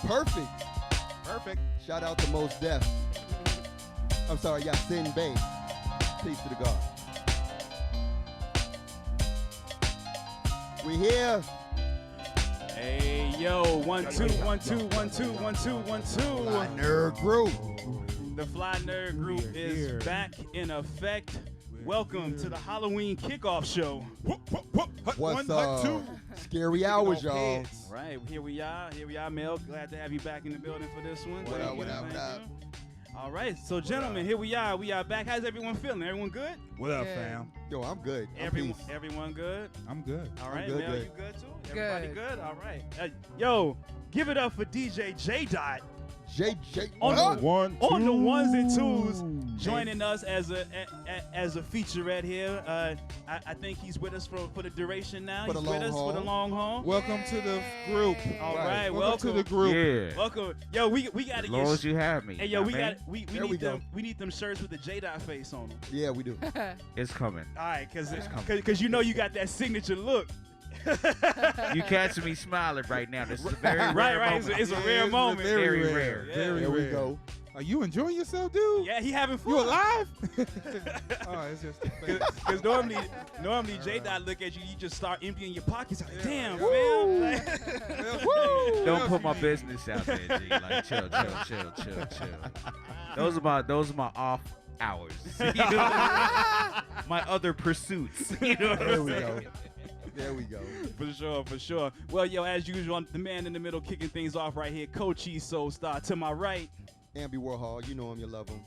Perfect. Perfect. Shout out to Mos Def. I'm sorry, Yasin Bey. Peace to the God. We here. Hey, yo, 1 2 1 2 1 2 1 2 1 2. Fly Nerd Group. The Fly Nerd Group is back in effect. Welcome to the Halloween kickoff show. What's up? Scary hours, y'all. Right, here we are, Mel. Glad to have you back in the building for this one. What up, what up, what up? All right, so gentlemen, here we are. We are back. How's everyone feeling? Everyone good? What up, fam? Yo, I'm good. Everyone good? I'm good. All right, good, Mel, good. you good too? Everybody good? All right. Yo, give it up for DJ J Dot. JJ. On the ones and Two. twos, joining us as a featurette here. I think he's with us for the duration now. For the He's with long us haul. for the long haul. Welcome to the group. All right, Welcome welcome to the group. Yeah. Welcome. Yo, we gotta As long get. as you have me. Hey, yo, we man. got we There we need go. them. We need them shirts with the J Dot face on them. Yeah, we do. It's coming. All right, cause coming. you know you got that signature look. You catching me smiling right now. This is a very rare right. moment. It's a rare moment. Very rare. Yeah. Very There we rare. go. Are you enjoying yourself, dude? Yeah, he having fun. You alive? Oh, it's just the face. Because normally J Dot look at you, you just start emptying your pockets. Like, damn, Woo. man. Don't put my business out there, G. Like, chill. Those are my off hours. You know? My other pursuits. You know what There I'm we saying? go. There we go. For sure. Well, yo, as usual, the man in the middle kicking things off right here, Coach Cheese Soul Star. To my right, Ambi Warhol, you know him, you love him.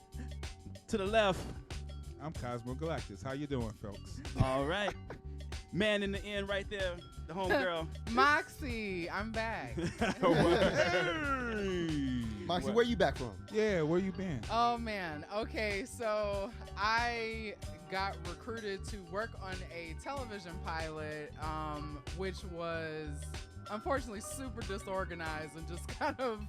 to the left. I'm Cosmo Galactus. How you doing, folks? All right. Man in the end right there, the homegirl. Moxie, I'm back. Moxie, where you back from? Yeah, where you been? Oh man. Okay, so I got recruited to work on a television pilot, which was unfortunately super disorganized and just kind of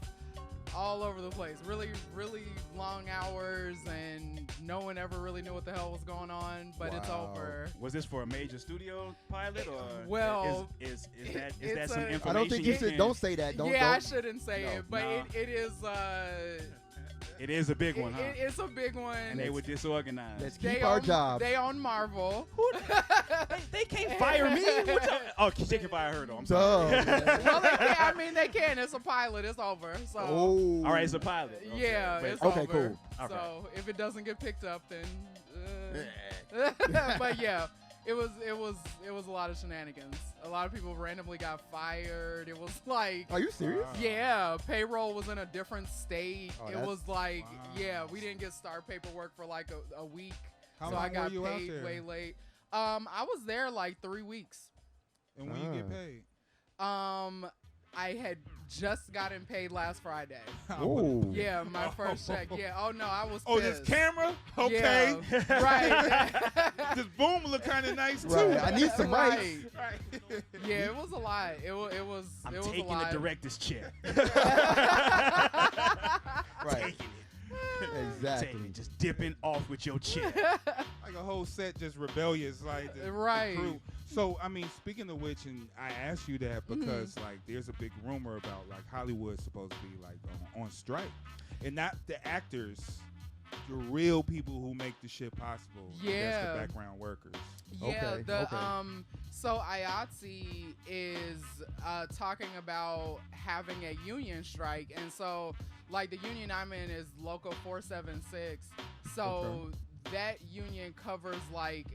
all over the place. Really, really long hours, and no one ever really knew what the hell was going on. But it's Wow. over. Was this for a major studio pilot, or Well, is that it's some a- information? I don't think you should. can- Don't say that. Don't. I don't. shouldn't say No. it, but Nah. it is. It is a big one, huh? It's a big one. And they were disorganized. Let's keep our job. They own Marvel. They can't fire me. What y'all- oh, they can fire her though. I'm sorry. Duh. Well, they can. I mean, they can. It's a pilot. It's over. So. Oh. All right, it's a pilot. Okay. Yeah, Wait, it's okay, over. cool. All So if it doesn't get picked up, then. But yeah, it was a lot of shenanigans. A lot of people randomly got fired. It was like. Are you serious? Yeah, payroll was in a different state. Oh, it that's- was like, Wow. yeah, we didn't get start paperwork for like a week. How so long I got were you out paid there? way late. I was there like 3 weeks. And when you get paid? I had just gotten paid last Friday. Oh. Yeah, my first check. Yeah. Oh no, I was. Oh, pissed. this camera? Okay. Yeah, right. This boom look kind of nice too. Right. I need some mics. Right. Right. Yeah, it was a lot. It was. I'm it was taking a lot. the director's chair. Right. Taking it. Exactly. Taking it. Just dipping off with your chair. Like a whole set just rebellious, like the Right. crew. So I mean, speaking of which, and I asked you that because like there's a big rumor about like Hollywood's supposed to be like on strike, and not the actors, the real people who make the shit possible. That's Yeah. the background workers. Yeah, Okay, okay. so IATSE is talking about having a union strike, and so like the union I'm in is Local 476. So that union covers like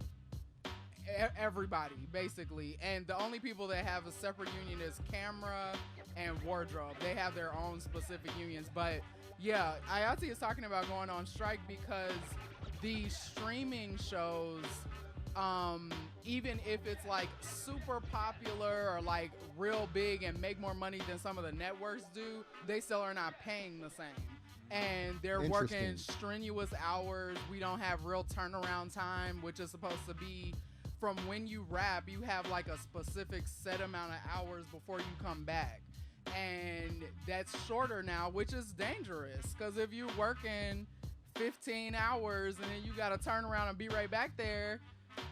everybody basically, and the only people that have a separate union is camera and wardrobe. They have their own specific unions, but yeah, IATSE is talking about going on strike because the streaming shows, even if it's like super popular or like real big and make more money than some of the networks do, they still are not paying the same. And they're working Interesting. strenuous hours. We don't have real turnaround time, which is supposed to be from when you wrap, you have like a specific set amount of hours before you come back. And that's shorter now, which is dangerous because if you're working 15 hours and then you got to turn around and be right back there,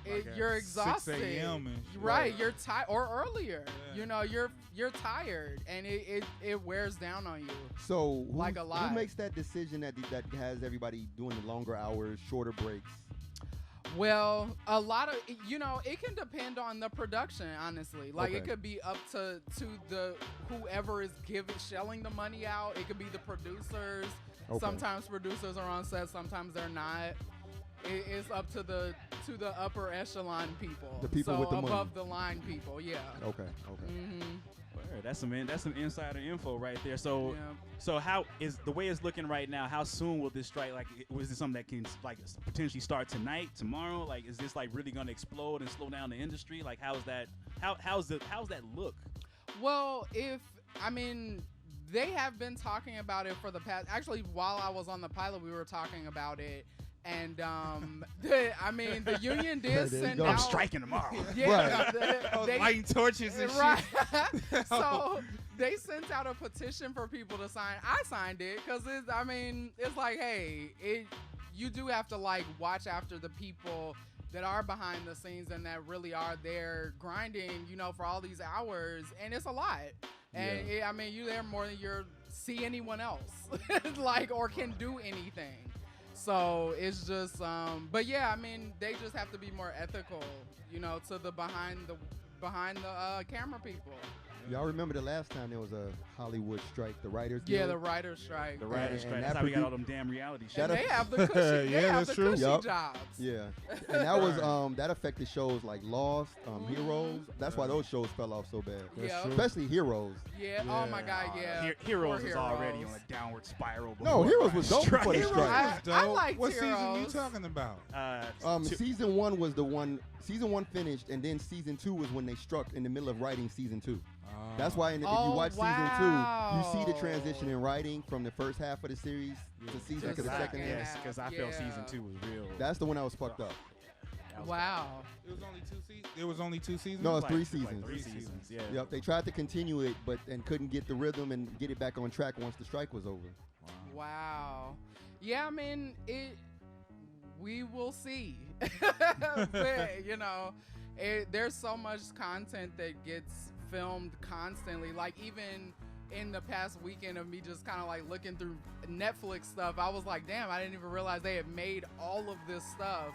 Like at you're 6 exhausted. a.m. and shit. Right, you're tired, or earlier. Yeah. You know, you're tired, and it wears down on you. So Like a lot. who makes that decision that has everybody doing the longer hours, shorter breaks? Well, a lot of it can depend on the production. Honestly, like Okay. it could be up to the whoever is shelling the money out. It could be the producers. Okay. Sometimes producers are on set, sometimes they're not. It's up to the upper echelon people. The people so with the money. above the line people, yeah. Okay. hmm Word, that's some insider info right there. So Yeah. so how is the way it's looking right now? How soon will this strike? Like, was this something that can like potentially start tonight, tomorrow? Like, is this like really gonna explode and slow down the industry? Like, how's that? How's that look? Well, they have been talking about it for the past. Actually, while I was on the pilot, we were talking about it, and the union did There you send go. out. I'm striking tomorrow. Yeah, Oh, lighting torches and right. shit. So they sent out a petition for people to sign. I signed it because it's like, hey, you do have to like watch after the people that are behind the scenes and that really are there grinding, for all these hours, and it's a lot. And you there more than you see anyone else, like, or can do anything. So it's just, but yeah, they just have to be more ethical, to the behind the camera people. Y'all remember the last time there was a Hollywood strike, the writers Yeah, guild? the writer's strike. The writer's And strike. that That's how we got produ- all them damn reality shows. That And they have the cushy, they Yeah, have that's the true. cushy Yup. jobs. Yeah, and that was that affected shows like Lost, Heroes. That's why those shows fell off so bad. That's true. Especially Heroes. Yeah. Oh my God. Yeah. Heroes Poor is already Heroes. on a downward spiral. No, before Heroes was dope strike. before the Heroes- strike. I liked What season you Heroes. talking about? Season 1 was the one. Season 1 finished, and then season 2 was when they struck in the middle of writing season 2. That's why if you Oh, watch season 2, you see the wow. transition in writing from the first half of the series to season To to the the second second half. Yes, because I Yeah. felt season 2 was real. That's the one that was fucked up. That was Wow. It was only 2 seasons. It was only 2 seasons. No, it's like- 3 like seasons. 3 seasons. Yeah. Yep, they tried to continue it, and couldn't get the rhythm and get it back on track once the strike was over. Wow. Yeah, we will see. But, there's so much content that gets filmed constantly. Like, even in the past weekend of me just kind of like looking through Netflix stuff, I was like, damn, I didn't even realize they had made all of this stuff.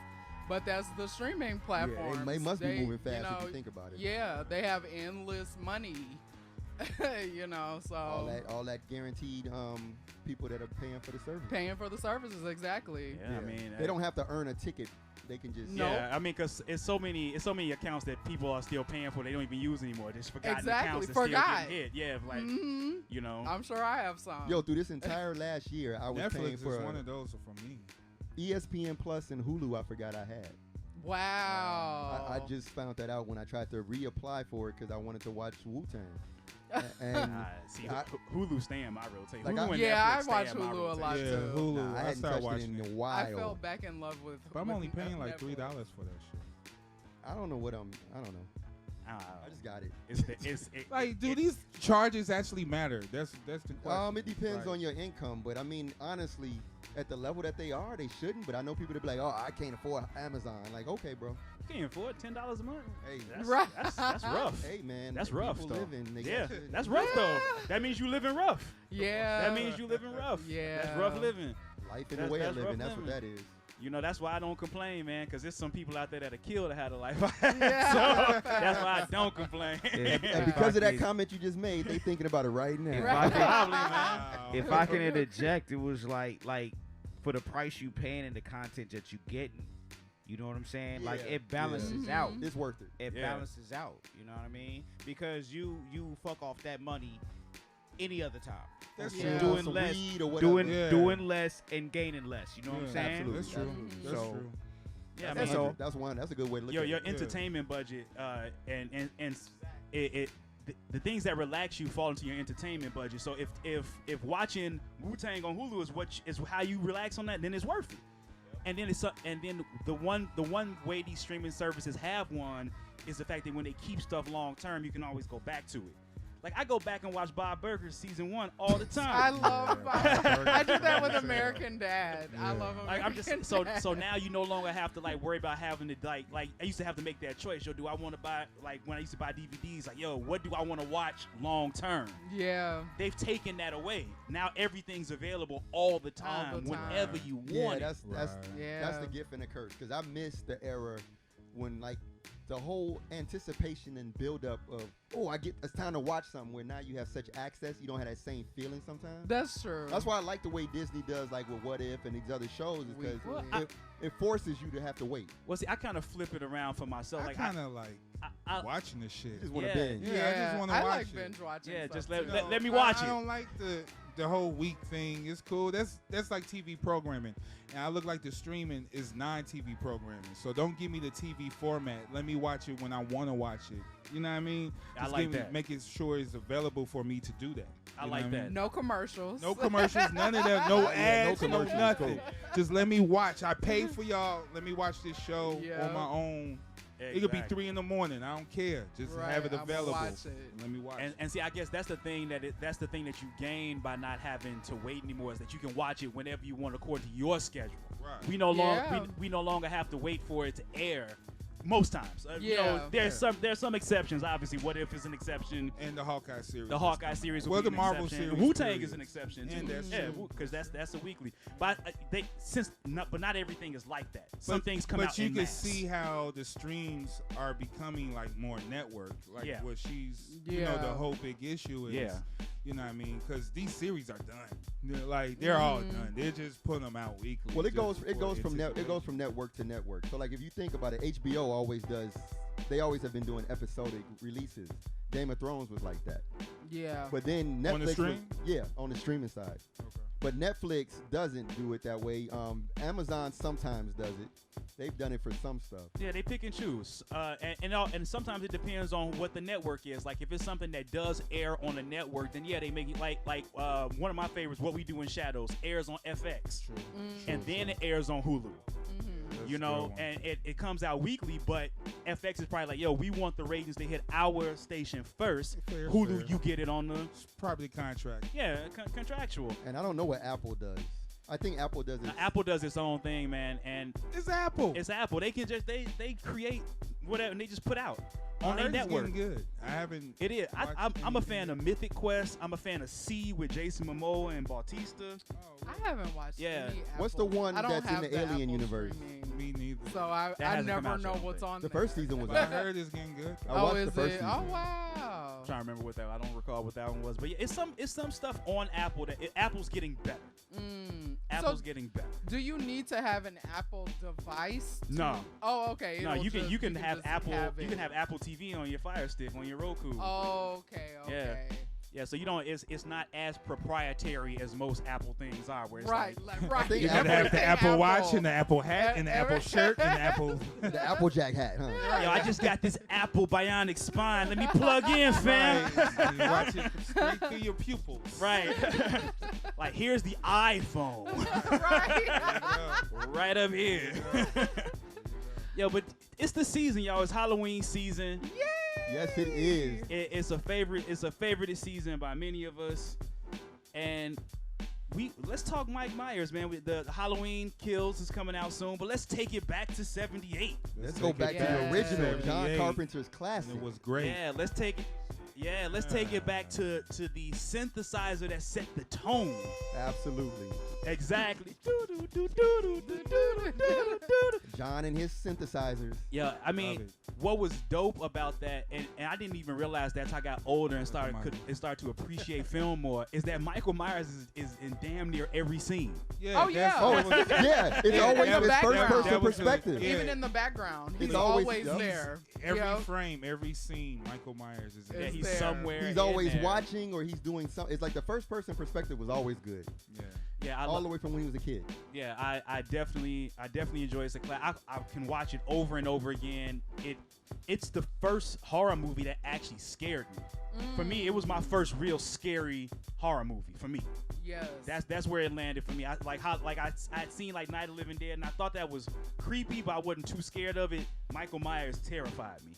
But that's the streaming platforms. Yeah, they must be moving fast you if know, you think about it. Yeah, they have endless money. So All that guaranteed people that are paying for the service. paying for the services, exactly. Yeah, I mean, they don't have to earn a ticket. They can just No. Yeah, I mean, cause it's so many accounts that people are still paying for. They don't even use anymore. Just forgotten Exactly, accounts that forgot. still getting hit. Yeah, like Mhm. I'm sure I have some. Yo, through this entire last year, I was paying Netflix for is one of those for me. ESPN Plus and Hulu. I forgot I had. Wow. I just found that out when I tried to reapply for it because I wanted to watch WUTAng. And see, I- Hulu stay in my rotation. Like, Hulu and Yeah, Netflix I stay watch in my Hulu a lot rotation. Yeah, too. Hulu. nah, I I hadn't started touched it watching in it. a I while. fell back in love with. But I'm with only paying like Netflix. $3 for that shit. I don't know what I don't know. I just got it. Like, do these charges actually matter? That's the question. It depends Right. on your income, but I mean, honestly, at the level that they are, they shouldn't. But I know people that be like, "Oh, I can't afford Amazon." Like, okay, bro. You can't afford $10 a month. Hey, That's, Right. that's rough. hey, man. That's people rough, though. living. They Yeah, got to- that's rough though. That means you living rough. Yeah. That means you living rough. Yeah. That's rough living. life in the that's- way of that's rough living. That's what living. that is. You know, that's why I don't complain, man, because there's some people out there that are killed that had a life. Yeah. So that's why I don't complain. And because of that comment you just made, they thinking about it right now. If Right. I can, Probably, man. Wow. if I can interject, it was like for the price you paying and the content that you getting. You know what I'm saying? Like Yeah. it balances Yeah. out. It's worth it. It Yeah. balances out. You know what I mean? Because you fuck off that money any other time. That's Yeah. true. Doing Some less, weed or whatever. Yeah. doing less and gaining less. You know what I'm Yeah, saying? absolutely. That's true. Absolutely. That's So- true. Yeah, I That's, mean, that's a good way to look your at it. entertainment budget and the things that relax you fall into your entertainment budget. So if watching Wu-Tang on Hulu is how you relax on that, then it's worth it. And then the one way these streaming services have won is the fact that when they keep stuff long term, you can always go back to it. Like I go back and watch Bob Burger's season 1 all the time. I love Yeah. I do that with American Dad. I Yeah. love Like American I'm just Dad. so now you no longer have to like worry about having to like I used to have to make that choice. Yo, do I want to buy like when I used to buy DVDs? Like, yo, what do I want to watch long term? Yeah. They've taken that away. Now everything's available all the time, All the time. whenever you Yeah, want it. that's Yeah. the gift and the curse. Because I miss the era when like the whole anticipation and build up of it's time to watch something, where now you have such access, you don't have that same feeling sometimes. That's true. That's why I like the way Disney does, like with What If and these other shows, is because Weekly. it forces you to have to wait. Well, see, I kind of flip it around for myself. I Like kind of like I watching this shit. You just want to Yeah. binge. Yeah, I just wanna I watch like it. binge watching. Yeah, stuff just too. let me watch I it. don't like the whole week thing. It's cool. That's like TV programming. And I look like the streaming is non-TV programming. So don't give me the TV format. Let me watch it when I want to watch it. You know what I mean? I Just like give me- that. Make it sure it's available for me to do that. I You know like what I that. mean? No commercials. No commercials, none of that. No Yeah, no ads, no, commercials, nothing. cool. Just let me watch. I paid for y'all. Let me watch this show Yeah. on my own. It could be 3 in the morning. I don't care. Just Right, have it I'ma available. watch it. Let me watch. And see, I guess that's the thing that you gain by not having to wait anymore, is that you can watch it whenever you want according to your schedule. Right. We no longer Yeah. we no longer have to wait for it to air. Most times, you Yeah. know, there's some exceptions. Obviously, What If is an exception. And the Hawkeye series. The Hawkeye series, will Well, be the an Marvel exception. series Wu-Tang period. is an exception And too. that's Yeah, true. because that's a weekly. But but not everything is like that. Some things come out But you in can mass. see how the streams are becoming like more network. Like Yeah. what you know, the Yeah. whole big issue is. Yeah. You know what I mean? Because these series are done. They're all done. They're just putting them out weekly. Well, it just goes for from anticipation. network to network. So like if you think about it, HBO always does. They always have been doing episodic releases. Game of Thrones was like that. Yeah. But then Netflix On the stream? on the streaming side. Okay. But Netflix doesn't do it that way. Amazon sometimes does it. They've done it for some stuff. Yeah, they pick and choose, and sometimes it depends on what the network is. Like if it's something that does air on a network, then yeah, they make it like one of my favorites, What We Do in Shadows, airs on FX, True. and then it airs on Hulu. That's You a know, good one. and it comes out weekly, but FX is probably like, yo, we want the ratings to hit our station first. Fair, Hulu, fair. you get it on the It's probably contract. contractual. And I don't know what Apple does. I think Apple does it. Now, Apple does its own thing, man, and It's Apple. it's Apple. They can just they create whatever and they just put out I on their heard it's network. getting good. I haven't. It is. watched I'm a anything fan yet. of Mythic Quest. I'm a fan of C with Jason Momoa and Bautista. I haven't watched. Yeah. Any What's the Apple- one I don't that's in have the Alien Apple universe? streaming, Me neither. So I hasn't come never out know yet, what's but- on The there. first season was But I out. heard it's getting good. I watched is the first it? season. Oh wow. I'm trying to remember what that. I don't recall what that one was, but yeah, it's some stuff on Apple that Apple's getting better. Apple's So getting better. do you need to have an Apple device? No. Oh, okay. No, It'll you can just- you can have just Apple have you it. can have Apple TV on your Fire Stick on your Roku. Oh, okay. Okay. Yeah, so you don't. It's not as proprietary as most Apple things are. Where it's Right. like, Like, right. think You gotta have the Everything Apple Watch and the Apple hat and the Apple Every- shirt and the Apple. The Applejack hat, huh? yo, I just got this Apple Bionic Spine. Let me plug in, fam. Right. You watch it straight through your pupils. Right. Like here's the iPhone. right. Yeah. Right up here. Yo, but it's the season, y'all. It's Halloween season. Yes, it is. It's a favorite. It's a favorite season by many of us. And let's talk Mike Myers, man. With the Halloween Kills is coming out soon, but let's take it back to '78. Let's go take back it to the Yeah. original John 78. Carpenter's classic. And it was great. Yeah, let's take it. Yeah, let's take it back to the synthesizer that set the tone. Absolutely. Exactly. John and his synthesizers. Yeah, I mean, Love it. what was dope about that, and I didn't even realize that until I got older and started to appreciate film more, is that Michael Myers is in damn near every scene. Yeah. Oh, yeah. Oh, that was- yeah. It's Yeah, always in the his first background. person That was a- perspective. yeah. Even in the background, he's It's always- always he's- there. Every Yep. frame, every scene, Michael Myers is in. Yeah, Is he's there. somewhere. He's in always there. watching or he's doing something. It's like the first person perspective was always good. Yeah. Yeah, All the way from when he was a kid. Yeah, I definitely enjoy it. It's a class. I can watch it over and over again. It's the first horror movie that actually scared me. For me, it was my first real scary horror movie. For me, Yes. that's where it landed for me. I I'd seen like Night of the Living Dead, and I thought that was creepy, but I wasn't too scared of it. Michael Myers terrified me.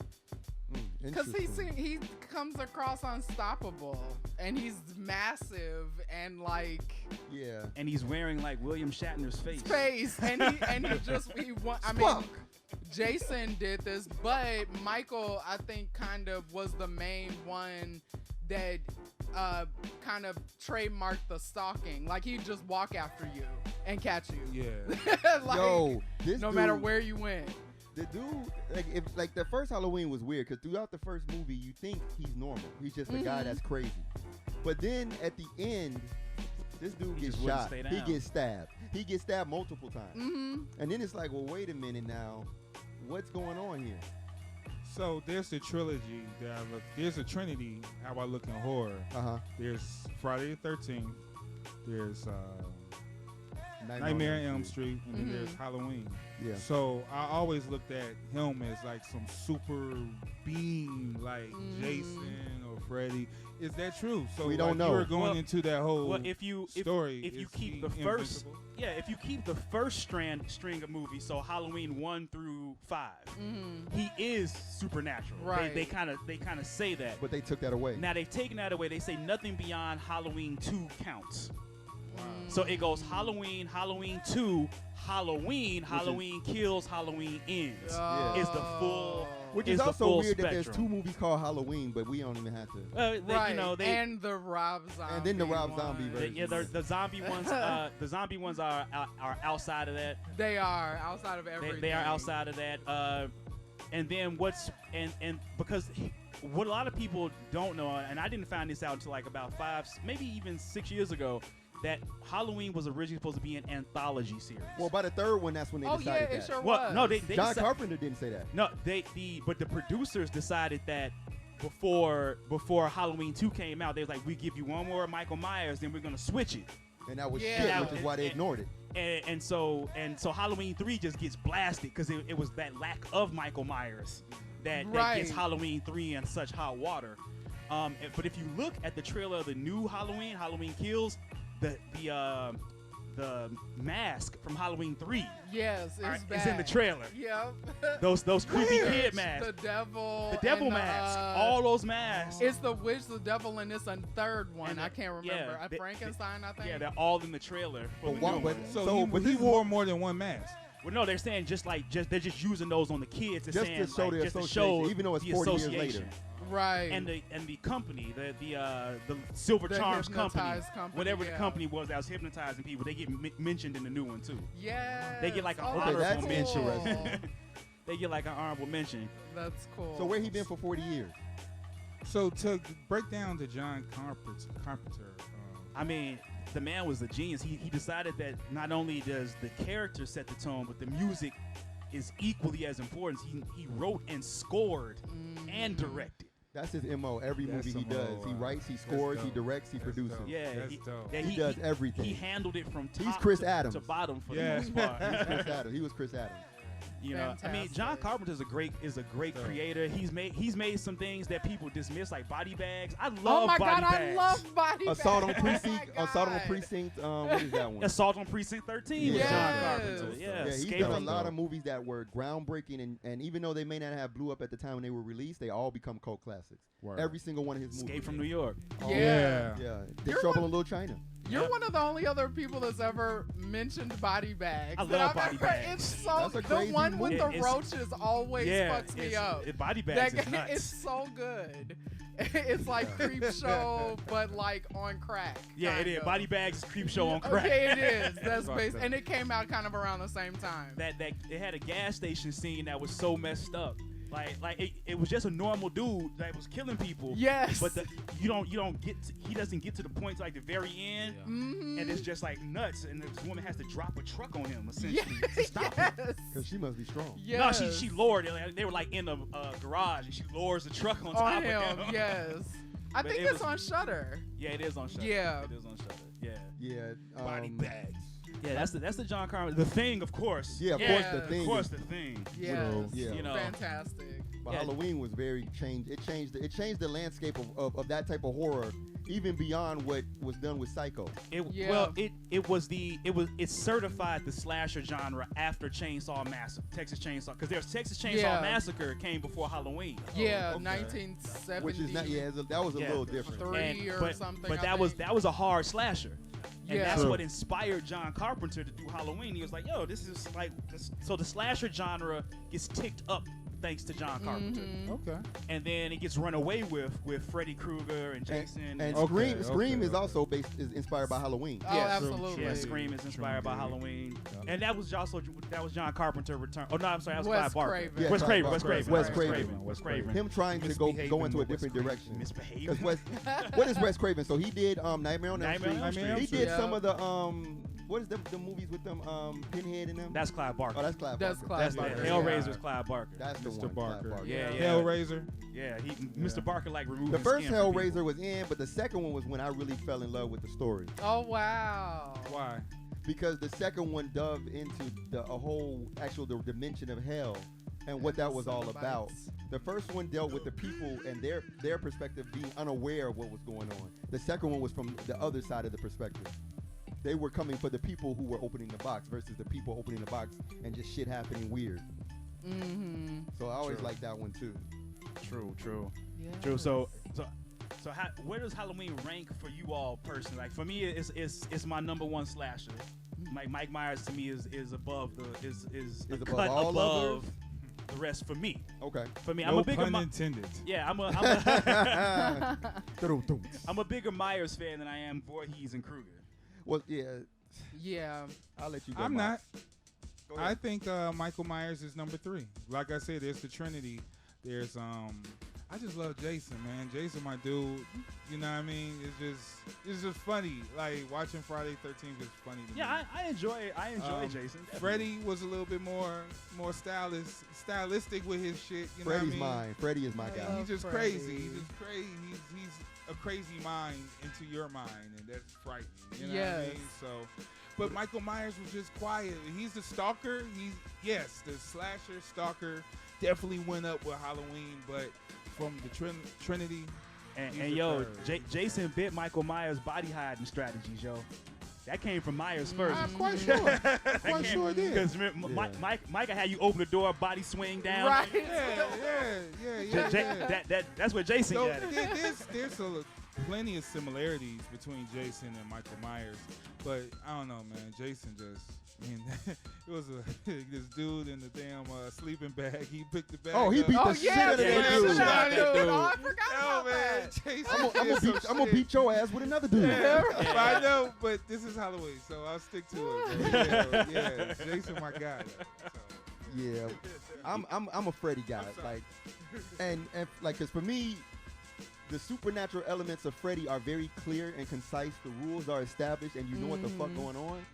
Because Interesting. he comes across unstoppable, and he's massive and like Yeah. And he's wearing like William Shatner's face. and he want. I mean, Jason did this, but Michael, I think, kind of was the main one that kind of trademarked the stalking. Like he'd just walk after you and catch you. Yeah. Like, Yo, this no dude, matter where you went. the dude, like the first Halloween was weird because throughout the first movie you think he's normal. He's just a guy that's crazy. But then at the end, this dude He gets just wouldn't shot. stay He down. gets stabbed. He gets stabbed multiple times. Mm-hmm. And then it's like, well, wait a minute now. What's going on here? So there's the trilogy that I look. There's a trinity. How I look in horror. Uh-huh. There's Friday the 13th. There's Nightmare on Elm Street, and then there's Halloween. Yeah. So I always looked at him as like some super being, like Jason or Freddy. Is that true? So We don't like, know. You were going Well- into that whole Well, if you story. if you Is keep he the first invincible? if you keep the first string of movies, so Halloween 1 through 5, he is supernatural. Right. They kind of say that. But they took that away. Now they've taken that away. They say nothing beyond Halloween 2 counts. So it goes Halloween, Halloween 2, Halloween Kills, Halloween Ends. Yeah. Is the full Which is is the also full weird that there's spectrum. 2 movies called Halloween, but we don't even have to. Right. You know, they and the Rob Zombie. And then the Rob Zombie one. version. yeah, the zombie ones. The zombie ones are outside of that. They are outside of everything. They are outside of that. And then because what a lot of people don't know, and I didn't find this out until like about 5, maybe even 6 years ago, that Halloween was originally supposed to be an anthology series. Well, by the third one, that's when they Oh decided yeah, it that. sure Well, was. no, they John deci- Carpenter didn't say that. No, but the producers decided that before Halloween 2 came out, they was like, we give you one more Michael Myers, then we're gonna switch it. And that was Yeah. shit, Yeah, which is why they ignored it. And so Halloween 3 just gets blasted because it was that lack of Michael Myers that gets Right. Halloween 3 in such hot water. But if you look at the trailer of the new Halloween Kills, the mask from Halloween 3 Yes, is in the trailer. Yep. Those creepy Weird. kid masks, The devil. the devil and mask, all those masks. It's the witch, the devil, and it's a third one. And I can't remember. yeah, Frankenstein, I think. Yeah, they're all in the trailer. For But the why- new but- one. So but he this is wore more than one mask. Well, no, they're saying they're just using those on the kids. They're Just saying, to show like, the just to association, show even though it's the 40 years association. later. Right. And the company, the Silver The Charms company, hypnotized company, whatever the yeah. company was that was hypnotizing people, they get mentioned in the new one too. Yes. They get like an Oh, honorable that's mention. interesting. They get like an honorable mention. That's cool. So where he been for 40 years? So to break down to John Carpenter, I mean, the man was a genius. He decided that not only does the character set the tone, but the music is equally as important. He wrote and scored and directed. That's his MO. Every That's movie he some does. old, He writes, he scores, he dope. directs, he That's produces. dope. Yeah, That's dope. yeah, He does everything. He handled it from top He's Chris to, Adams. to bottom for Yeah. the most part. He's Chris Adams. He was Chris Adams. You know, I mean, John Fantastic. Carpenter is a great So- creator. He's made some things that people dismiss, like body bags. I love Oh my body God, bags. I love body Assault on bags. Precinct. Oh my Assault on God. Precinct. What is that one? Assault on Precinct 13 with John Yes. Carpenter. Yeah, Yeah, he's Escape done a from lot the- of movies that were groundbreaking, and even though they may not have blew up at the time when they were released, they all become cult classics. Word. Every single one of his Escape movies. from New York. Oh, Yeah. Yeah. Big You're Trouble one- in Little China. You're Yep. one of the only other people that's ever mentioned body bags. I that love I've body ever- bags. It's so That's a the crazy one with movie. the It's- roaches always fucks me up. Body bags That is nuts. it's so good. It's like Creep Show, but like on crack. Yeah, it is. kinda. Body bags is Creep Show on crack. Okay, it is. That's Fucked based, up. and it came out kind of around the same time. that it had a gas station scene that was so messed up. Like it was just a normal dude that was killing people. Yes. But he doesn't get to the point to like the very end, Mhm. and it's just like nuts. And this woman has to drop a truck on him essentially Yeah, to stop it. yes. Because she must be strong. Yes. No, she lowered it. Like, they were like in the garage, and she lowers the truck on top on of him. him. Yes. I But think it it's was- on Shutter. Yeah, it is on Shutter. Yeah. It is on Shutter. Yeah. Yeah. Body bags. Yeah, that's the John Carpenter. The Thing, of course. Yeah, of Yeah. course, the thing. Of course, is- the Thing. Yes. Yeah. You know. Fantastic. But Yeah. Halloween was very changed. It changed the landscape of that type of horror, even beyond what was done with Psycho. Well, it certified the slasher genre after Chainsaw Massacre, Texas Chainsaw, because there's Texas Chainsaw Massacre came before Halloween. Yeah, okay. 1970. Which is not. Yeah, that was a little different. Or something. But I think. that was a hard slasher. And Yeah. that's True. what inspired John Carpenter to do Halloween. He was like, yo, this is like this. So the slasher genre gets ticked up thanks to John Carpenter. Okay. And then it gets run away with Freddy Krueger and Jason. And Okay, Scream is okay. also is inspired by Halloween. Oh, Yeah, absolutely. Yeah, Scream is inspired by Halloween, and that was John Carpenter return. Oh no, I'm sorry, that was Wes Clive Barker. Craven. Yeah, Wes Clive Craven. Barker. Wes Wes Craven. Craven. Wes Craven. Him trying to go Misbehaving into a with different Wes direction. Misbehaving. Because what is Wes Craven? So he did Nightmare on Elm Nightmare on Elm Street. Street. He did Yeah. some of the what is the movies with them Pinhead in them? That's Clive Barker. Oh, that's Clive That's Barker. Clive That's Barker. Hellraiser's Clive Barker. That's the Mr. one. Clive Barker. Yeah, yeah. Hellraiser. Yeah, Mr. Barker like removed The his first skin from Hellraiser people. was in, but the second one was when I really fell in love with the story. Oh wow. Why? Because the second one dove into a whole the dimension of hell and what that was all about. Soundbites. The first one dealt with the people and their perspective being unaware of what was going on. The second one was from the other side of the perspective. They were coming for the people who were opening the box versus the people opening the box and just shit happening weird. Mm-hmm. So I always True. liked that one too. True. Yeah. True. So where does Halloween rank for you all personally? Like for me, it's my number one slasher. Mike Myers to me is above is a above cut all above the rest for me. Okay. For me, No I'm a bigger pun intended. yeah, I'm a bigger Myers fan than I am Voorhees and Krueger. Well, yeah, Yeah. I'll let you go. I'm Mike. not. Go I ahead. think Michael Myers is number 3. Like I said, there's the Trinity. There's I just love Jason, man. Jason, my dude. You know what I mean? It's just funny. Like watching Friday 13th is funny to me. Yeah, I enjoy Jason. Freddie was a little bit more stylistic with his shit. You know Freddie's what I mean? mine. Freddie is my I guy. love He's just Freddie. crazy. He's just crazy. He's a crazy mind into your mind, and that's frightening. You know what I Yes. mean? So, but Michael Myers was just quiet. He's the stalker. The slasher stalker definitely went up with Halloween, but from the Trinity. And He's yo, the third. Jason bit Michael Myers' body hiding strategies, yo. That came from Myers first. I'm quite sure. I'm quite sure it did. Because Yeah. Mike had you open the door, body swing down. Right. Yeah. That's what Jason So got. there's plenty of similarities between Jason and Michael Myers, but I don't know, man. Jason it was this dude in the damn sleeping bag. He picked the bag. Oh, he up. beat Oh the shit yeah, out of the that shit dude. out of that dude. Dude. Oh, I forgot Yo, about man, that. Jason. I'm gonna beat your ass with another dude. But I know, but this is Halloween, so I'll stick to it. But yeah, Jason, my guy. So. Yeah, I'm a Freddy guy. Like, and like, cause for me, the supernatural elements of Freddy are very clear and concise. The rules are established, and you know what the fuck going on.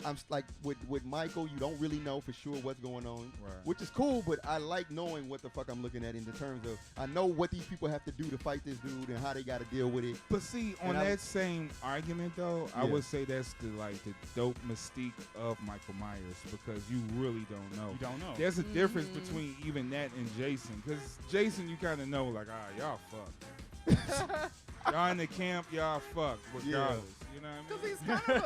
I'm like with Michael, you don't really know for sure what's going on, Right. which is cool. But I like knowing what the fuck I'm looking at in the terms of I know what these people have to do to fight this dude and how they got to deal with it. But see, on And that same argument though, I Yeah. would say that's the dope mystique of Michael Myers because you really don't know. You don't know. There's a difference between even that and Jason, because Jason you kind of know like y'all fuck. Y'all in the camp, y'all fuck regardless. You know what I mean?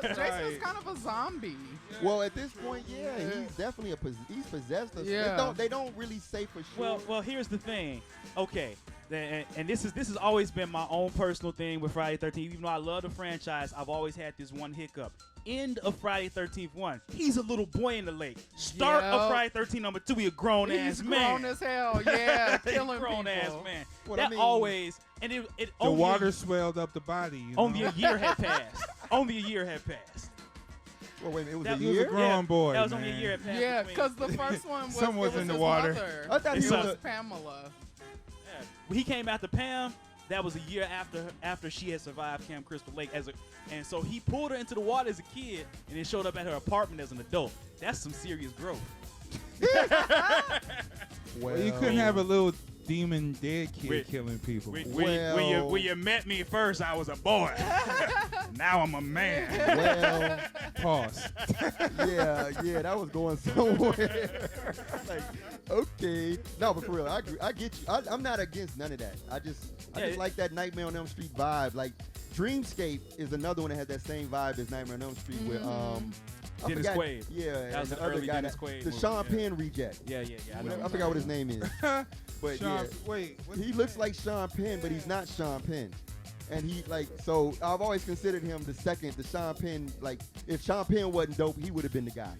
Because Jason's Right. kind of a zombie. Well, at this point, yeah, he's definitely he's possessed. Yeah. They don't really say for sure. Well, here's the thing. Okay, and this has always been my own personal thing with Friday 13th. Even though I love the franchise, I've always had this one hiccup. End of Friday 13th 1. He's a little boy in the lake. Start of Yep. Friday 13th number 2. He a grown He's ass grown man. as hell. Yeah, He killing grown ass people. man. Well, that I mean- always and it The only water swelled up the body. You know? only a year had passed. Only a year had passed. well, wait a minute, it was That a He was a year. grown boy. That was only a man. year had passed. Yeah, between- because the first one was, Some was it was in the his water. mother. I thought It's he a- was. It's Pamela. Yeah. When he came after Pam, that was a year after she had survived Camp Crystal Lake and so he pulled her into the water as a kid and then showed up at her apartment as an adult. That's some serious growth. Well, you couldn't have a little demon dead kid Wait. killing people. When you met me first, I was a boy. Now I'm a man. Well, Pause. yeah, that was going somewhere. like, Okay. No, but for real, I agree. I get you. I'm not against none of that. I just like that Nightmare on Elm Street vibe. Like Dreamscape is another one that has that same vibe as Nightmare on Elm Street with I Dennis forgot- Quaid. Yeah, That was and an the other early guy, Dennis Quaid the movie, Sean yeah. Penn reject. Yeah. I know. I forgot what his name is. But Sean, yeah, wait. what's he his looks name? like Sean Penn, but he's not Sean Penn. And he so I've always considered him the second, the Sean Penn. Like if Sean Penn wasn't dope, he would have been the guy.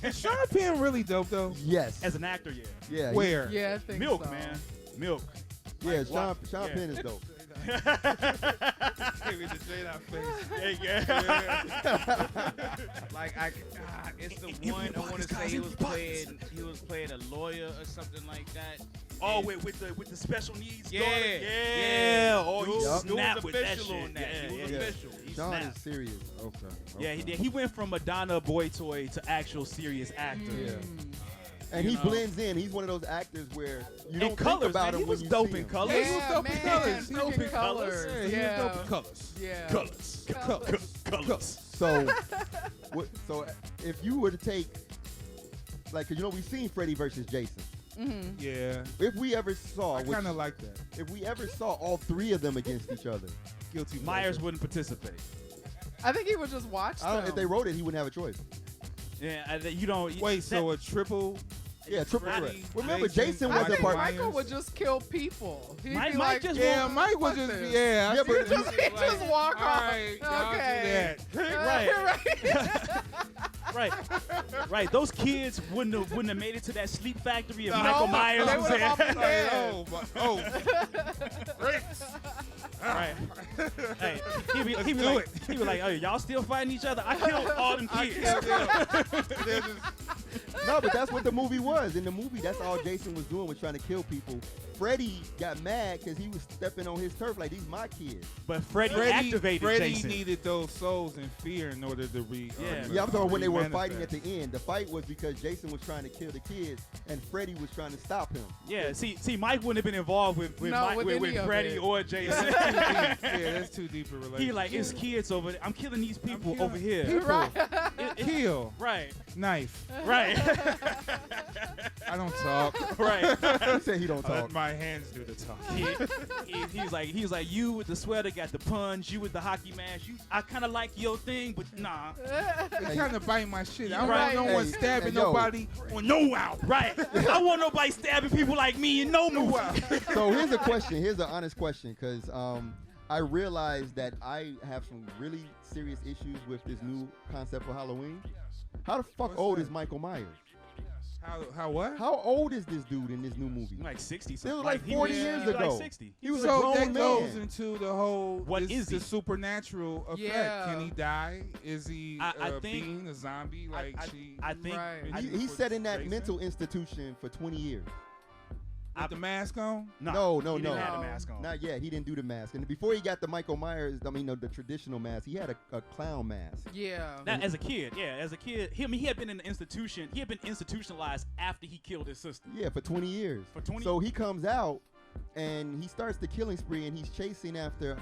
Is Sean Penn really dope though? Yes. As an actor, yeah. Yeah. Where? Yeah, I think Milk, so. man. Milk. Yeah. Like, Sean yeah. Penn is dope. With the J-Dot face. Yeah. Like it's the one I want to say he was playing a lawyer or something like that. Oh, with the special needs. Yeah. daughter? Yeah. Oh, he Yup. snapped with that official shit. on that. Yeah, He was yeah, yeah. official. He Sean snapped. is serious. Okay. Yeah, he did. He went from Madonna boy toy to actual serious actor. Yeah. And You he know. blends in. He's one of those actors where you don't And colors, think about man. him He when was you dope see in him. colors. Yeah, he was Yeah, dope in man, colors. He was freaking dope in colors. Yeah, he Yeah. was dope in colors. Yeah. Colors. So, so if you were to take, like, 'cause we've seen Freddy versus Jason. Mm-hmm. Yeah. If we ever saw, I which- kind of like that. if we ever saw all three of them against each other, Guilty. Myers pleasure. wouldn't participate. I think he would just watch them. if they wrote it, he wouldn't have a choice. Yeah, you don't. Wait, so a triple? Yeah, triple threat. Freddy, Remember, Jason I wasn't think part. Michael would just kill people. He'd Mike be might like, just Yeah, won't- Mike would fuck just this. be. Yeah. Yeah, but He just walk All off. right, y'all do Okay. that. Right. Right. Those kids wouldn't have made it to that sleep factory if No, Michael Myers they was would've there. all been dead. Oh, Right. Hey, he be do like, it. he be like, oh, y'all still fighting each other? I killed all them kids. No, but that's what the movie was. In the movie, that's all Jason was doing, was trying to kill people. Freddy got mad because he was stepping on his turf like, these my kids. But Freddy activated Freddy Jason. needed those souls in fear in order to Yeah, I'm talking about when they were fighting at the end. The fight was because Jason was trying to kill the kids and Freddy was trying to stop him. Yeah, see, Mike wouldn't have been involved with No, with any of Freddy it. or Jason. Yeah, that's too deep a relationship. He like, it's kids over there. I'm killing these people killing over here. people. Right. Kill, Right, knife. right, I don't talk. right. He said he don't I let talk. my hands do the talking. He's like, you with the sweater got the punch, you with the hockey mask. I kind of like your thing, but nah. They trying to bite my shit. I don't Right. want no one Hey, stabbing hey, yo. nobody or no out. Right. I want nobody stabbing people like me in no movie. So here's a question. Here's an honest question, because I realized that I have some really serious issues with this new concept of Halloween. How the fuck What's old that? is Michael Myers? How what? How old is this dude in this new movie? Like 60 It something. was like he 40 was- years he was ago. Like 60. He was a So grown that goes man. into the whole What is the he? supernatural effect. Yeah. Can he die? Is he I a think- being, a zombie? Like she I think Right. He sat in that Jason? mental institution for 20 years. with the mask on. No, he didn't have no. the mask on. Not yet. He didn't do the mask. And before he got the Michael Myers, the traditional mask, he had a clown mask. Yeah. That, as a kid, he had been in the institution. He had been institutionalized after he killed his sister. Yeah, for 20 years. For 20 So he comes out and he starts the killing spree and he's chasing after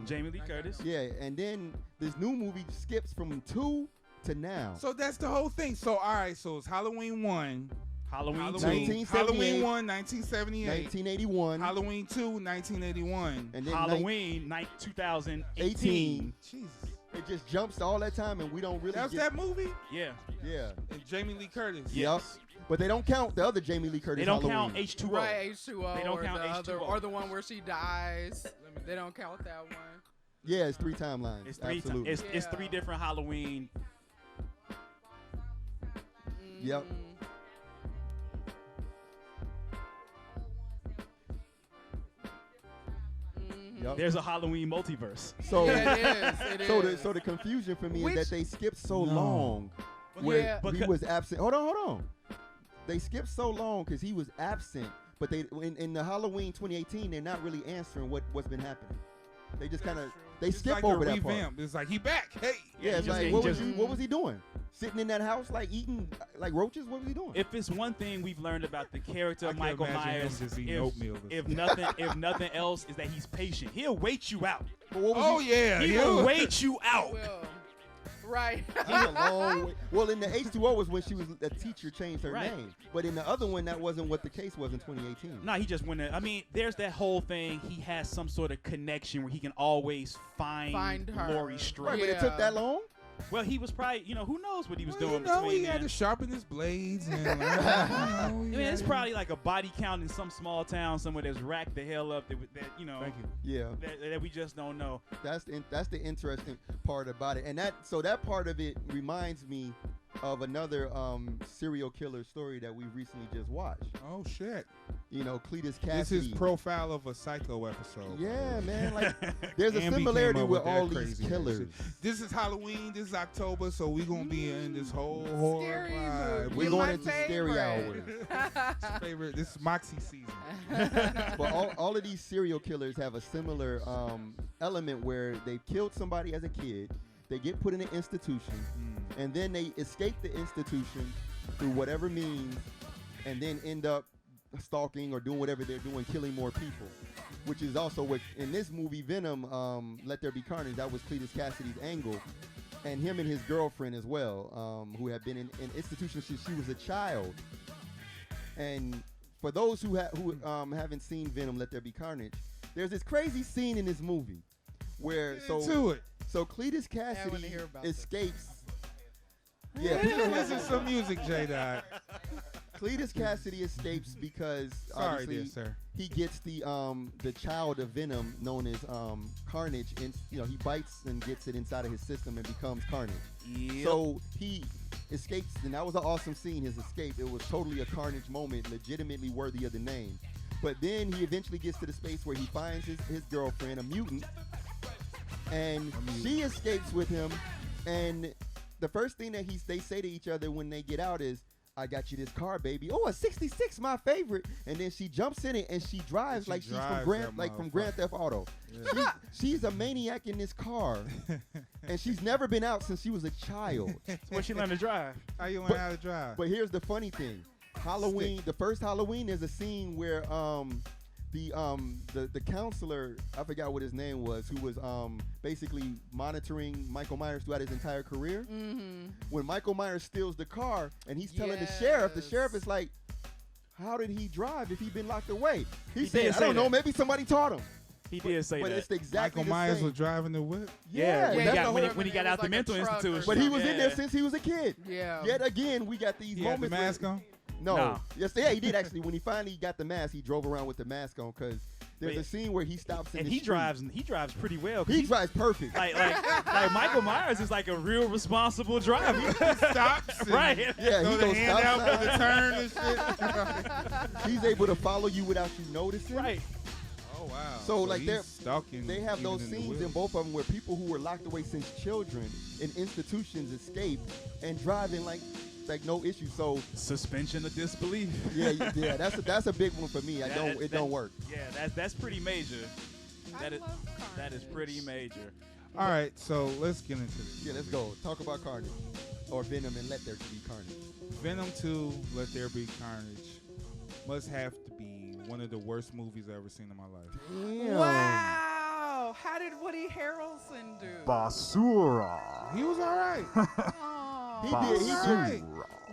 Jamie Lee Curtis. yeah, and then this new movie skips from 2 to now. So that's the whole thing. So all right. So it's Halloween 1. Halloween 2. 1978. Halloween 1, 1978. 1981 Halloween 2, 1981. and then Halloween night 2018. 18. Jesus. It just jumps all that time and we don't really That's get that movie? Yeah. Yeah. And Jamie Lee Curtis. Yep. But they don't count the other Jamie Lee Curtis They don't Halloween. count H2O. Right, H2O. They don't or count the other, H2O. or the one where she dies. They don't count that one. Yeah, it's 3 timelines. It's three. Absolutely. It's Yeah. 3 different Halloween. Yep. Yep. There's a Halloween multiverse. So Yeah, it is. It is. so the confusion for me Which- is that they skipped so No. long Yeah. where he Because- was absent. Hold on. They skipped so long because he was absent. But they in the Halloween 2018, they're not really answering what's been happening. They just kind of they It's skip like over a that part. revamp. It's like he back. Hey. Yeah, it's he like just- what was he doing? Sitting in that house like eating like roaches? What was he doing? If it's one thing we've learned about the character I of can Michael imagine him Myers, just eating oatmeal or if nothing else, is that he's patient. He'll wait you out. But what was Oh he, yeah. He yeah. will wait you out. Well, Right. That's a long way. Well, in the H2O was when she was a teacher changed her Right. name, but in the other one that wasn't what the case was in 2018. No, he just went in. I mean, there's that whole thing. He has some sort of connection where he can always find her. Laurie Strode. Right, but it took that long. Well, he was probably, who knows what he was doing No, between he had then. to sharpen his blades. And, I mean, it's probably like a body count in some small town somewhere that's racked the hell up that Thank you. Yeah, that we just don't know. that's the interesting part about it, and that part of it reminds me of another serial killer story that we recently just watched. Oh shit! Cletus This Cassidy. is profile of a psycho episode. Yeah, man. Like, there's a Ambi came similarity up with that all these crazy ass killers. shit. This is Halloween. This is October, so we're gonna be in this whole horror Scary vibe. movie. We're You're going my into scary hour. Favorite. This is Moxie season. But all of these serial killers have a similar element where they killed somebody as a kid, they get put in an institution, and then they escape the institution through whatever means, and then end up stalking or doing whatever they're doing, killing more people. Which is also what, in this movie, Venom, Let There Be Carnage, that was Cletus Cassidy's angle. And him and his girlfriend as well, who had been in institution since she was a child. And for those who haven't seen Venom, Let There Be Carnage, there's this crazy scene in this movie where Get into it. so Cletus I wanna Cassidy hear about this. escapes. Yeah, put your hands Listen to some music, J-Dot. Cletus Cassidy escapes because Sorry, obviously dear sir. he gets the child of Venom known as Carnage, and he bites and gets it inside of his system and becomes Carnage. Yep. So he escapes, and that was an awesome scene. His escape, it was totally a Carnage moment, legitimately worthy of the name. But then he eventually gets to the space where he finds his girlfriend, a mutant, and she escapes with him. And the first thing that they say to each other when they get out is, "I got you this car, baby. Oh, a '66, my favorite." And then she jumps in it and she drives like she's from Grand Theft Auto. Yeah. She's a maniac in this car, and she's never been out since she was a child. That's where she learned to drive. How you learn how to drive? But here's the funny thing: Halloween, the first Halloween, there's a scene where the counselor, I forgot what his name was, who was basically monitoring Michael Myers throughout his entire career. Mm-hmm. When Michael Myers steals the car and he's telling the Yes. sheriff is like, "How did he drive if he'd been locked away?" He did said, "I say don't know, that. maybe somebody taught him." He did say But that. it's exactly Michael the Myers same. was driving the whip. Yeah, when that's he the got, whole- when he got It out was the like a mental truck or institution. But he was in Yeah. there since he was a kid. Yeah. Yet again, we got these He had the moments. mask where- on. No. No. Yes, yeah, he did actually. When he finally got the mask, he drove around with the mask on because there's Wait. a scene where he stops in And the he street. drives pretty well. 'Cause He drives perfect. like Michael Myers is like a real responsible driver. Stops. and Right. Yeah, Throw he the goes hand stop out for the sign. turn and shit. He's able to follow you without you noticing. Right. Oh wow. So, like, he's stalking. They have even those in the scenes whip. in both of them where people who were locked away since children in institutions escape and driving like no issue. So Suspension of disbelief. yeah, that's a big one for me. It don't work. Yeah, that's pretty major. I That is love that is Carnage. pretty major. All right, so let's get into this. Yeah, let's go. Talk about Carnage or Venom and Let There Be Carnage. Venom 2, Let There Be Carnage, must have to be one of the worst movies I've ever seen in my life. Damn. Wow. How did Woody Harrelson do? Basura. He was all right. Aw. He did. He All did. right.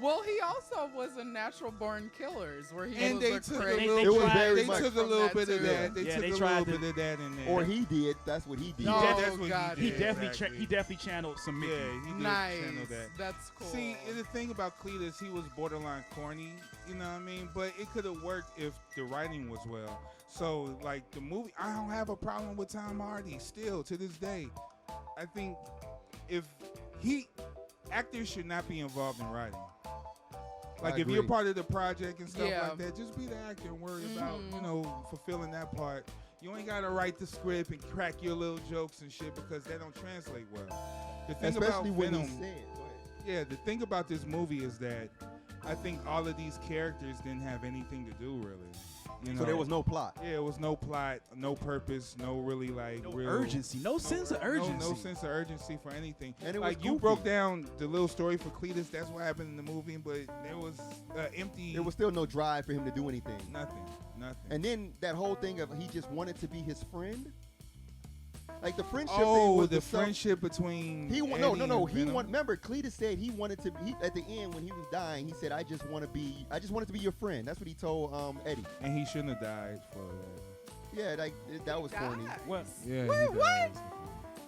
Well, he also was in Natural Born Killers, where he And was they a took a crazy. little. It was tried- very They much took a from little that bit of too. that. They Yeah, took they a tried little to- bit of that in there. Or he did. That's what he did. No, That's what God, he He did. definitely Exactly. he definitely channeled some Mickey. Yeah, he did Nice. channel that. That's cool. See, and the thing about Cletus, he was borderline corny, you know what I mean? But it could have worked if the writing was well. So, like, the movie, I don't have a problem with Tom Hardy still to this day. I think if actors should not be involved in writing. Like, if you're agree. part of the project and stuff Yeah. like that, just be the actor and worry about, Mhm. fulfilling that part. You ain't got to write the script and crack your little jokes and shit because that don't translate well. The thing Especially about when Venom, he said. yeah, the thing about this movie is that I think all of these characters didn't have anything to do really. You know? So there was no plot. Yeah, it was no plot, no purpose, no really like No real urgency, no sense of urgency. No sense of urgency for anything. And it was like you goofy. broke down the little story for Cletus. That's what happened in the movie, but there was empty. There was still no drive for him to do anything. nothing. And then that whole thing of he just wanted to be his friend. Like the friendship. Oh, thing was the self- friendship between He wa- Eddie no. and He Venom? remember Cletus said he wanted to. He at the end when he was dying, he said, "I just wanted to be your friend." That's what he told Eddie. And he shouldn't have died for that. Yeah, like that was corny. Well, Yeah. Wait, he what? died.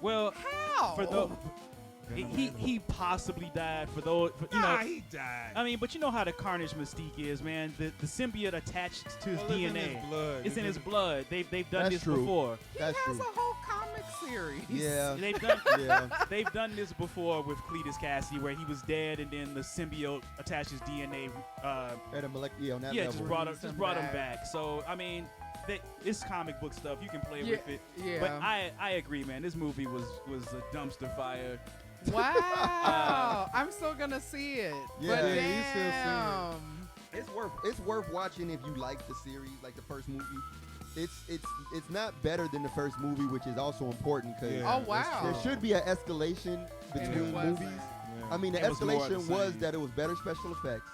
well, How? for the Venom he possibly died for those. For, you Nah, know, he died. I mean, but you know how the Carnage mystique is, man. The symbiote attached to his Well, it's in DNA. his blood. It's in his blood. They've done That's this true. before. he That's has true. a whole comic series. Yeah. They've done Yeah. they've done this before with Cletus Cassie, where he was dead and then the symbiote attached his DNA. At a molecular on that Yeah, level. just brought him back. So I mean, it's comic book stuff. You can play Yeah, with it. yeah. But I agree, man. This movie was a dumpster fire. Wow. I'm still gonna see it. Yeah. But Yeah, you still see it. damn. It's worth watching if you like the series, like the first movie. It's not better than the first movie, which is also important because Yeah, Oh, that's wow. true. there should be an escalation And it between wasn't. movies. Yeah. I mean, the It was more of the escalation was same. that it was better special effects,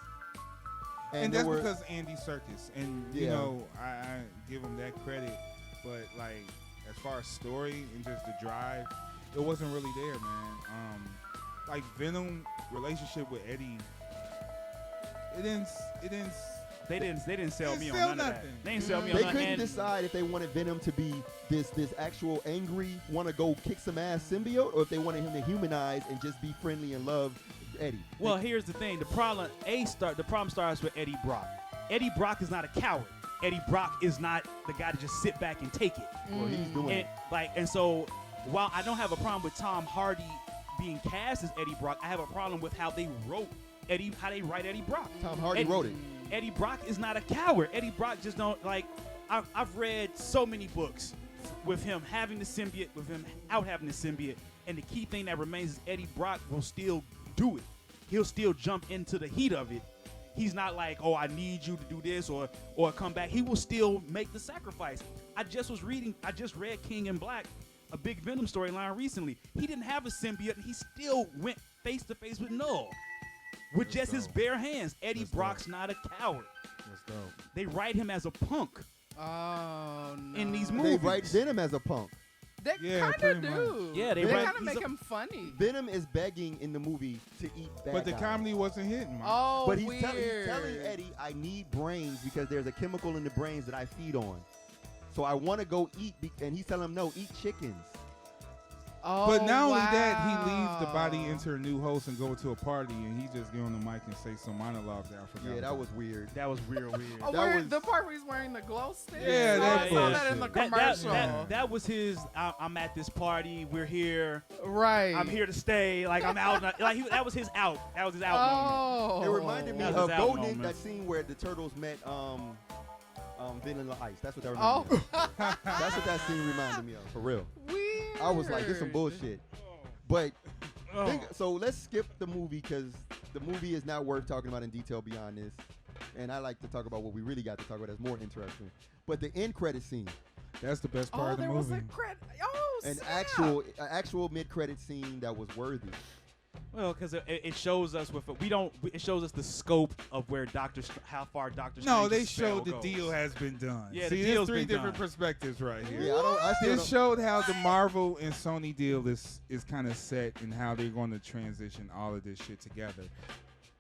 And there that's were because Andy Serkis, and you Yeah. know, I give him that credit. But like, as far as story and just the drive, it wasn't really there, man. Like Venom relationship with Eddie, it didn't. They didn't sell Didn't me sell on none of nothing. that. They didn't sell me on they none. couldn't And decide if they wanted Venom to be this actual angry, want to go kick some ass symbiote, or if they wanted him to humanize and just be friendly and love Eddie. well, here's the thing. The problem starts with Eddie Brock. Eddie Brock is not a coward. Eddie Brock is not the guy to just sit back and take it. Well, he's doing And it. and so while I don't have a problem with Tom Hardy being cast as Eddie Brock, I have a problem with how they wrote how they write Eddie Brock. Tom Hardy Eddie- wrote it. Eddie Brock is not a coward. Eddie Brock just don't like. I've read so many books with him having the symbiote, with him out having the symbiote, and the key thing that remains is Eddie Brock will still do it. He'll still jump into the heat of it. He's not like, oh, I need you to do this or come back. He will still make the sacrifice. I just read King in Black, a big Venom storyline recently. He didn't have a symbiote, and he still went face to face with Null. With That's just his dope. bare hands. Eddie That's Brock's not a coward. That's dope. They write him as a punk Oh no. in these They movies. write Venom as a punk. They Yeah, kind of pretty do. Yeah, they they write- kind of he's make a- him funny. Venom is begging in the movie to eat bad But the guys. comedy wasn't hitting, man. Oh, But he's weird. telling Eddie, I need brains because there's a chemical in the brains that I feed on. So I want to go eat, and he's telling him, no, eat chickens. Oh, But not only that, he leaves the wow. body into a new host and go to a party, and he just get on the mic and say some monologue that I forgot. Yeah, that about. was weird. That was real weird. Oh, that where was- the part where he's wearing the glow stick. Yeah, Oh, that I saw that in the bullshit. commercial. That was his. I'm at this party. We're here. Right. I'm here to stay. Like I'm out. That was his out. That was his out moment. Oh. It reminded me That of was that Golden, moment. that scene where the turtles met Vanilla Ice. That's what that reminded me Oh. of. That's what that scene reminded me of, for real. Weird. I was like, this some bullshit. But Oh. so let's skip the movie because the movie is not worth talking about in detail beyond this. And I like to talk about what we really got to talk about that's more interesting. But the end credit scene, That's the best Oh, part of the there was movie. a credit. Oh, an snap. actual mid credit scene that was worthy. Well, because it shows us it shows us the scope of where how far Doctor Strange. No, they showed the deal has been done. Yeah, the See, deal's there's three been different done. perspectives right here. Yeah, I still This don't, showed how the Marvel and Sony deal is kind of set and how they're going to transition all of this shit together.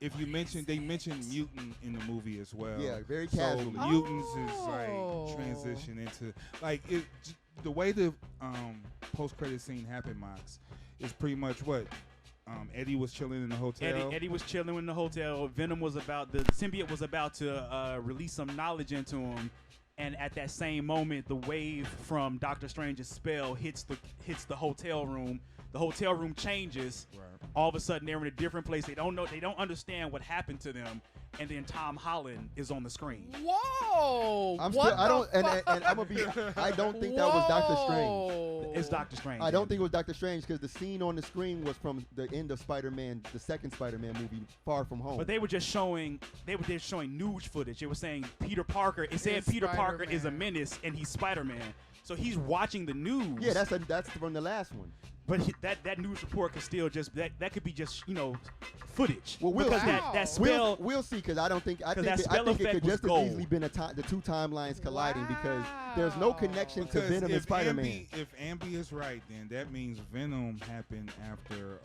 If you they mentioned mutant in the movie as well. Yeah, very So casually. mutants is Oh. like transition into like the way the post credit scene happened, Mox, is pretty much what Eddie was chilling in the hotel. Eddie was chilling in the hotel. The symbiote was about to release some knowledge into him, and at that same moment, the wave from Doctor Strange's spell hits the hotel room. The hotel room changes. Right. All of a sudden, they're in a different place. They don't know. They don't understand what happened to them. And then Tom Holland is on the screen. Whoa. I'm what still, I don't, the and I'm gonna be. I don't think that was Doctor Strange. Whoa. It's Doctor Strange. I don't think it was Doctor Strange because the scene on the screen was from the end of Spider-Man, the second Spider-Man movie, Far From Home. But they were just showing. They were just showing news footage. It was saying Peter Parker. It said Is Peter Parker is a Spider-Man. menace and he's Spider-Man. So he's watching the news. yeah, that's from the last one. But that news report could still just that could be just footage. Well, we'll because see. that spell. We'll see, because I think that it spell could effect was just as gold. easily been the two timelines colliding, because there's no Wow. connection to Because Venom and Spider-Man. If Ambi is right, then that means Venom happened after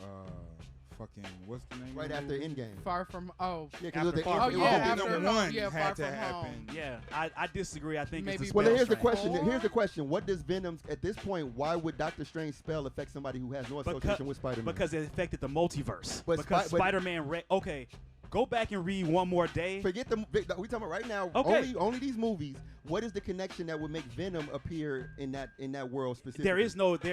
fucking what's the name? Right of the after movie? Endgame. Far from Yeah, because After the Far end. From yeah, Home. after Venom home, 1 yeah, had Far to From happen. Home. Yeah, I disagree. I think Maybe it's the Well, spell here's the strength. question. Here's the question. What does Venom's at this point? Why would Doctor Strange's spell affect somebody who has no association with Spider-Man? Because it affected the multiverse. But because but- Spider-Man. Okay, go back and read one more day. Forget we talking about right now. Okay. Only these movies. What is the connection that would make Venom appear in that world specifically? There is no. The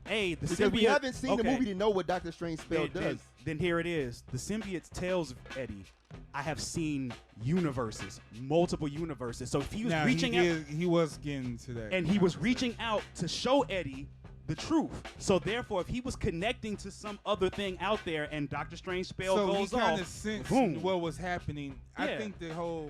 because symbiote. we haven't seen the okay. movie to know what Doctor Strange's spell does. Then here it is. The symbiote tells Eddie, I have seen universes, multiple universes. So if he was Now, reaching out, he was getting to that. and he was reaching out to show Eddie the truth. So therefore, if he was connecting to some other thing out there, and Doctor Strange's spell so goes he kind off, of sensed boom. what was happening. I Yeah. think the whole.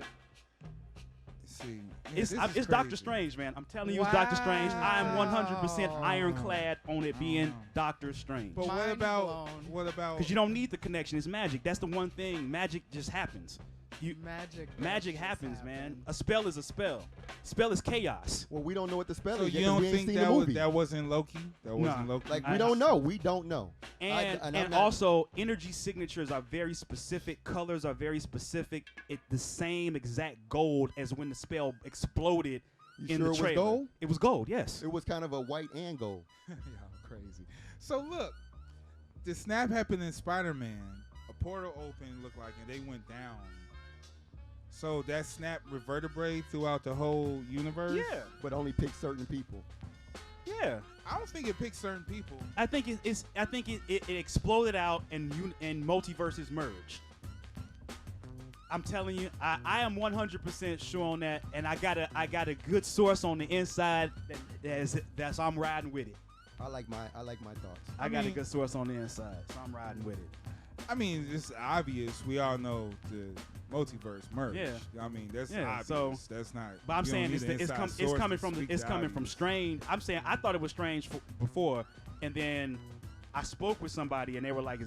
Let's see, It's Doctor Strange, man. I'm telling you, it's Doctor Strange. I am 100% Wow. ironclad on it being Wow. Doctor Strange. But Mind blown. what about? Because you don't need the connection. It's magic. That's the one thing. Magic just happens. Magic just happens, man. happened. A spell is a spell. Spell is chaos. Well, we don't know what the spell So is you yet, 'cause don't we ain't think seen that the was movie. that wasn't Loki? That wasn't Loki. Like, I- we don't know. We don't know. And I'm and not- also, energy signatures are very specific. Colors are very specific. It's the same exact gold as when the spell exploded You in sure the it was trailer. gold? It was gold, yes. It was kind of a white and gold. Y'all crazy. So look, the snap happened in Spider-Man. A portal opened, looked like, and they went down. So that snap reverberate throughout the whole universe. Yeah, But only pick certain people. yeah. I don't think it picked certain people. I think it exploded out and multiverses merged. I'm telling you, I am 100% sure on that, and I got a good source on the inside that's I'm riding with it. I like my thoughts. I got a mean- good source on the inside, so I'm riding with it. I mean, it's obvious. We all know the multiverse merge. Yeah. I mean, that's Yeah, obvious. so- That's not. But I'm you don't saying need an it's inside coming source to from speak it's the coming from obvious. Strange. I'm saying I thought it was Strange before, and then I spoke with somebody and they were like,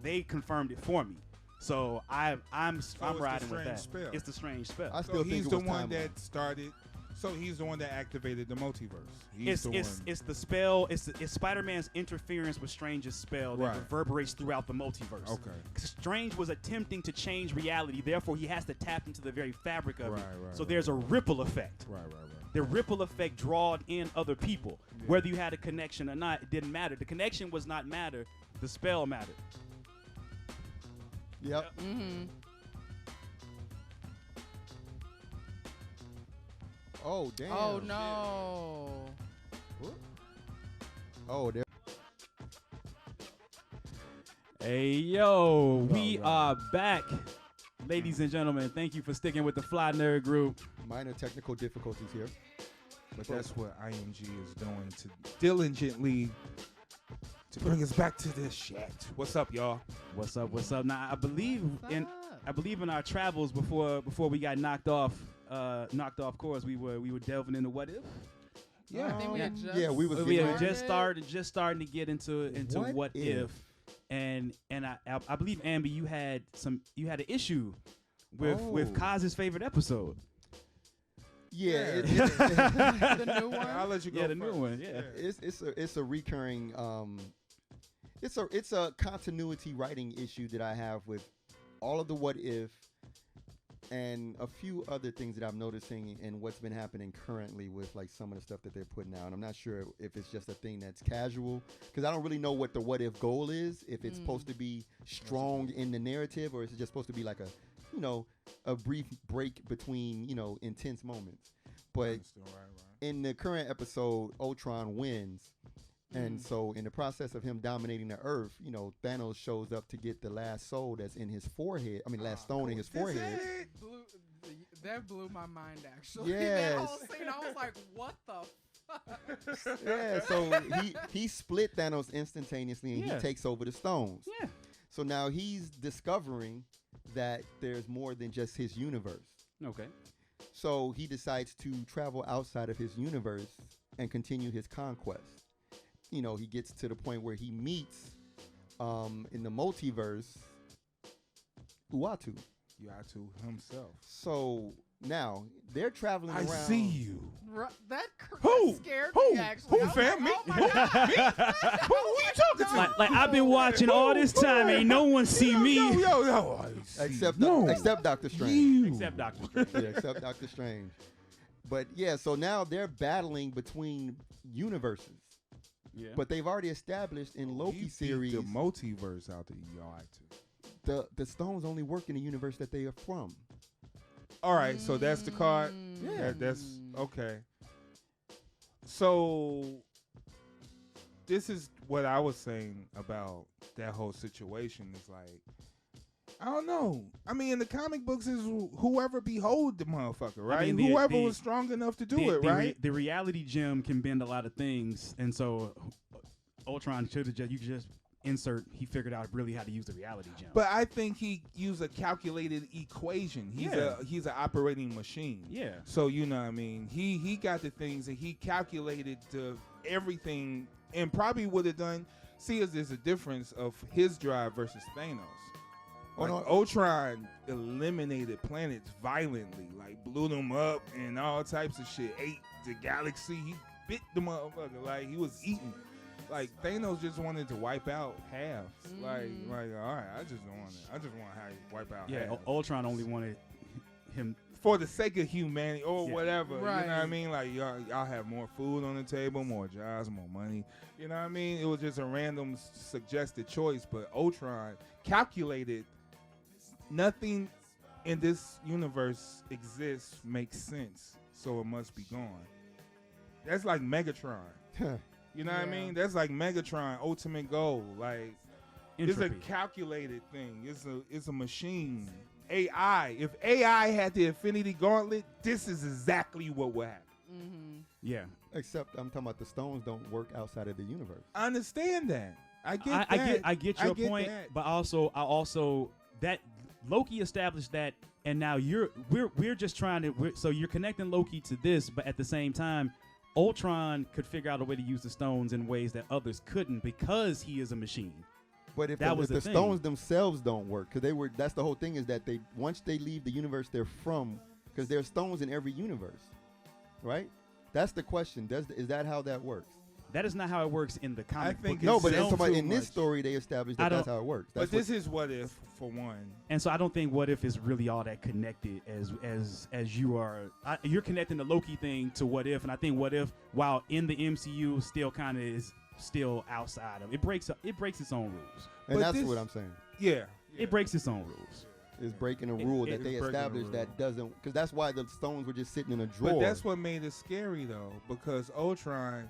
they confirmed it for me. So I'm it's the riding with Strange that. spell. It's the Strange spell. I So still think he's it the was one timeline. that started. So he's the one that activated the multiverse. He's the one. It's the spell. It's Spider-Man's interference with Strange's spell that Right. reverberates throughout the multiverse. Okay. Strange was attempting to change reality, therefore he has to tap into the very fabric of it. Right, So right, there's a ripple effect. Right. The ripple effect drawed in other people. Yeah. Whether you had a connection or not, it didn't matter. The connection was not matter. The spell mattered. Yep. Mm-hmm. Oh damn. Oh no. Oh, there. Hey yo, we right. are back. Ladies and gentlemen, thank you for sticking with the Fly Nerd Group. Minor technical difficulties here. But that's what IMG is doing to diligently to bring us back to this shit. What's up, y'all? What's up? What's up? Now I believe in our travels before we got knocked off course, we were delving into what if. I think we had just Yeah, we was We getting had ready. just starting to get into what if. And I believe Amber, you had an issue with Kaz's favorite episode. Yeah, the new one. I'll let you go. Yeah, the new first. one. Yeah. it's a recurring it's a continuity writing issue that I have with all of the what if and a few other things that I'm noticing and what's been happening currently with like some of the stuff that they're putting out. And I'm not sure if it's just a thing that's casual because I don't really know what the what if goal is, if it's supposed to be strong in the narrative or is it just supposed to be like a brief break between intense moments. But Still right. in the current episode, Ultron wins. And so in the process of him dominating the Earth, Thanos shows up to get the last soul that's in his forehead. I mean, last stone in his forehead. That blew my mind, actually. Yes. That whole scene, I was like, what the fuck? Yeah, so he split Thanos instantaneously and Yeah. he takes over the stones. Yeah. So now he's discovering that there's more than just his universe. Okay. So he decides to travel outside of his universe and continue his conquest. you know, he gets to the point where he meets in the multiverse Uatu. Yatu himself. So now they're traveling I around. see you. That Who? scared Who? me, actually. Who, I was fam? Me? like, oh my God. Who you talking to? Like I've been watching all this time, ain't no one see me. Yo. I see Except you. except Doctor Strange. You. Except Doctor Strange. Yeah, except Doctor Strange. But yeah, so now they're battling between universes. Yeah. But they've already established in He Loki beat series the multiverse out the Yatu. the stones only work in the universe that they are from. All right, so that's the card. Yeah. That's okay. So this is what I was saying about that whole situation. Is like, I don't know. I mean, in the comic books, is whoever behold the motherfucker, right? I mean, whoever was strong enough to do it, right? The reality gem can bend a lot of things, and so Ultron should have just insert. He figured out really how to use the reality gem. But I think he used a calculated equation. He's an operating machine. yeah, So you know what I mean? He got the things and he calculated everything and probably would have done. See, there's a difference of his drive versus Thanos. Like, Ultron eliminated planets violently, like blew them up and all types of shit. Ate the galaxy. He bit the motherfucker like he was eating. Like Thanos just wanted to wipe out half. Like all right, I just want to wipe out half. Ultron only wanted him. For the sake of humanity or Yeah. whatever, Right. you know what I mean? Like y'all have more food on the table, more jobs, more money. You know what I mean? It was just a random suggested choice, but Ultron calculated nothing in this universe exists makes sense, so it must be gone. That's like Megatron. You know what I Yeah. mean? That's like Megatron, ultimate goal. Like it's a Entropy. calculated thing. It's a machine. AI. If AI had the Infinity Gauntlet, this is exactly what would happen. Yeah, Except I'm talking about the stones don't work outside of the universe. I understand that. I get I that. get your point, that. but I also that Loki established that, and now we're just trying to. So you're connecting Loki to this, but at the same time, Ultron could figure out a way to use the stones in ways that others couldn't because he is a machine. But if That the, was if the the thing. stones themselves don't work, because that's the whole thing is that they once they leave the universe they're from, because there's stones in every universe, right? That's the question. Is that how that works? That is not how it works in the comic think book. it's No, but sounds in too this much. story they established I that that's don't- how it works. But this is what if for one. And so I don't think What If is really all that connected as you are. You're connecting the Loki thing to What If, and I think What If, while in the MCU, still kind of is still outside of it. Breaks its own rules. and but that's this- what I'm saying. Yeah. It breaks its own rules. Is breaking a rule that it's they breaking a established rule. that doesn't, because that's why the stones were just sitting in a drawer. But that's what made it scary though, because Ultron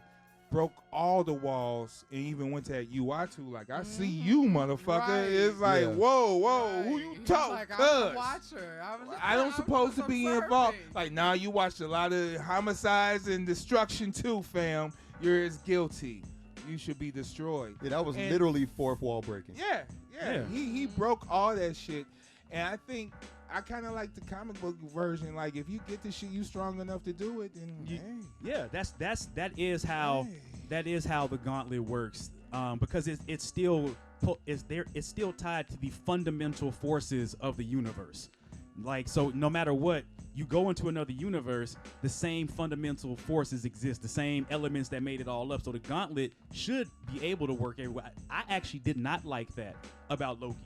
broke all the walls and even went to that Uatu like, I see you, motherfucker. Right. It's like, Yeah. whoa, who you He's talk? like, I'm cuz? a watcher. I don't supposed to be involved. observing. Like, now you watched a lot of homicides and destruction too, fam. You're as guilty. You should be destroyed. Yeah, that was And- literally fourth wall breaking. Yeah. He broke all that shit. And I think I kind of like the comic book version. Like, if you get the shit, you strong enough to do it, then Yeah, that is how the gauntlet works. Because it's still tied to the fundamental forces of the universe. Like, so no matter what, you go into another universe, the same fundamental forces exist, the same elements that made it all up. So the gauntlet should be able to work everywhere. I actually did not like that about Loki.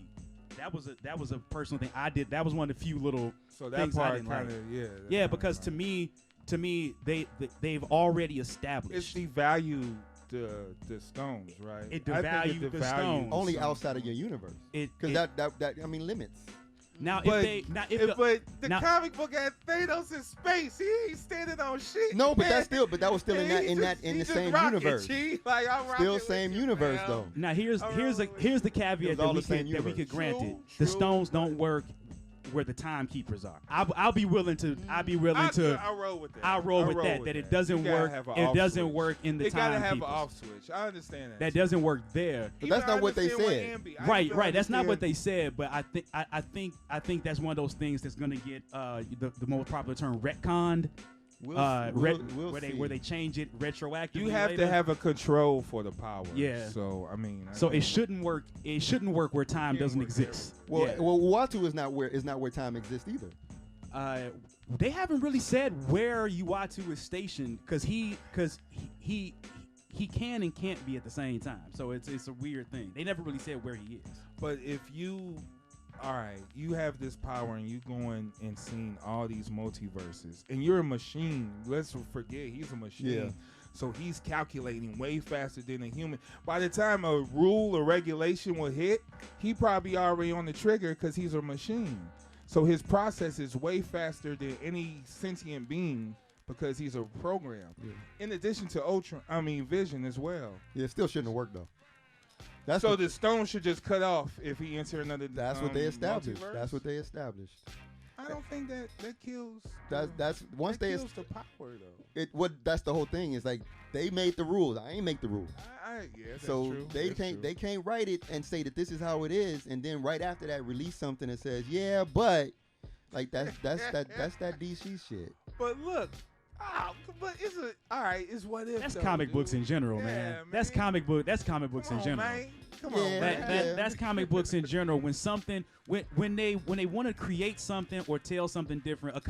That was a personal thing I did. That was one of the few little So that things I part didn't like. kind of, Yeah, because to me, they've already established. it's devalued the stones, right? It I think devalued the devalued stones. Only stones. outside of your universe. Because It- that I mean limits. now But, if but the now- comic book had Thanos in space. He ain't standing on shit. No, but man. that was still in He the just same rocking, universe. G. Like, I'm Still rocking same with you, universe fam. though. Now here's the It caveat was all the same that we universe. could grant True, it. The true, stones but- don't work where the timekeepers are. I'll be willing to I roll with that. I'll roll with I that. That it doesn't You gotta work. have a It off doesn't switch. work in the It gotta have an timekeepers. off switch. I understand that. That doesn't work there. But that's not what they said. Right. That's not what they said. But I think that's one of those things that's gonna get the most popular term retconned where they change it retroactively. You have to have a control for the power. Yeah. So I mean. It shouldn't work. It shouldn't work where time doesn't exist. Well, Yeah. Uatu is not where time exists either. They haven't really said where Uatu is stationed because he can and can't be at the same time. So it's a weird thing. They never really said where he is. But if you, all right, you have this power and you going and seeing all these multiverses, and you're a machine. Let's forget he's a machine. Yeah. So he's calculating way faster than a human. By the time a rule or regulation will hit, he probably already on the trigger because he's a machine. So his process is way faster than any sentient being because he's a program. Yeah. In addition to Vision as well. Yeah, it still shouldn't have worked though. So the stone should just cut off if he enter another. That's what they established. Multiverse? That's what they established. I don't think that kills. That's once that they kills the power though. That's the whole thing. Is like they made the rules. I ain't make the rules. Yeah, that's so true. They can't write it and say that this is how it is, and then right after that release something that says but like that's that DC shit. But look. But it's all right. It's what if. That's comic books in general, man. That's comic books in general. Man. Come on, man. That's comic books in general. When they want to create something or tell something different, a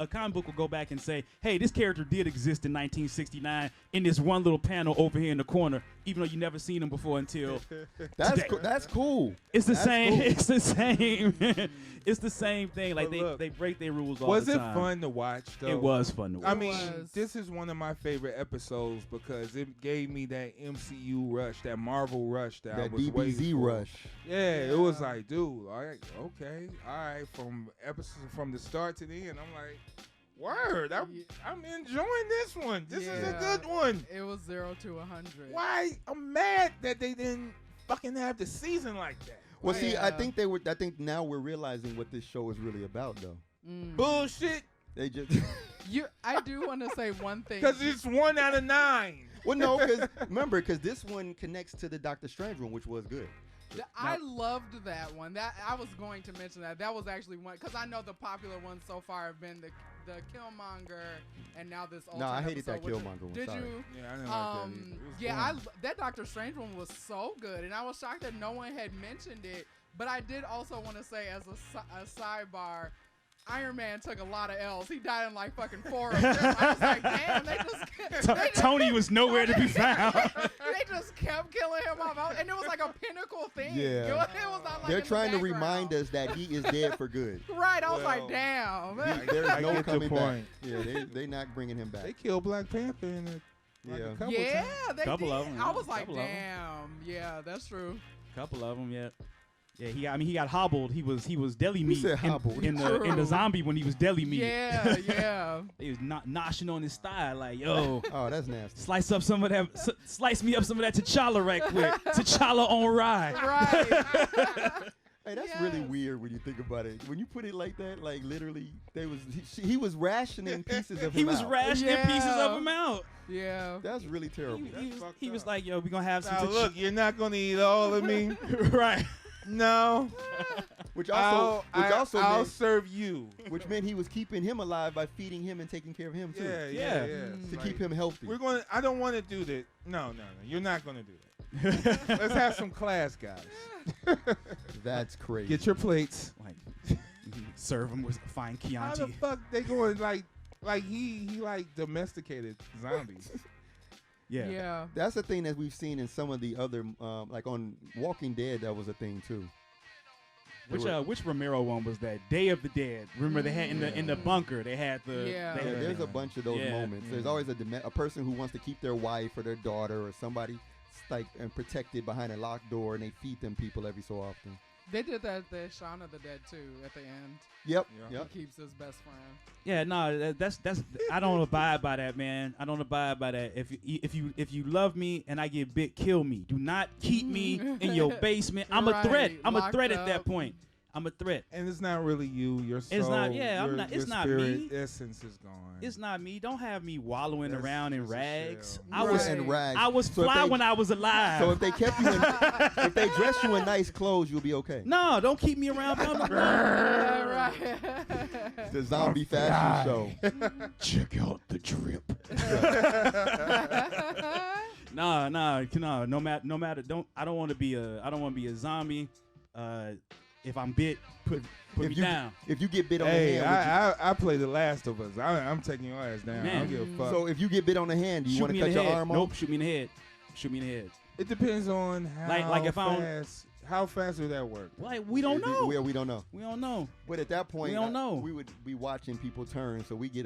comic book will go back and say, "Hey, this character did exist in 1969 in this one little panel over here in the corner, even though you never seen him before until today." That's cool. It's the same. Cool. It's the same. It's the same thing. Like they break their rules all the time. Was it fun to watch though? It was fun to watch. I mean, this is one of my favorite episodes because it gave me that MCU rush, that Marvel rush that I was waiting DBZ for. rush. Yeah, it was like, dude, all right, okay, all right, from the start to the end, I'm like, word, I'm enjoying this one. This is a good one. It was 0 to 100. Why? I'm mad that they didn't fucking have the season like that. Well, see, I think now we're realizing what this show is really about, though. Bullshit. They just. I do want to say one thing. Because it's 1 out of 9. Well, no, because this one connects to the Doctor Strange one, which was good. I loved that one. That I was going to mention that. That was actually one because I know the popular ones so far have been the Killmonger and now this. No, I hated that episode, Killmonger one. Did Sorry. you? Yeah, I didn't like that either. That Doctor Strange one was so good, and I was shocked that no one had mentioned it. But I did also want to say, as a sidebar, Iron Man took a lot of L's. He died in like fucking 4 of them. I was like, damn, Tony was nowhere to be found. They just kept killing him off, and it was like a pinnacle thing. Yeah, it was not like they're trying to remind us that he is dead for good. Right, I was like, damn. There's no coming back. Point. Yeah, they're not bringing him back. They killed Black Panther in it. Like a couple yeah, times. they couple did. of them. I was like, couple of damn. Yeah, that's true. Couple of them, yeah. Yeah, he got hobbled. He was deli meat hobbled? in the zombie when he was deli meat. Yeah. He was noshing on his thigh like, yo. Oh, that's nasty. Slice me up some of that T'Challa right quick. T'Challa on rye. Right. Hey, that's really weird when you think about it. When you put it like that, like literally, he was rationing pieces of him. He was rationing pieces of him out. Yeah. That's really terrible. He was like, yo, we gonna have some. Now look, you're not gonna eat all of me, right? No. I'll serve you. Which meant he was keeping him alive by feeding him and taking care of him too. Yeah. To keep him healthy. I don't want to do that. No. You're not gonna do that. Let's have some class, guys. That's crazy. Get your plates. Like, serve him with fine Chianti. How the fuck they going like he like domesticated zombies? Yeah. That's the thing that we've seen in some of the other, like on Walking Dead, that was a thing too. Which Romero one was that? Day of the Dead. Remember they had in the bunker. They had the. Yeah. There's a bunch of those moments. There's always a person who wants to keep their wife or their daughter or somebody like and protected behind a locked door, and they feed them people every so often. They did that at Shaun of the Dead too at the end. Yep. He keeps his best friend. Yeah, no, that's I don't abide by that, man. I don't abide by that. If you love me and I get bit, kill me. Do not keep me in your basement. I'm a threat. I'm a threat at that point. I'm a threat. And it's not really you. Your soul. It's not- yeah, I'm your, not- your it's not spirit me. essence is gone. It's not me. Don't have me wallowing That's around in just a rags. shell. I was Right. in rags. I was So if fly they- when I was alive. So if they kept you in, if they dress you in nice clothes, you'll be okay. no, don't keep me around. Right. The zombie fashion show. Check out the drip. No matter. I don't want to be a zombie. If I'm bit, put me down. If you get bit on the Hey, hand, I play The Last of Us. I'm taking your ass down. I Man. don't give a fuck. so if you get bit on the hand, do you Shoot want me to in cut the your head. arm Nope. off? Shoot me in the head. Shoot me in the head. It depends on how Like if I don't- fast. How fast would that work? Like we don't know. We don't know. We don't know. But at that point, We don't know. we would be watching people turn, so we get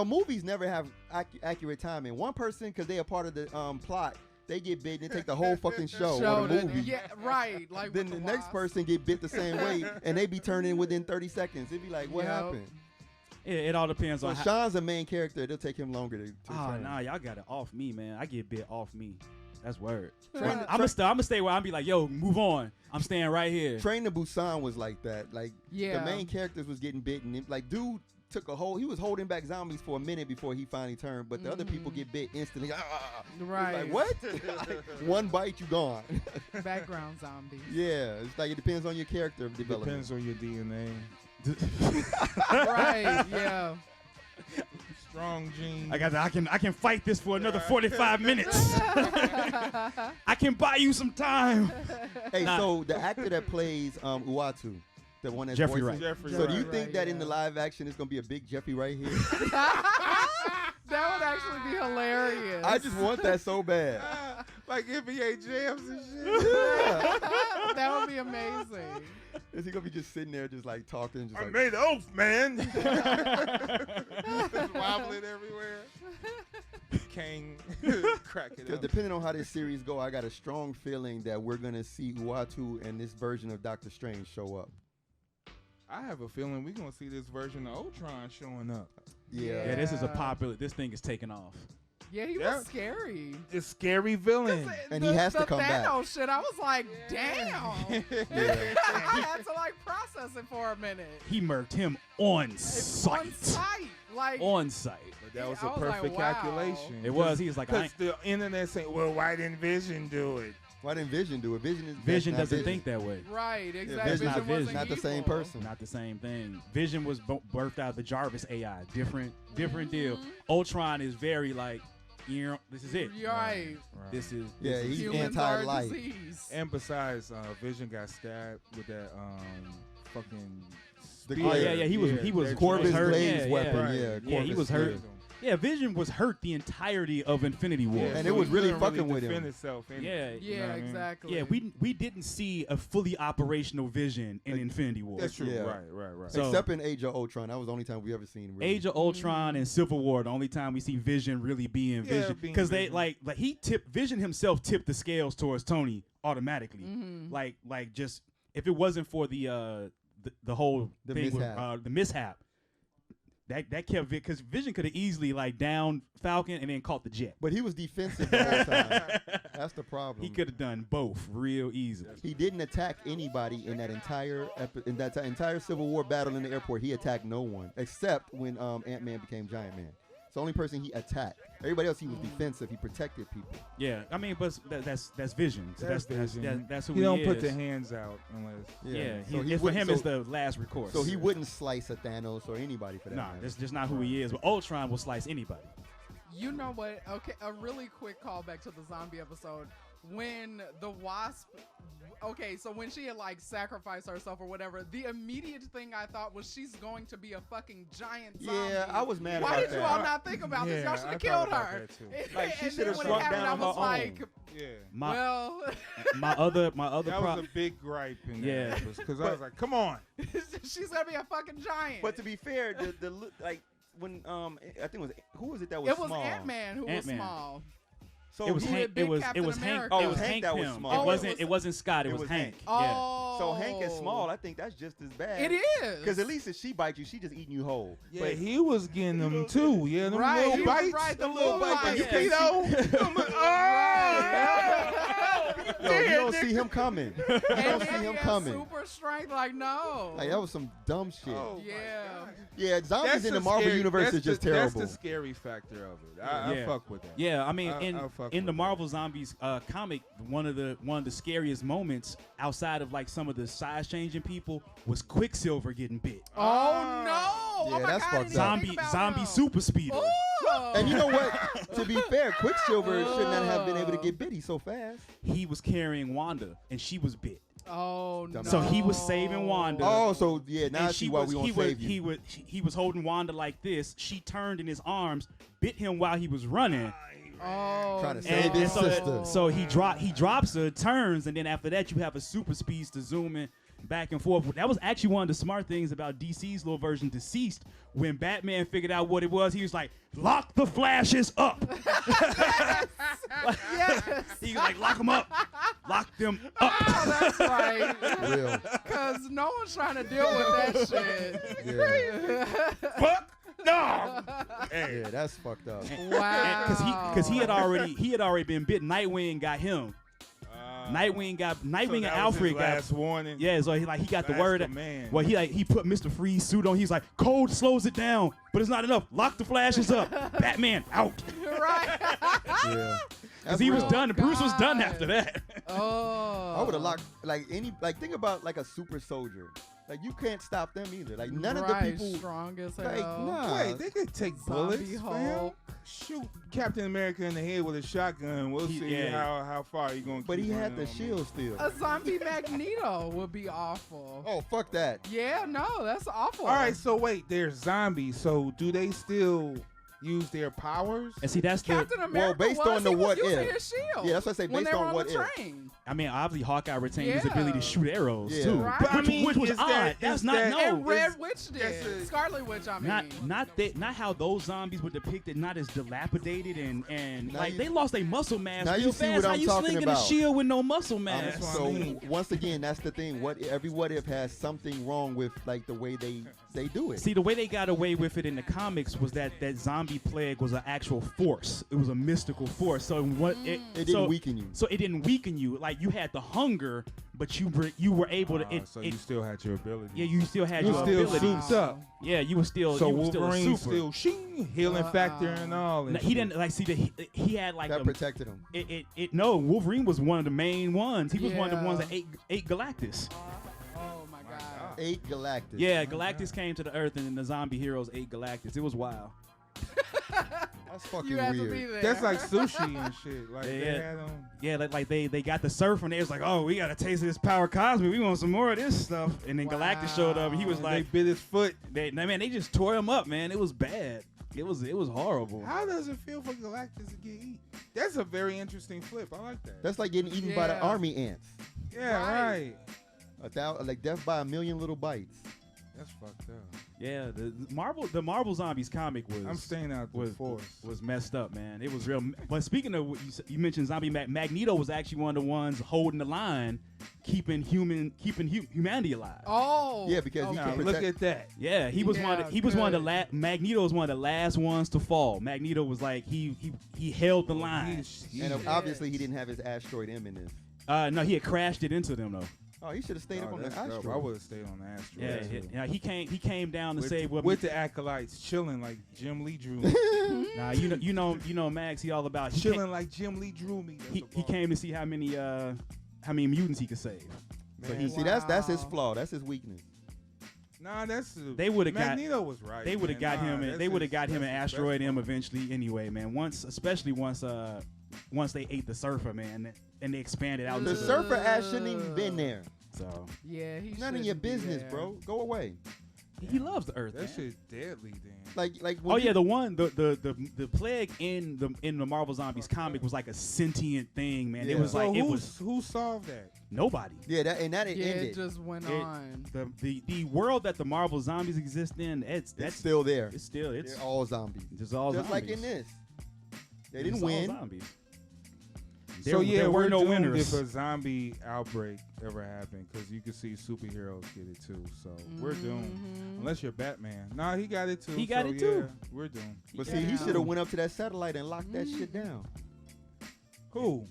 movies never have accurate timing. One person, because they are part of the plot, they get bit and they take the whole fucking show or the movie. Yeah, right. Like Then with the next wasp. person get bit the same way, and they be turning within 30 seconds. It'd be like, what Yep. happened? It all depends So on how. Sean's the main character. It'll take him longer to Oh turn. nah, y'all got it off me, man. I get bit off me. That's word. Train- I'm gonna stay where I'm be like, yo, move on. I'm staying right here. Train to Busan was like that. Like Yeah. the main characters was getting bitten. And, like dude took he was holding back zombies for a minute before he finally turned, but the other people get bit instantly. It's Right. Like what? Like, one bite, you gone. Background zombies. Yeah, it's like it depends on your character development. Depends on your DNA. Right. Yeah. Strong genes. I can fight this for another 45 minutes. I can buy you some time. Hey, Nah. so the actor that plays Uatu, the one that's Jeffrey voicing- Wright. Jeffrey So do you Wright. think that in yeah. the live action it's gonna be a big Jeffrey right here? That would actually be hilarious. I just want that so bad. Like NBA jams and shit. Yeah. That would be amazing. Is he gonna be just sitting there, just like talking, just I like, made the oath, man. Just wobbling everywhere. King, crack it Because up. depending on how this series go, I got a strong feeling that we're gonna see Uatu and this version of Doctor Strange show up. I have a feeling we're gonna see this version of Ultron showing up. Yeah. Yeah, this is a popular. This thing is taking off. Yeah, he Yeah. was scary. This scary villain. And he has to come the back. Thanos shit, I was like, damn. Yeah. I had to like process it for a minute. He murked him on It's sight. on sight. Like, On sight. But that was I a was like, perfect wow. calculation. It was. He was like, I Because ain't- the internet saying, well, why didn't Vision do it? Why didn't Vision do it? Vision Vision that's doesn't not think that way. right, exactly. Vision's not Vision Vision. wasn't Not the same evil. person. Not the same thing. Vision was birthed out of the Jarvis AI. Different deal. Mhm. Ultron is very like, this is it. You're right. This is. Yeah, this is he's it. Humans are anti-life. disease. And besides, Vision got stabbed with that fucking. The spear. Oh yeah. He was that Corvus hurt. Glaive Yeah, weapon. Right. Yeah, Yeah, he Corvus was hurt. Glaive. Yeah, Vision was hurt the entirety of Infinity War. Yeah, And so it was he really couldn't fucking with defend him. Itself anyway. Yeah. You know Yeah, what I mean? exactly. Yeah, we didn't see a fully operational Vision in Infinity War. That's true. Yeah. Right. So- Except in Age of Ultron, that was the only time we ever seen. Really. Age of Ultron and Civil War, the only time we see Vision really being Yeah, Vision, being because they Vision. like he tipped Vision himself tipped the scales towards Tony automatically. Mhm. Like just if it wasn't for the whole The thing mishap. with the mishap, that kept because Vision could have easily like downed Falcon and then caught the jet. But he was defensive the whole time. That's the problem. He could have done both real easily. He didn't attack anybody in that entire entire Civil War battle in the airport. He attacked no one except when Ant-Man became Giant Man. It's the only person he attacked. Everybody else he was defensive. He protected people. Yeah, I mean, but that's Vision. So that's Vision. that's who He he don't is. put the hands out unless. Yeah, So he for wouldn't- him, so- it's the last recourse. So he wouldn't slice a Thanos or anybody for that. Nah, matter. that's just not who he is. But Ultron will slice anybody. You know what? Okay, a really quick callback to the zombie episode. When the Wasp, okay, so when she had like sacrificed herself or whatever, the immediate thing I thought was she's going to be a fucking giant zombie. Yeah, I was mad Why about did you that. all not think about this? Yeah, Y'all should I have thought killed about her. that too. Like, she And should have then when shrunk it happened, down I on was her like, own. Yeah. My well, my other That was a big gripe in Yeah. that because I was like, come on. she's gonna be a fucking giant. But to be fair, the like when I think it was who was it that was it was small? Ant-Man who Ant-Man. was small. So it was he- Hank- Hank. big It was Captain Hank. America. Oh, It it was was Hank Hank that was Pym. small. It Oh, it wasn't. was- It wasn't Scott. It it was was Hank. Hank. Yeah. Oh, So Hank is small. I think that's just as bad. It is Because at least if she bites you, she just eating you whole. Yeah, But he was getting them too. Yeah, them Right, he little was bites. right, the them little bites. You Yeah. know? Yo, you don't see him coming. You don't And see then he him has coming. super strength. Like, no. Like that was some dumb shit. Oh, my Yeah. God. Yeah, zombies That's in the the Marvel scary- universe that's is just the, terrible. That's the scary factor of it. I Yeah. fuck with that. Yeah, I mean, I'll fuck in with the that. Marvel Zombies comic, one of the scariest moments outside of like some of the size changing people was Quicksilver getting bit. Oh, no. Yeah, oh, my that's God, I fucked didn't up. even think about Zombie him. super speeder. Ooh. And you know what? To be fair, Quicksilver should not have been able to get bit. He's so fast. He was carrying Wanda, and she was bit. Oh, no. So he was saving Wanda. Oh, so yeah, now I and see why we won't save you. he was holding Wanda like this. She turned in his arms, bit him while he was running. Oh, Trying to no. save his so, sister. so he drops her, turns, and then after that you have a super speeds to zoom in back and forth. That was actually one of the smart things about DC's little version Deceased. When Batman figured out what it was, he was like, lock the flashes up. Yes. He was like, lock them up. Lock them up. Oh, that's right. Real. Because no one's trying to deal with that shit. Yeah. Fuck no. Hey, Yeah, that's fucked up. Wow. Because he had already been bit. Nightwing got him. Nightwing and Alfred got. last warning. Yeah, so he got the Last word. command. Well, he put Mr. Freeze suit on. He's like, cold slows it down, but it's not enough. Lock the flashes up. Batman out. Right. Yeah. Because he was real. done. Bruce was done God. after that. Oh. I would have locked think about like a super soldier. Like you can't stop them either. Like none of Right, the people strong as like hell. nah. Wait, they could take bullets. Zombie Fam. Hulk. Shoot Captain America in the head with a shotgun. We'll see Yeah. how far you gonna. But keep he had running the on me. shield still. A zombie Magneto would be awful. Oh fuck that. Yeah, no, that's awful. All right, so wait, they're zombies. So do they still use their powers? And see, that's the. Captain America based was, on the he was what using if. his shield. Yeah, that's what I say. when Based they were on on what the if. train. I mean, obviously, Hawkeye retained his Yeah. ability to shoot arrows Yeah. too. Right. But I mean, which was is odd. that- That's is not that- no. And Red it's- Witch did. that's a- Scarlet Witch, I mean. Not how those zombies were depicted, not as dilapidated and Now like you- they lost their muscle mass now real you see fast. what How I'm you talking slinging about. a shield with no muscle mass? That's what I So mean. once again, that's the thing. Every what if has something wrong with like the way they do it. See, the way they got away with it in the comics was that zombie plague was an actual force. It was a mystical force. So it didn't weaken you. So it didn't weaken you. Like you had the hunger, but you were able to. So you still had your ability. Yeah, you still had You your still abilities. souped up. Yeah, you were still. So you were still a Wolverine super. still shing, healing factor and all. And No, he shit. didn't like see he had like That protected him. no, Wolverine was one of the main ones. He was one of the ones that Yeah. ate Galactus. Oh my God. 8 Galactus. Yeah, Galactus came to the Earth and then the zombie heroes ate Galactus. It was wild. That's fucking You had to be weird. there. That's like sushi and shit. Like they Yeah. had them. Yeah, like they got the surfer and they was like, oh, we got a taste of this power cosmic. We want some more of this stuff. And then Galactus showed up and he was And like, they bit his foot. they just tore him up, man. It was bad. It was horrible. How does it feel for Galactus to get eaten? That's a very interesting flip. I like that. That's like getting eaten by the Yeah. army ants. Yeah, right. Like death by a million little bites. That's fucked up. Yeah, the Marvel Zombies comic was I'm staying out the was force. was messed up, man. It was real. But speaking of what you mentioned, Zombie Magneto was actually one of the ones holding the line, keeping humanity alive. Oh. Yeah, because he okay. Now can look protect- at that. Yeah, he was one. Yeah, He was one of good. the Magneto was one of the last ones to fall. Magneto was like he held the line. And Yeah. obviously he didn't have his asteroid M in this. No, he had crashed it into them though. Oh, he should have stayed up on the that's dope. asteroid. I would have stayed on the asteroid. Yeah, he came down to With, say well, with the acolytes, chilling like Jim Lee drew me. nah, you know Max. He all about he chilling like Jim Lee drew me. That's he the bar. came to see how many mutants he could save. So Man, see, that's his Wow. flaw. That's his weakness. Nah, that's They would've got- Magneto was right. They would have man. got him. Nah, They would have that's got him an his best asteroid M part. eventually. Anyway, man. Especially once they ate the surfer, man, and they expanded out The into surfer ass shouldn't even been there. So Yeah, he None of your shouldn't be business, there. bro. Go away. he loves the Earth. That Man. shit deadly, then. Like. Oh yeah, the plague in the Marvel Zombies comic was like a sentient thing, man. Yeah. It was So like it was who solved that? nobody. Yeah, that Yeah, ended. it just went It- on. The world that the Marvel Zombies exist in, It's that's still there. it's still it's They're all zombies. just all Just like zombies. in this. They It's didn't all win. zombies. So yeah, there were we're no doomed winners. if a zombie outbreak ever happened, because you can see superheroes get it too. So we're doomed. Mhm. Unless you're Batman. Nah, he got it too. He got so it too. Yeah, we're doomed. But Yeah. see, he should have went up to that satellite and locked that shit down. Who?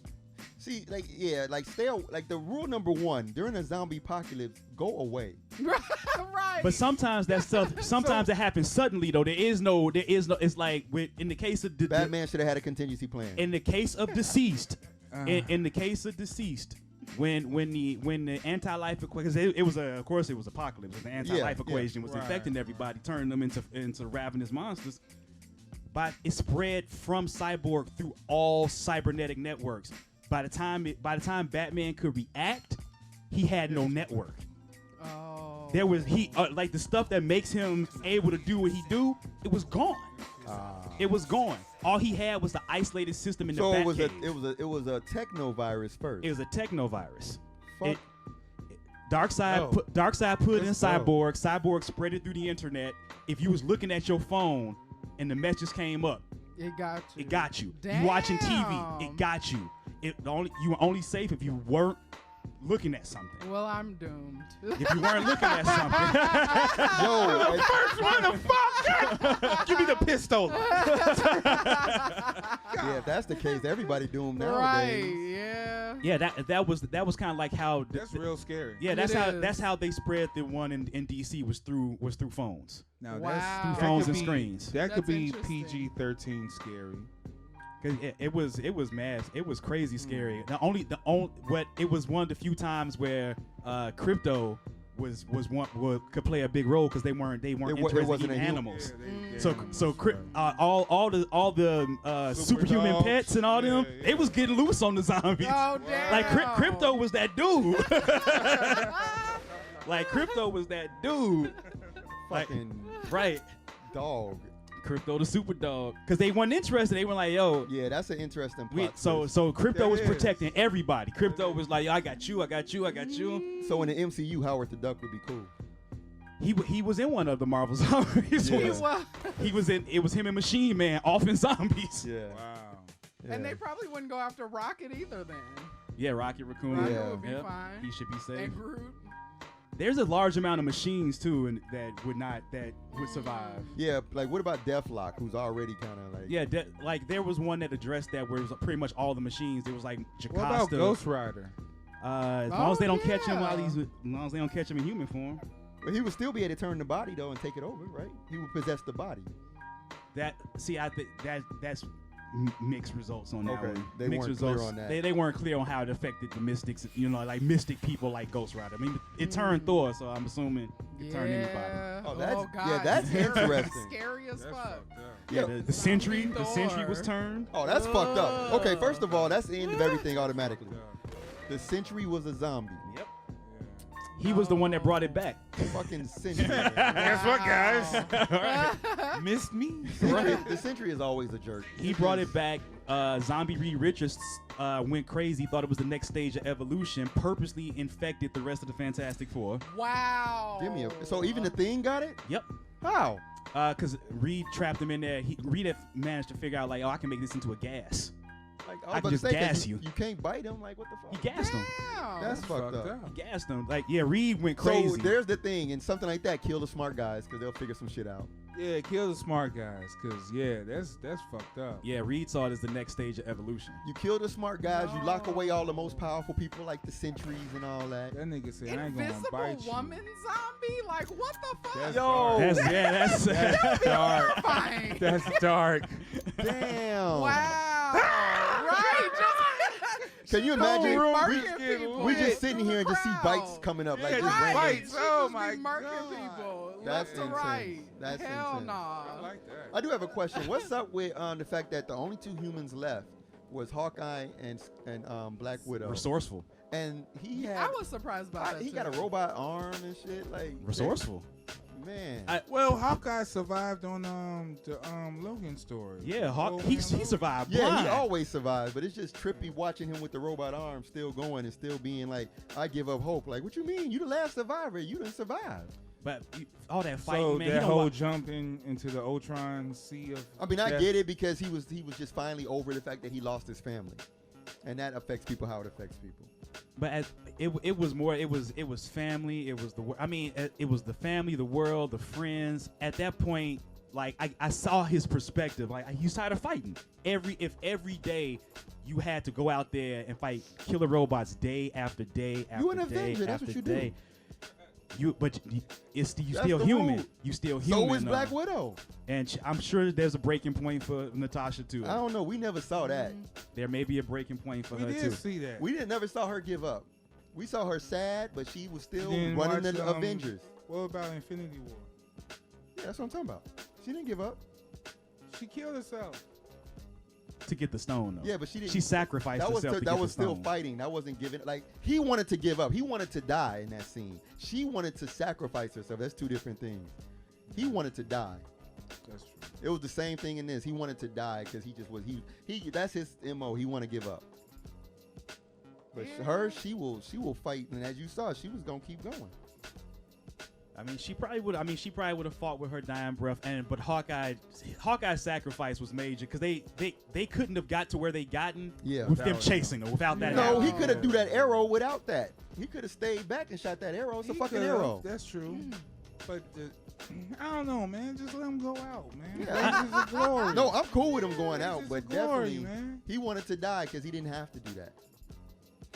See, like, yeah, like like the rule number one during a zombie apocalypse, go away. Right. But sometimes that stuff, sometimes it happens suddenly though. There is no. It's like in the case of Batman should have had a contingency plan. in the case of deceased, in the case of deceased, when the anti-life equation, because it was of course it was apocalypse. The anti-life equation was infecting everybody, turning them into ravenous monsters. But it spread from Cyborg through all cybernetic networks. By the time Batman could react, he had no network. Oh. There was like the stuff that makes him able to do what he do. It was gone. It was gone. All he had was the isolated system in the Batcave. So it was a techno virus first. It was a techno virus. Fuck. Darkseid put it in Cyborg. Cyborg spread it through the internet. If you was looking at your phone and the message came up, It got you. it got you. Damn. You watching TV, it got you. You were only safe if you weren't looking at something. Well, I'm doomed. If you weren't looking at something. Yo, First one to fuck. Give me the pistol. yeah, if that's the case, everybody doomed nowadays. Right. Yeah. Yeah, that was kind of like how That's real scary. Yeah, It that's is. how they spread the one in DC was through phones. Now Wow. that's Through that phones could and be- screens. That could That's be interesting. PG-13 scary. Cause it was mass. It was crazy scary. The only what it was one of the few times where Crypto was could play a big role because they weren't interested wasn't in a human. animals. Yeah, All the superhuman dogs. pets and all them, Yeah, they was getting loose on the zombies. Oh damn. Like Crypto was that dude. Like Crypto was that dude. Like, Fucking right. dog. Crypto the super dog. Because they weren't interested. They were like, yo. Yeah, that's an interesting plot. So Crypto That was is. protecting everybody. Crypto was like, yo, I got you. So in the MCU, Howard the Duck would be cool. He was in one of the Marvel zombies. Yeah. He was in. It was him and Machine Man off in zombies. Yeah. Wow. And yeah. they probably wouldn't go after Rocket either then. Yeah, Rocket Raccoon. Rocket Yeah. would be Yep. fine. He should be safe. And Groot. There's a large amount of machines too, and that would survive. Yeah, like what about Deathlock, who's already kind of like. Yeah, like there was one that addressed that where it was pretty much all the machines. There was like What about Jocasta. Ghost Rider? As long as they don't catch him yeah. as long as they don't catch him in human form. But he would still be able to turn the body though and take it over, right? He would possess the body. I think that's mixed results on that Okay, one. they Mixed weren't clear results. on that. They weren't clear on how it affected the mystics, like mystic people like Ghost Rider. I mean, it turned Thor, so I'm assuming it turned anybody. Oh, that's- God. yeah, that's scary. interesting. Scary as That's fuck. fucked up. Yeah, Yeah. the Sentry Thor. was turned. Oh, that's fucked up. Okay, first of all, that's the end of everything automatically. Yeah. The Sentry was a zombie. Yep. He was the one that brought it back. Fucking Sentry. Guess what, guys? Missed me? The Sentry is always a jerk. He brought it back. Zombie Reed Richards went crazy, thought it was the next stage of evolution, purposely infected the rest of the Fantastic Four. Wow. Give me a. So even the Thing got it? Yep. How? Because Reed trapped him in there. Reed had managed to figure out, like, oh, I can make this into a gas. Like I was can about just to say, 'cause gas you. You can't bite him. Like what the He fuck? gassed him. Damn. That's fucked up. He gassed him. Like, yeah, Reed went crazy. So there's the thing, and something like that, kill the smart guys because they'll figure some shit out. Yeah, kill the smart guys, cause yeah, that's fucked up. Yeah, Reed saw it as the next stage of evolution. You kill the smart guys, you lock No. away all the most powerful people like the sentries and all that. That nigga said, I ain't gonna Invisible bite you. woman zombie? Like what the fuck? That's Yo, That's That's dark. Terrifying. That's dark. damn. Wow. Right. Can you Just imagine? marking we- people We in just sitting the here and just see bites crowd. coming up like Yeah, just just random. bites. She Oh just my be marking God. people That's left to insane. right. That's Hell insane. nah. I like that. I do have a question. What's up with the fact that the only two humans left was Hawkeye and Black Widow, resourceful. and he had I was surprised by that. he got a too. robot arm and shit. Like Resourceful. man. Well, Hawkeye survived on the Logan story. Yeah, Hawk. So, He survived. Yeah, blind. he always survives, but it's just trippy watching him with the robot arm still going and still being like, I give up hope. Like, what you mean? You the last survivor. You didn't survive. But all that fighting, So man. that He don't whole wa- jump into the Ultron sea of I mean, I death. get it because he was just finally over the fact that he lost his family, and that affects people how it affects people. But it was more. It was family. It was the. I mean, it was the family, the world, the friends. At that point, like I saw his perspective. Like he's tired of fighting. If every day you had to go out there and fight killer robots day after day after You an day Avenger, that's after what you day. You That's still the human. rule. You still human. So is Black though. Widow. And I'm sure there's a breaking point for Natasha too. I don't know. We never saw that. There may be a breaking point for We her did too. see that. We didn't never saw her give up. We saw her sad, but she was still You didn't running watch, the Avengers. What about Infinity War? Yeah, that's what I'm talking about. She didn't give up. She killed herself. To get the stone though. Yeah, but she didn't. She sacrificed That was herself to that get was the still stone. fighting. That wasn't giving. Like he wanted to give up. He wanted to die in that scene. She wanted to sacrifice herself. That's two different things. He wanted to die. That's true. It was the same thing in this. He wanted to die because he just was he. That's his MO. He want to give up. But her, she will fight. And as you saw, she was gonna keep going. I mean, she probably would have fought with her dying breath. But Hawkeye's sacrifice was major because they couldn't have got to where they gotten Yeah. with That them was- chasing her without that. No, happening. he could have threw that arrow without that. He could have stayed back and shot that arrow. It's a He fucking could've, arrow. That's true. But I don't know, man. Just let him go out, man. Yeah. This is a glory. No, I'm cool with him going This out, is but a glory, definitely man. he wanted to die because he didn't have to do that.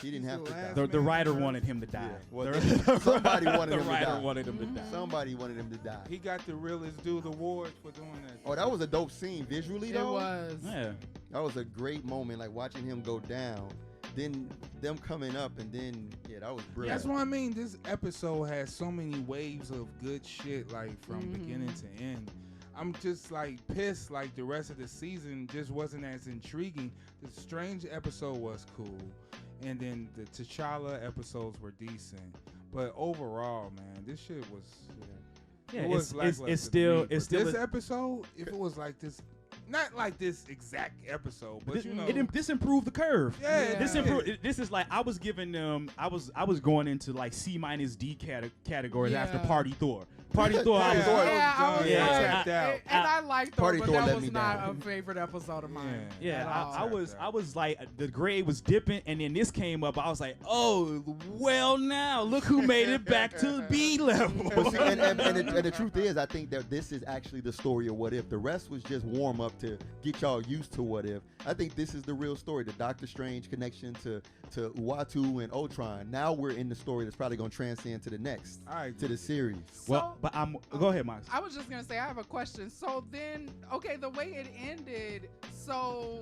He didn't He's have the to die. last The man writer on wanted him to die. Well, The- somebody wanted the him to writer die. wanted him to die. Somebody wanted him to die. He got the realest dude awards for doing that. Oh, that was a dope scene visually It though. was. Yeah. That was a great moment, like watching him go down, then them coming up, and then that was brilliant. That's what I mean. This episode has so many waves of good shit, like from beginning to end. I'm just like pissed. Like the rest of the season just wasn't as intriguing. The Strange episode was cool, and then the T'Challa episodes were decent. But overall, man, this shit was. Yeah, it was it's still this a, episode. If it was like this, not like this exact episode, but this, you know, this improved the curve. Yeah, This it improved. did. This is like I was giving them. I was going into like C- D categories after Yeah. Party Thor. Party Thor. I was. Yeah, I was Yeah, like, tapped out. and I liked Thor, Party but Thor that let was me not down. a favorite episode of mine. Yeah, at all. I was like the grade was dipping, and then this came up. I was like, oh, well, now look who made it back to B level. But see, and the truth is, I think that this is actually the story of What If. The rest was just warm up to get y'all used to What If. I think this is the real story, the Doctor Strange connection to Uatu and Ultron. Now we're in the story that's probably going to transcend to the next, to the series. Well, but go ahead, Max. I was just gonna say I have a question. So then, okay, the way it ended, so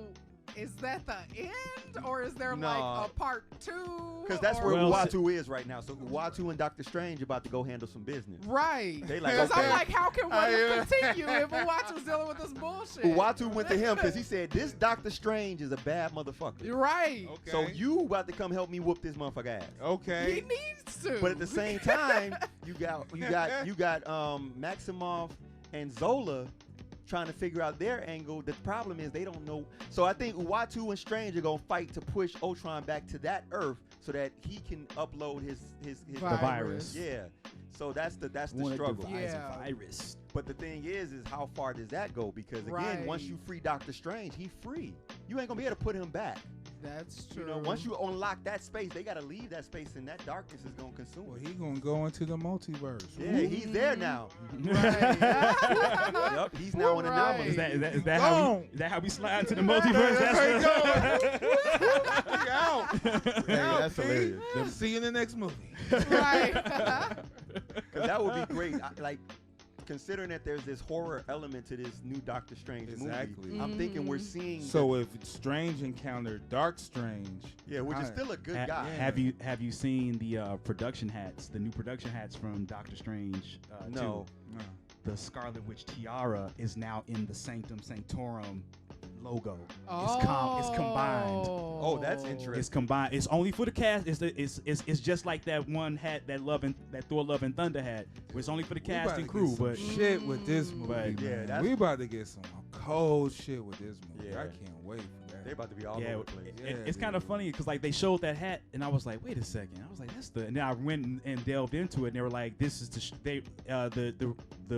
is that the end, or is there like Nah. a part 2? Because that's or- where Well, Uatu is right now. So Uatu and Doctor Strange about to go handle some business. Right. They like, Because okay. I'm like, how can one continue if Uatu's dealing with this bullshit? Uatu went to him because he said, this Doctor Strange is a bad motherfucker. You're right. Okay. So you about to come help me whoop this motherfucker ass. He Okay. needs to. But at the same time, you got Maximoff and Zola trying to figure out their angle. The problem is they don't know. So I think Uatu and Strange are gonna fight to push Ultron back to that Earth so that he can upload his virus. Yeah. So that's the Wanna struggle. devise Yeah. a virus. But the thing is how far does that go? Because again, Right. once you free Doctor Strange, he free. You ain't gonna be able to put him back. That's true. You know, once you unlock that space, they gotta leave that space, and that darkness is gonna consume Well, it. he gonna go into the multiverse. Yeah, he's there now. Right. Yup, he's now an Right. anomaly. Is that how we slide into the multiverse? He out. Hey, that's hilarious. See you in the next movie. Right. Because that would be great. Like, considering that there's this horror element to this new Doctor Strange Exactly. movie, I'm thinking we're seeing. So if Strange encountered Dark Strange, yeah, which is Alright. still a good guy. Have you seen the production hats, the new production hats from Doctor Strange? No. 2? The Scarlet Witch tiara is now in the Sanctum Sanctorum logo. It's combined. Oh, that's interesting. It's combined. It's only for the cast. It's just like that one hat that Thor Love and Thunder had. It's only for the we about cast to and get crew. some But shit with this movie, But, yeah, man. that's- We about to get some cold shit with this movie. Yeah. I can't wait for that. They're about to be all yeah, over the place. it's kind of funny because like they showed that hat and I was like, wait a second. I was like, that's the. And then I went and delved into it and they were like, this is the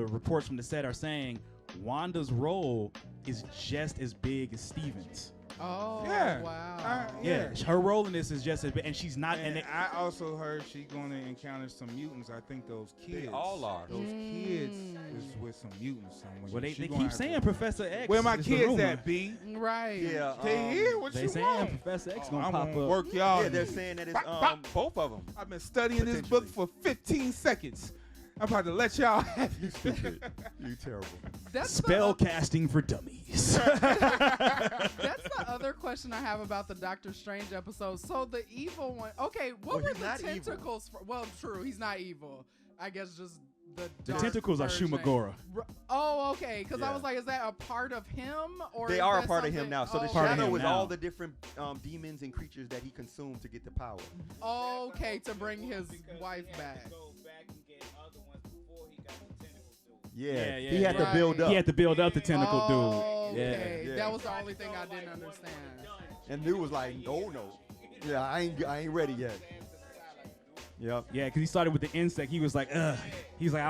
reports from the set are saying Wanda's role is just as big as Steven's. Oh, Yeah. wow. Yeah, her role in this is just as big, and she's not. And And I also heard she's going to encounter some mutants. I think those kids. They all are. Those kids is with some mutants somewhere. well, they She gonna keep have saying to- Professor X. Where my is the kids rumor. at, B? Right. Yeah, They here? What They you saying want? Professor X Oh, gonna I'm pop gonna up. work y'all. Yeah, they're saying that it's both of them. I've been studying this book for 15 seconds. I'm about to let y'all have it. You terrible. That's Spell the, casting for dummies. that's the other question I have about the Doctor Strange episode. So the evil one. Okay, what Well, were he's the not evil. tentacles for? Well, true, he's not evil. I guess just the The dark tentacles are version. Shumagora. Oh, okay. Because I Yeah. was like, is that a part of him or They is are a that part of him something- now. So the oh, Part of shadow him is now. all the different demons and creatures that he consumed to get the power. Okay, to bring his wife back. Yeah, Yeah, he had yeah. to build up. He had to build up the tentacle Okay, Yeah. that was the only thing I didn't understand. And dude was like, oh no. Yeah, I ain't ready yet. Yep. Yeah, because he started with the insect. He was like, ugh. He's like,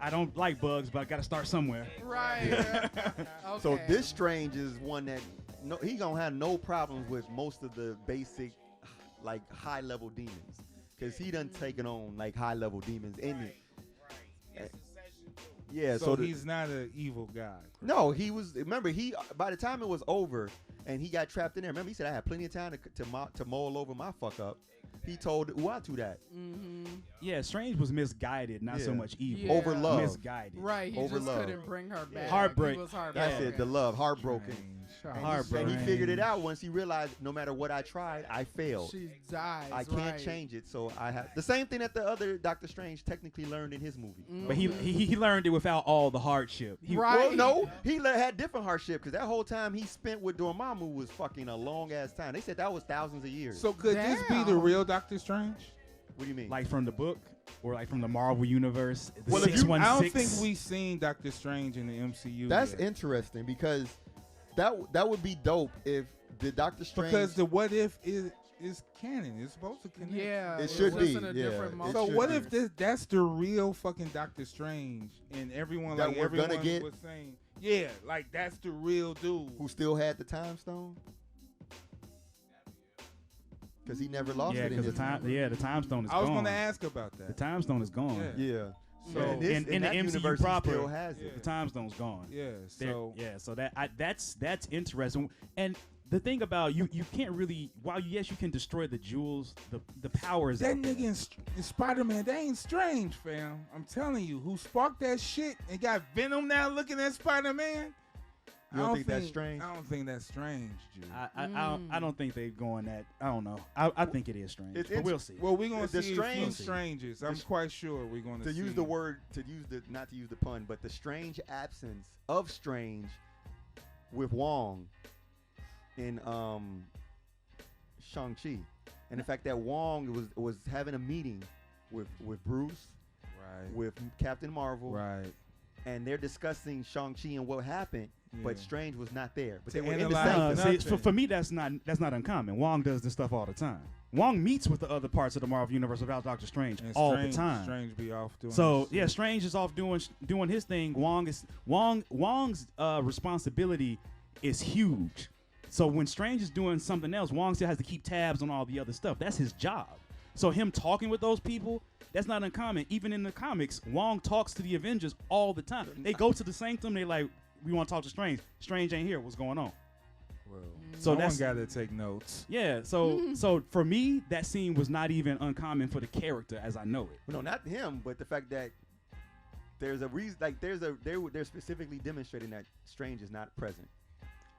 I don't like bugs, but I got to start somewhere. Right. Okay. So this Strange is one that he gonna have no problems with most of the basic, like high level demons, because he done taken on like high level demons in it. Yeah, So so he's not an evil guy. no, he was. Remember, by the time it was over and he got trapped in there. Remember, he said I had plenty of time to mull over my fuck up. He told Uatu that Yeah, Strange was misguided, not so Yeah. much evil. Yeah. over love. Misguided. Right, he Over just love. couldn't bring her back. Heartbreak. He was heartbroken. That's it. The love, heartbroken. Strange. And he figured it out once he realized no matter what I tried, I failed. She dies. I can't right. change it, so I have the same thing that the other Doctor Strange technically learned in his movie. But he learned it without all the hardship. He, Right. Well, no, he had different hardship because that whole time he spent with Dormammu was fucking a long ass time. They said that was thousands of years. So could this be the Damn. real Doctor Strange? What do you mean? Like from the book or like from the Marvel universe. The Well, if you- 616. I don't think we've seen Doctor Strange in the MCU. That's yet. interesting because that would be dope if the Doctor Strange. Because the what if is canon. It's supposed to connect. Yeah, It was should just be, in a yeah. different It moment. So should what be. if that's the real fucking Doctor Strange and everyone That like we're gonna everyone get? was saying, yeah, like that's the real dude. who still had the time stone? Because he never lost Yeah, it. because the time stone is I was gone. gonna ask about The that. time stone is gone. Yeah. Yeah. So And this, in the that MCU universe, he proper, still has Yeah. it. The time stone's gone. Yeah. There- So so that's interesting. And the thing about you can't really, while yes you can destroy the jewels, the power is that out there. nigga in Spider-Man, they ain't strange, fam. I'm telling you, who sparked that shit and got Venom now looking at Spider-Man? You don't think that's strange? I don't think that's strange, Jude. I don't think they're going that. I don't know. I think it is strange, It's but we'll see. Well, we're gonna The see strange- a few strangers. I'm quite sure we're gonna To see. use the word, not to use the pun, but the strange absence of Strange with Wong in Shang-Chi, and the fact that Wong was having a meeting with Bruce, Right. with Captain Marvel, Right. and they're discussing Shang-Chi and what happened, but Yeah. Strange was not there. But To they were in the analyze same. See, for me, that's not uncommon. Wong does this stuff all the time. Wong meets with the other parts of the Marvel universe without Doctor Strange And all Strange, the time. Strange be off doing. So his yeah, shit. Strange is off doing his thing. Wong's responsibility is huge. So when Strange is doing something else, Wong still has to keep tabs on all the other stuff. That's his job. So him talking with those people, that's not uncommon. Even in the comics, Wong talks to the Avengers all the time. They go to the Sanctum. They like, we want to talk to Strange. Strange ain't here. What's going on? Well, So someone that's got to take notes. yeah. So for me, that scene was not even uncommon for the character as I know it. No, not him, but the fact that there's a reason. Like they're specifically demonstrating that Strange is not present.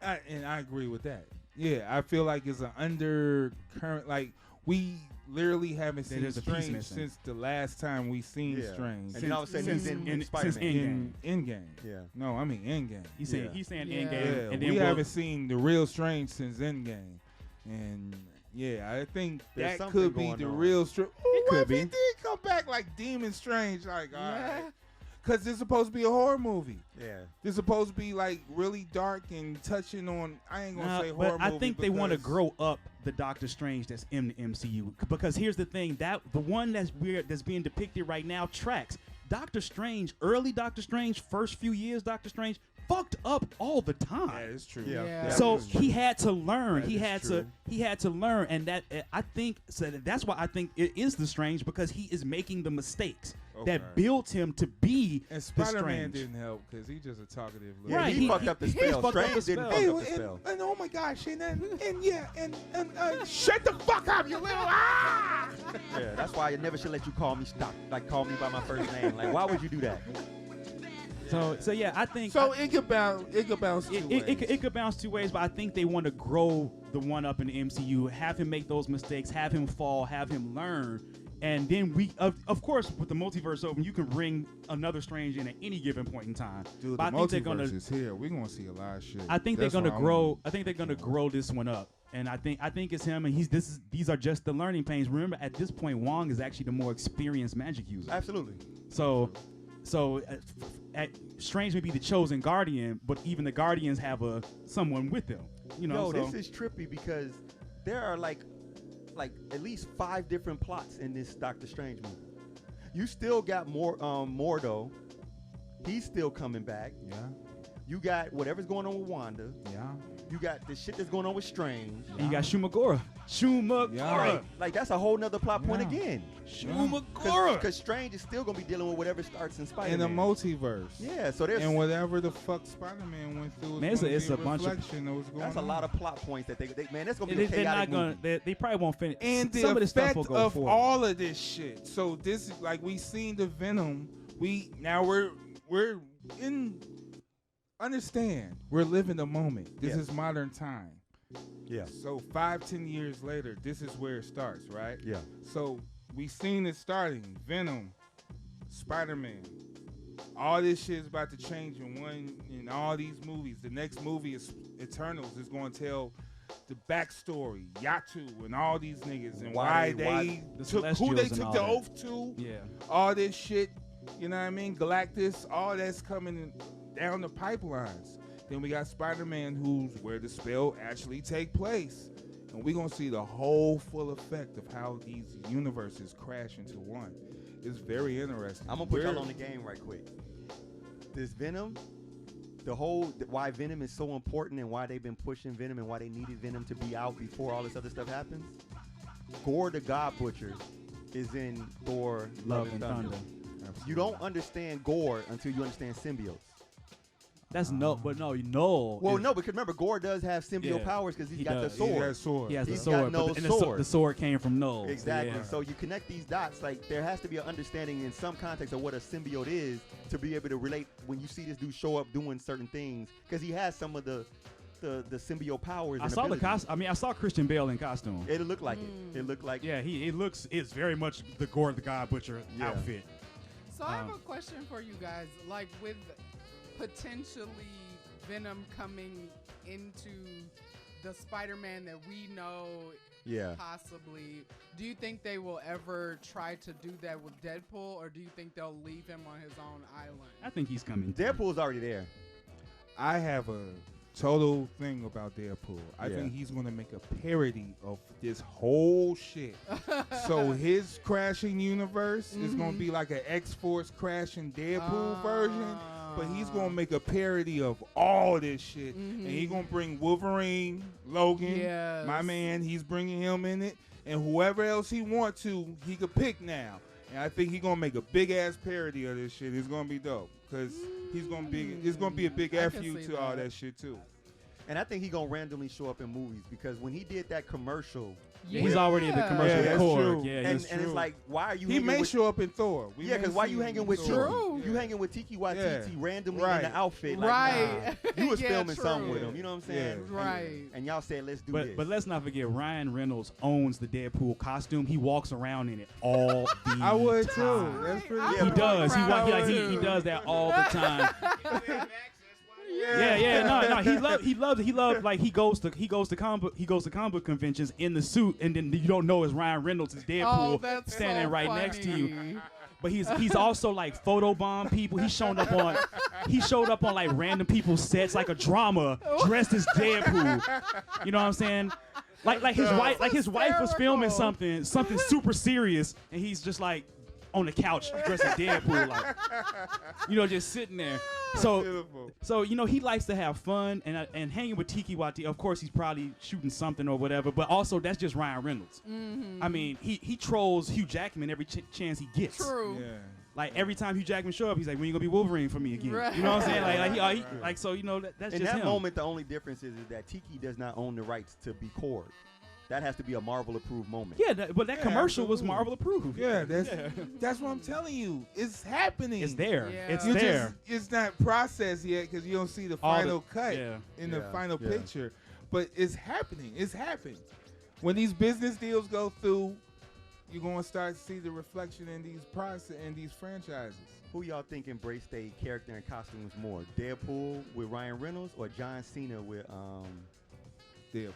And I agree with that. Yeah, I feel like it's an undercurrent. Like we literally haven't seen There's a piece Strange missing. since the last time we seen Yeah. Strange. And then all of a sudden he's in since Spider-Man. Endgame. In Endgame. Yeah. No, I mean Endgame. He's saying Yeah. he's saying Yeah. Endgame, Yeah, and then we we'll- haven't seen the real Strange since Endgame, and yeah, I think There's that something could be going the on. real Strange. It could What if be. he did come back like Demon Strange? Like, all Yeah. right, because it's supposed to be a horror movie. Yeah. It's supposed to be like really dark and touching on. I ain't gonna say horror but I movie think they want to because- grow up the Doctor Strange that's in the MCU because here's the thing, that the one that's being depicted right now tracks Doctor Strange, early Doctor Strange, first few years Doctor Strange fucked up all the time. That is true. Yeah. That So is true. he had to learn. That He is had true. to learn, and that I think so. That's why I think it is the Strange, because he is making the mistakes Okay. that built him to be And the Spider-Man Strange. didn't help because he's just a talkative little Yeah, Right, he fucked up the he spell. fucked up Strange the didn't spell. fuck Hey, up the spell. and oh my gosh, and yeah, and shut the fuck up, you little Yeah, that's why I never should let you call me call me by my first name. Like, why would you do that? So yeah, I think So it could bounce two ways. it could bounce two ways, but I think they want to grow the one up in the MCU, have him make those mistakes, have him fall, have him learn, and then we, of course, with the multiverse open, you can bring another Strange in at any given point in time. Dude, But the I think they're multiverse gonna, is here. We're gonna see a lot of shit. I think That's they're gonna why grow. I think they're gonna grow this one up, and I think it's him, and these are just the learning pains. Remember, at this point, Wong is actually the more experienced magic user. Absolutely. So Strange may be the chosen guardian, but even the guardians have someone with them. You know, Yo, this is trippy because there are like at least 5 different plots in this Doctor Strange movie. You still got Mordo. He's still coming back. Yeah, You got whatever's going on with Wanda. yeah. You got the shit that's going on with Strange. and you got Shumagora. Yeah. Right. Like, that's a whole nother plot point Yeah. again. Shumagora. Because Strange is still going to be dealing with whatever starts in In Spider-Man. the multiverse. Yeah, so there's And whatever the fuck Spider-Man went through, Man, it's a bunch of- reflection of what's going that's on. a lot of plot points that they man, that's going to be a They're not chaotic gonna. movie. They probably won't finish. And the some of this stuff effect will go of forward. all of this shit. So this is like we seen the Venom. We're in. Understand, we're living the moment. This Yeah. is modern time. Yeah. So 5-10 years later, this is where it starts, right? Yeah. So we seen it starting. Venom, Spider-Man. All this shit is about to change in all these movies. The next movie is Eternals. Is going to tell the backstory, Yatu and all these niggas, and why they the took who Celestials they and took all the that. oath to. Yeah. All this shit, you know what I mean? Galactus, all that's coming down the pipelines. Then we got Spider-Man, who's where the spell actually take place. And we're going to see the whole full effect of how these universes crash into one. It's very interesting. I'm going to put y'all on the game right quick. This Venom, why Venom is so important and why they've been pushing Venom and why they needed Venom to be out before all this other stuff happens. Gore the God Butcher is in Thor Love and Thunder. You don't understand Gore until you understand symbiotes. That's no, but no, Null. Well, is- no, because remember, Gore does have symbiote Yeah, powers because he he's got does. the sword. He got sword. He has the He's sword, got no but the sword. the sword came from Null. Exactly. Yeah. So you connect these dots. Like, there has to be an understanding in some context of what a symbiote is to be able to relate when you see this dude show up doing certain things, because he has some of the symbiote powers. I and saw the abilities. costume. I mean, I saw Christian Bale in costume. It looked like it. It looked like Yeah, it's very much the Gore the God Butcher Yeah. outfit. So I have a question for you guys. Like, with potentially Venom coming into the Spider-Man that we know Yeah. possibly, do you think they will ever try to do that with Deadpool, or do you think they'll leave him on his own island? I think he's coming. Deadpool's already there. I have a total thing about Deadpool. I Yeah. think he's going to make a parody of this whole shit. So his crashing universe is going to be like an X-Force crashing Deadpool version, but he's going to make a parody of all this shit. And he's going to bring Wolverine, Logan, Yes. my man, he's bringing him in it, and whoever else he want to, he could pick now. And I think he's going to make a big-ass parody of this shit. It's going to be dope. Because it's going to be a big I F can you see to all that. that shit, too. And I think he's going to randomly show up in movies, because when he did that commercial, He's already in the commercial Yeah, with that's Korg. true. Yeah, and he's it's like, why are you He hanging may with show up in Thor. We Yeah, may because why see you him hanging in with Thor. Tiki? True. You hanging with Tiki Watiti Yeah. randomly Right. in the outfit. Like, Right. nah. You was Yeah, filming true. something with him. You know what I'm saying? Yeah. Right. And y'all said, let's do this. But let's not forget, Ryan Reynolds owns the Deadpool costume. He walks around in it all the I would, too. time. That's pretty I Yeah, He would does. He, walk wa- he, around like, he, too. he does that all the time. Yeah. No. He loved. Like, he goes to comic book conventions in the suit, and then you don't know it's Ryan Reynolds is Oh, Deadpool that's standing so right funny. next to you. But he's also like photobomb people. He showed up on like random people's sets, like a drama, dressed as Deadpool. You know what I'm saying? Like his wife was filming hysterical. something super serious, and he's just like on the couch dressed as Deadpool, like, just sitting there. So, Beautiful. so he likes to have fun and hanging with Tiki Wati. Of course, he's probably shooting something or whatever. But also, that's just Ryan Reynolds. I mean, he trolls Hugh Jackman every chance he gets. True. Yeah. Like every time Hugh Jackman show up, he's like, "When you gonna be Wolverine for me again?" Right. You know what I'm saying? Right. Like so, that's In just that him. moment, the only difference is that Tiki does not own the rights to be Cord. That has to be a Marvel approved moment. Yeah, but that Yeah, commercial was absolutely. Marvel approved. Yeah, that's what I'm telling you. It's happening. It's there. Yeah. It's You there. it's not processed yet because you don't see the All the- final cut yeah. in the Yeah, final yeah. picture. But it's happening. It's happened. When these business deals go through, you're going to start to see the reflection in these franchises. Who y'all think embraced their character and costumes more? Deadpool with Ryan Reynolds or John Cena with Deadpool.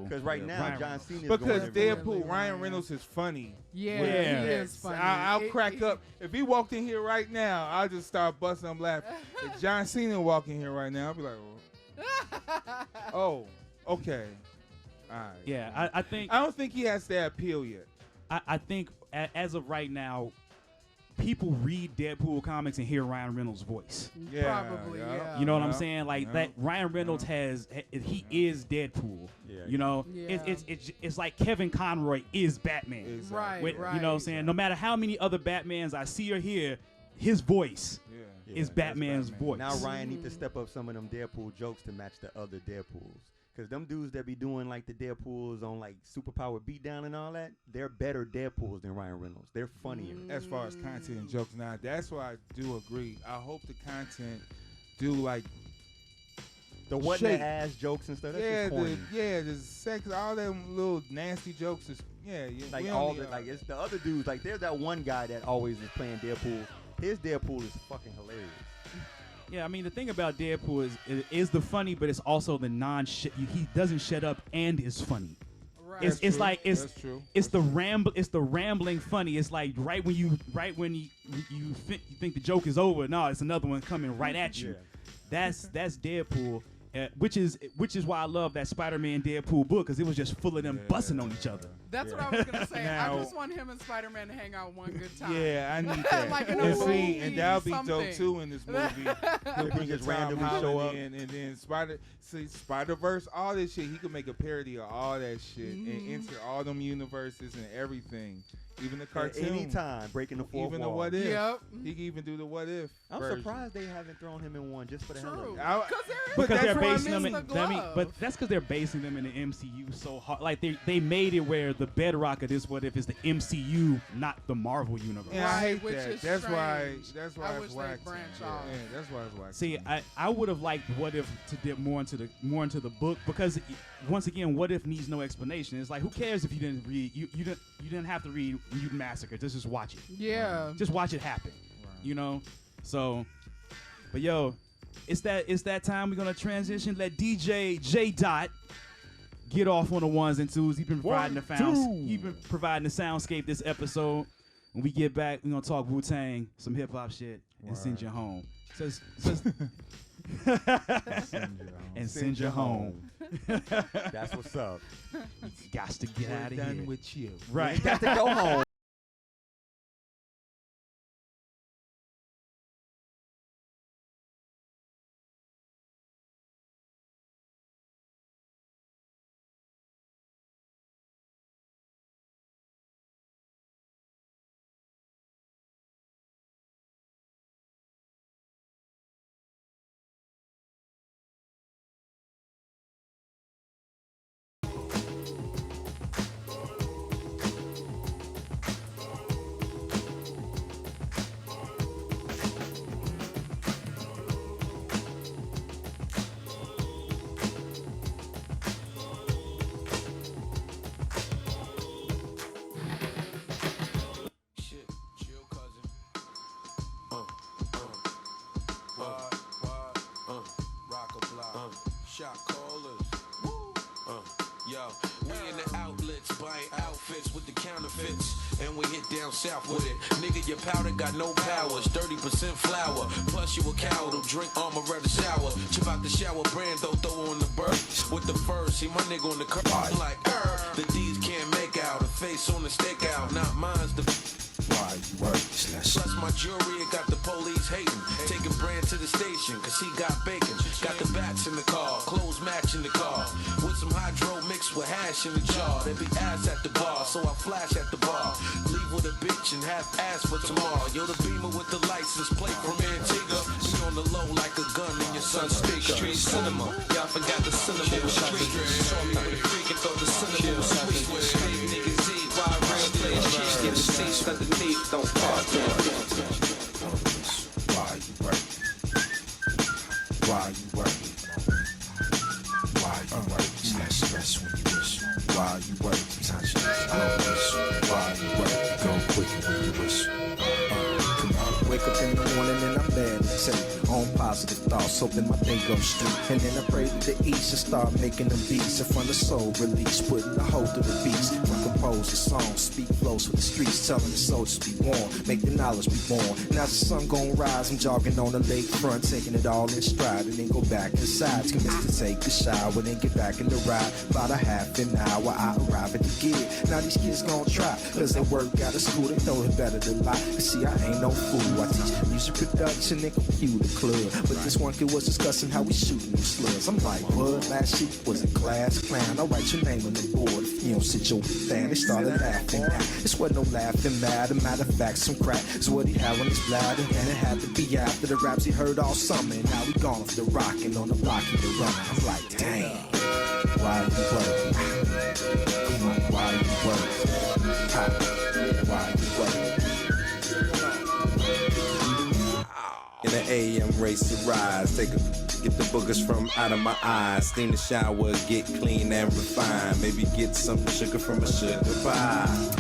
Because right Yeah, now Ryan John Reynolds. Cena is Because going everywhere. Deadpool, Ryan Reynolds is funny. Yeah, Yeah. he is funny. I'll crack up. If he walked in here right now, I'll just start busting up laughing. If John Cena walk in here right now, I'll be like, oh, okay. All right. Yeah, I think I don't think he has that appeal yet. I think as of right now, people read Deadpool comics and hear Ryan Reynolds' voice. Yeah, Probably, yeah. yeah. You know what I'm Yeah, saying? Like yeah, that Ryan Reynolds yeah. he is Deadpool. Yeah. Yeah. It's like Kevin Conroy is Batman. Exactly. Right, With- right. You know what I'm saying? No matter how many other Batmans I see or hear, his voice Yeah. Yeah, is that's Batman's Batman. voice. Now Ryan need to step up some of them Deadpool jokes to match the other Deadpools. Because them dudes that be doing like the Deadpools on like Superpower Beatdown and all that, they're better Deadpools than Ryan Reynolds. They're funnier. As far as content and jokes, now that's why I do agree. I hope the content do like The what Shake. the ass jokes and stuff, that's yeah, just corny. the sex, all them little nasty jokes is Like we all only the are- like it's the other dudes. Like there's that one guy that always is playing Deadpool. His Deadpool is fucking hilarious. Yeah, I mean the thing about Deadpool is the funny, but it's also the non-shit. He doesn't shut up and is funny. Right. It's That's true. like That's true. it's the rambling funny. It's like right when you think the joke is over, no, it's another one coming right at you. That's Deadpool, which is why I love that Spider-Man Deadpool book because it was just full of them busting on each other. That's what I was gonna say. Now- I just want him and Spider-Man to hang out one good time. Yeah, I need that. Like in a and see, movie, and that'll be dope something. too in this movie. He'll He bring just Tom randomly show Holland up. in, and then Spider-Verse, all this shit. He could make a parody of all that shit and enter all them universes and everything, even the At cartoon. any time, breaking the fourth Even the wall. what if. Yep. He can even do the what if. I'm version. surprised they haven't thrown him in one just for the hell of True. it. I- Because But Because they're that's what I basing them mean. in, The I mean, glove. but that's because they're basing them in the MCU so hard. Like they made it where the bedrock of this what if is the MCU, not the Marvel universe. Yeah, I Right, hate which that. is That's why. strange. That's why I it's wish they'd whack. branch yeah, off. yeah, that's why it's whack. See, I would have liked What If to dip more into the book because once again, What If needs no explanation. It's like who cares if you didn't read you didn't have to read Mutant Massacre. Just watch it. Yeah. Just watch it happen. Right. You know. So, but yo, it's that time we're gonna transition. Let DJ J Dot get off on the ones and twos. He's been providing He's been providing the soundscape this episode. When we get back, we're gonna talk WUTANG, some hip hop shit, and send you home. Says and send you home. That's what's up. Got to get We're out of done here. with you. Right. Got to go home. Shit, chill, cousin. Rock a block. Shot callers. Yo, we in the outlets buying outfits with the counterfeits, and we hit down south with it. Nigga, your powder got no powers, 30% flour. Plus you a coward who drink armor at the shower. Chip out the shower brand, though, throw on the bird. With the fur, see my nigga on the curb. I'm like, the D's can't make out, a face on the stick out. Not mine's the Why you worthless? Plus my jewelry, it got the police hating. Taking Brand to the station, cause he got bacon. Got the bats in the car, clothes matching the car. With some hydro mixed with hash in the jar. There be ass at the bar, so I flash at the bar. Leave with a bitch and have ass for tomorrow. You're the Beamer with the license plate from Antigua. Be on the low like a gun in your son's speaker. Street cinema, y'all forgot the cinema was street. Saw me with a freak and thought the cinema was sweet. Street niggas eat, why real players cheat. Get the seats, cut the teeth, don't part. Why you work? Why you work? Why you work? Stress when you wish. Why you work? Sometimes you wish. Why you work? Go quick when you wish. Come on, wake up in the morning and I'm bad. Say on positive thoughts, hoping my day goes straight. And then I pray to the east and start making them beats in front of soul release, putting a hold to the beats. When compose the songs, speak flows for the streets, telling the soldiers be warm, make the knowledge be born. Now the sun gon' rise, I'm jogging on the lakefront, taking it all in stride, and then go back inside. Convinced to take a shower, then get back in the ride. About a half an hour, I arrive at the gig. Now these kids gon' try, cause they work out of school, they know it better than lie. Cause see, I ain't no fool, I teach music production and computer club. But this one kid was discussing how we shooting them slugs. I'm like, what? Last sheet was a class clown. I'll write your name on the board if you don't sit your thing. They started laughing. Now, this wasn't no laughing matter. Matter of fact, some crack is what he had on his bladder. And it had to be after the raps he heard all summer. And now we gone off the rockin' on the block he been running. I'm like, damn, why you work? Come on, why you work? Why you work? In the AM race to rise, get the boogers from out of my eyes. Steam the shower, get clean and refined. Maybe get some sugar from a sugar pie.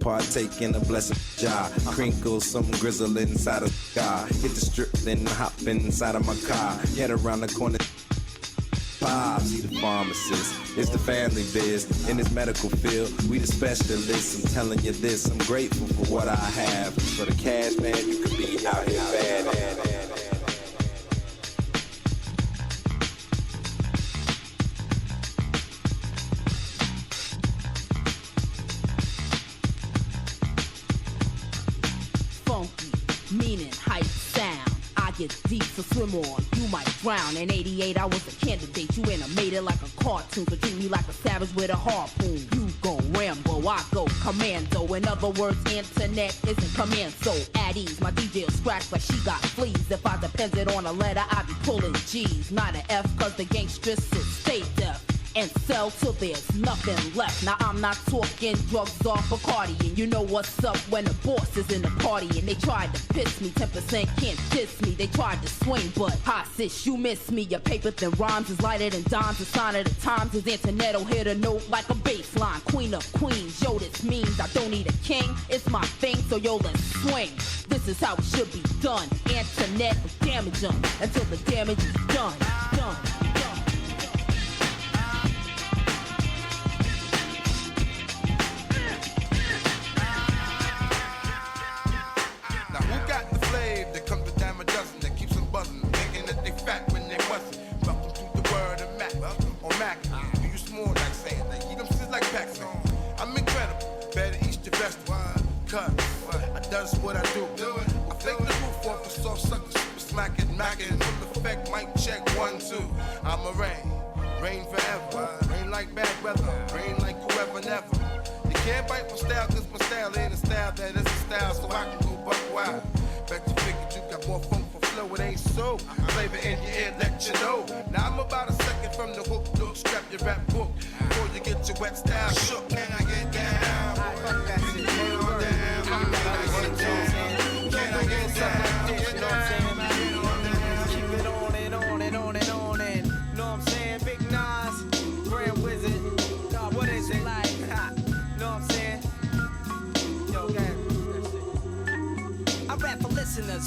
Partake in a blessed jar. Crinkle some grizzle inside a scar. Hit the strip, then hop inside of my car. Head around the corner. Pops, he the pharmacist. It's the family biz. In this medical field, we the specialists. I'm telling you this, I'm grateful for what I have. For the cash, man, you could be out here bad. Funky, meaning hype sound. I get deep to swim on, you might drown. In 88 I was a candidate, you animated like a cartoon. So treat me like a savage with a harpoon. You go Rambo, I go commando. In other words, internet isn't command. So at ease, my DJ will scratch like she got fleas. If I depended on a letter, I'd be pulling G's. Not an F, cause the gangsters will stay deaf and sell till there's nothing left. Now I'm not talking drugs or Bacardi, and you know what's up when the boss is in the party. And they tried to piss me, 10% can't diss me. They tried to swing, but hi sis, you miss me. Your paper thin rhymes is lighter than dimes. The sign of the times is internet'll hit a note like a bass line. Queen of queens, yo, this means I don't need a king. It's my thing, so yo, let's swing. This is how it should be done. Internet will damage them until the damage is done. Done. What I do. I fake the roof off the soft suckers, smacking, macking. Full effect, mic check 1, 2. I'm a rain forever. Rain like bad weather, rain like whoever never. You can't bite my style, cause my style ain't a style that is a style, so I can go buck wild. Bet you figured you got more funk for flow, it ain't so. Flavor in your ear, let you know. Now I'm about a second from the hook, look, strap your rap book. Before you get your wet style shook, can I get down?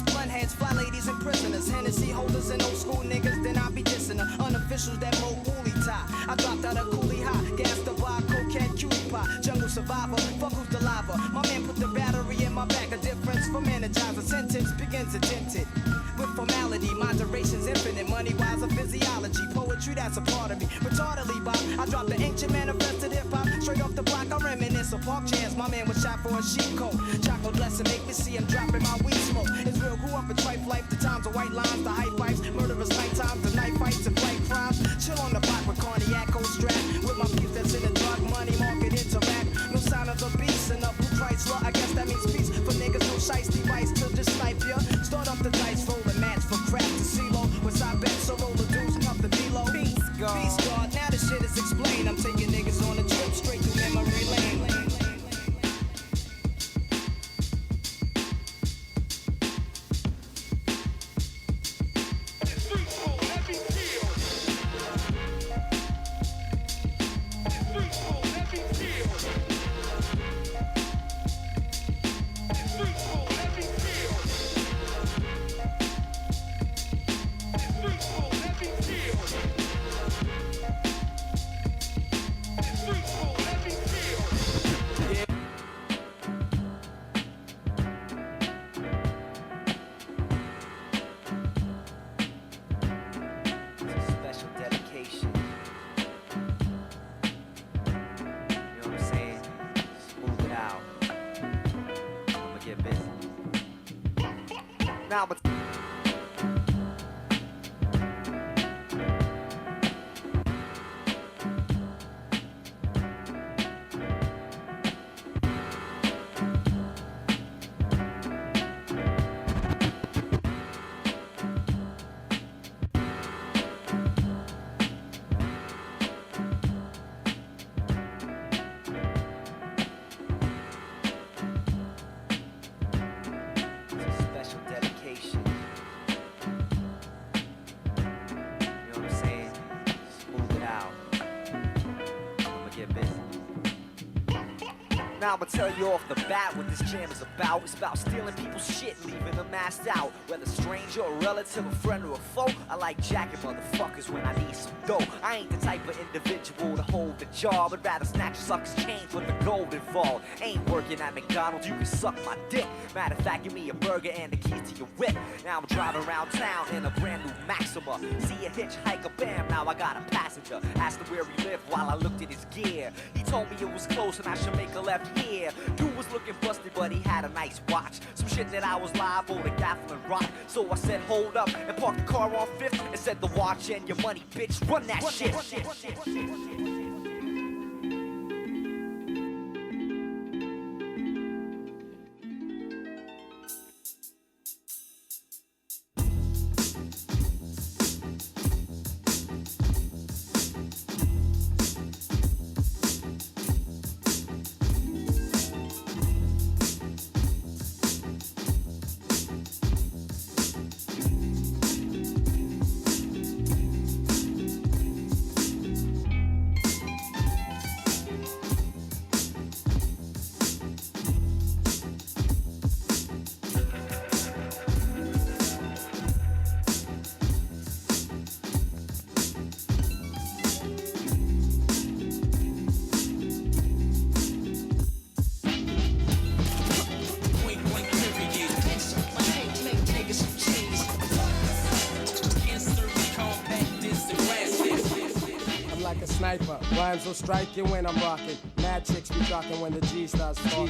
Blunt heads, fly ladies, and prisoners. Hennessy holders and old school niggas, then I be dissing her. Unofficials that mo woolly tie. I dropped out a coolie high, gas the bar, cocaine, cutie pie. Jungle survivor, fuck who's the lava. My man put the battery in my back. A difference from energizer. Sentence begins tinted. With formality, moderation's infinite. Money wise, a physiology. Poetry, that's a part of me. Retardedly, Bob, I dropped the ancient manifested hip hop. 5. Straight off the block, I reminisce of park chairs. My man was shot for a sheep coat. Chocolate blessing make me see him dropping my weed smoke. It's real, grew up in trife life. The times of white lines, the hype pipes, murderous night times, the night fights and flight crimes. Chill on the block with cognac, cold strap. With my peeps that's in the drug money market interact. No sign of the beast and up blue Chrysler. I guess that means peace for niggas. No shiesty vice to just snipe ya. Start up the dice, roll the match for crap to CeeLo. With side bets, so roll the deuce, cuff the D-Lo. Peace God, now the shit is explained. I'm taking niggas on a trip straight through memory lane. Now, but now I'ma tell you off the bat what this jam is about. It's about stealing people's shit, leaving them assed out. Whether stranger, or relative, a friend, or a foe, I like jacking motherfuckers when I need some dough. I ain't the type of individual to hold the job. I'd rather snatch suckers' chains with the gold involved. Ain't working at McDonald's, you can suck my dick. Matter of fact, give me a burger and the keys to your whip. Now I'm driving around town in a brand new Maxima. See a hitchhiker, bam, now I got a passenger. Asked him where he lived while I looked at his gear. He told me it was close and I should make a left here. Dude was looking busted, but he had a nice watch. Some shit that I was liable to gaffle and rock. So I said, hold up, and parked the car on 5th and said, the watch and your money, bitch, run that shit. Rhymes will strike you when I'm rocking. Mad chicks be talking when the G starts talking.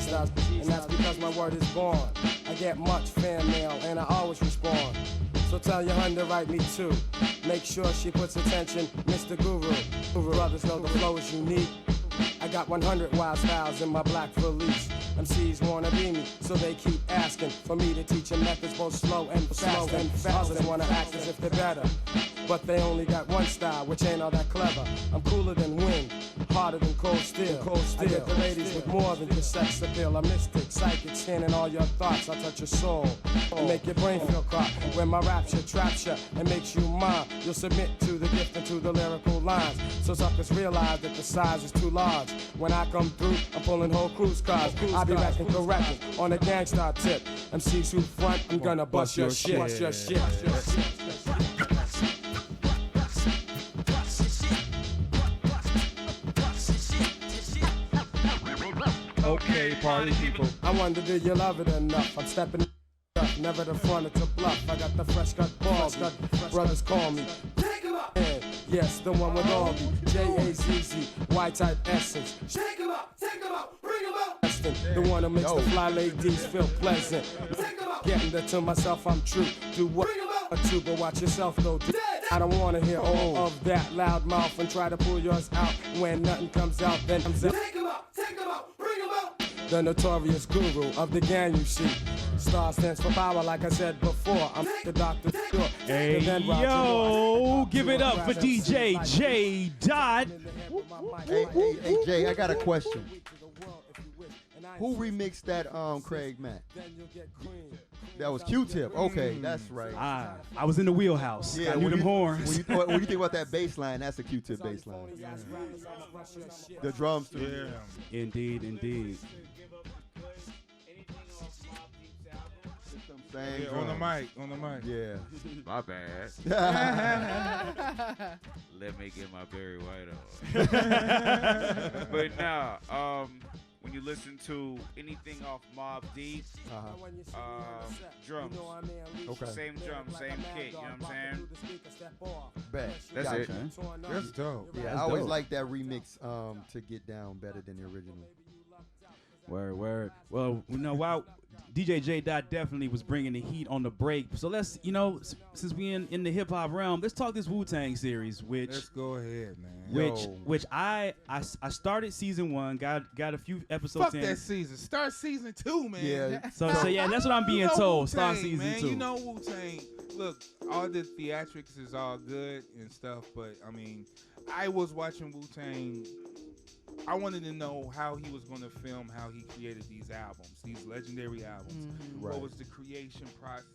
And that's because my word is born. I get much fan mail and I always respond. So tell your hun to write me too. Make sure she puts attention, Mr. Guru. Brothers know the flow is unique. I got 100 wild styles in my black valise. MCs wanna be me, so they keep asking for me to teach them methods both slow and fast. Others wanna act as if they're better, but they only got one style, which ain't all that clever. I'm cooler than wind, harder than cold steel. I get the ladies with more than just sex appeal. I'm mystic, psychic, scanning all your thoughts. I touch your soul and make your brain feel caught. When my rapture traps you and makes you mine, you'll submit to the gift and to the lyrical lines. So suckers realize that the size is too large. When I come through, I'm pulling whole cruise cars. I'll be racking correcting on a gangsta tip. MCs who front, I'm gonna bust your shit. Bust your shit. Okay, party people. I wonder, do you love it enough? I'm stepping up, never the front, it's a bluff. I got the fresh cut balls, brothers call me. Take 'em up. Yes, the one with all the J-A-Z-Z, white type essence. Take 'em out, bring 'em out. The one who makes the fly ladies feel pleasant. Take 'em out. Getting that to myself, I'm true. Do what I do, but watch yourself though. I don't wanna hear all of that loud mouth and try to pull yours out when nothing comes out. Then I'm Take 'em out, bring 'em out. the notorious guru of the gang, you see. Star stands for power, like I said before. I'm the doctor. Sure. Hey, yo, give it up for DJ J. Dot. Hey, Jay, I got a question. Who remixed that Craig Mack? That was Q-Tip. Okay, that's right. I was in the wheelhouse. I knew them horns. When you think about that bass line, that's a Q-Tip bass line. The drums too. Yeah. Indeed. Same On the mic. Yeah. My bad. Let me get my Barry White on. But nah, when you listen to anything off Mobb Deep, drums. Okay. Same drum, same kit, you know what I'm saying? Bet. That's Gotcha. it. That's dope. Yeah, That's I always dope. like that remix to get down better than the original. Word. Well, while DJ J. Dot definitely was bringing the heat on the break. So let's, since we in the hip hop realm, let's talk this WUTANG series, Let's go ahead, man. which I started season 1, got a few episodes Fuck in. that season. Start season 2, man. Yeah. So yeah, that's what I'm being told. Start Wu-Tang, season man. 2. You know Wu-Tang. Look, all the theatrics is all good and stuff, but I mean, I was watching Wu-Tang. I wanted to know how he was going to film, how he created these albums, these legendary albums. Right. What was the creation process?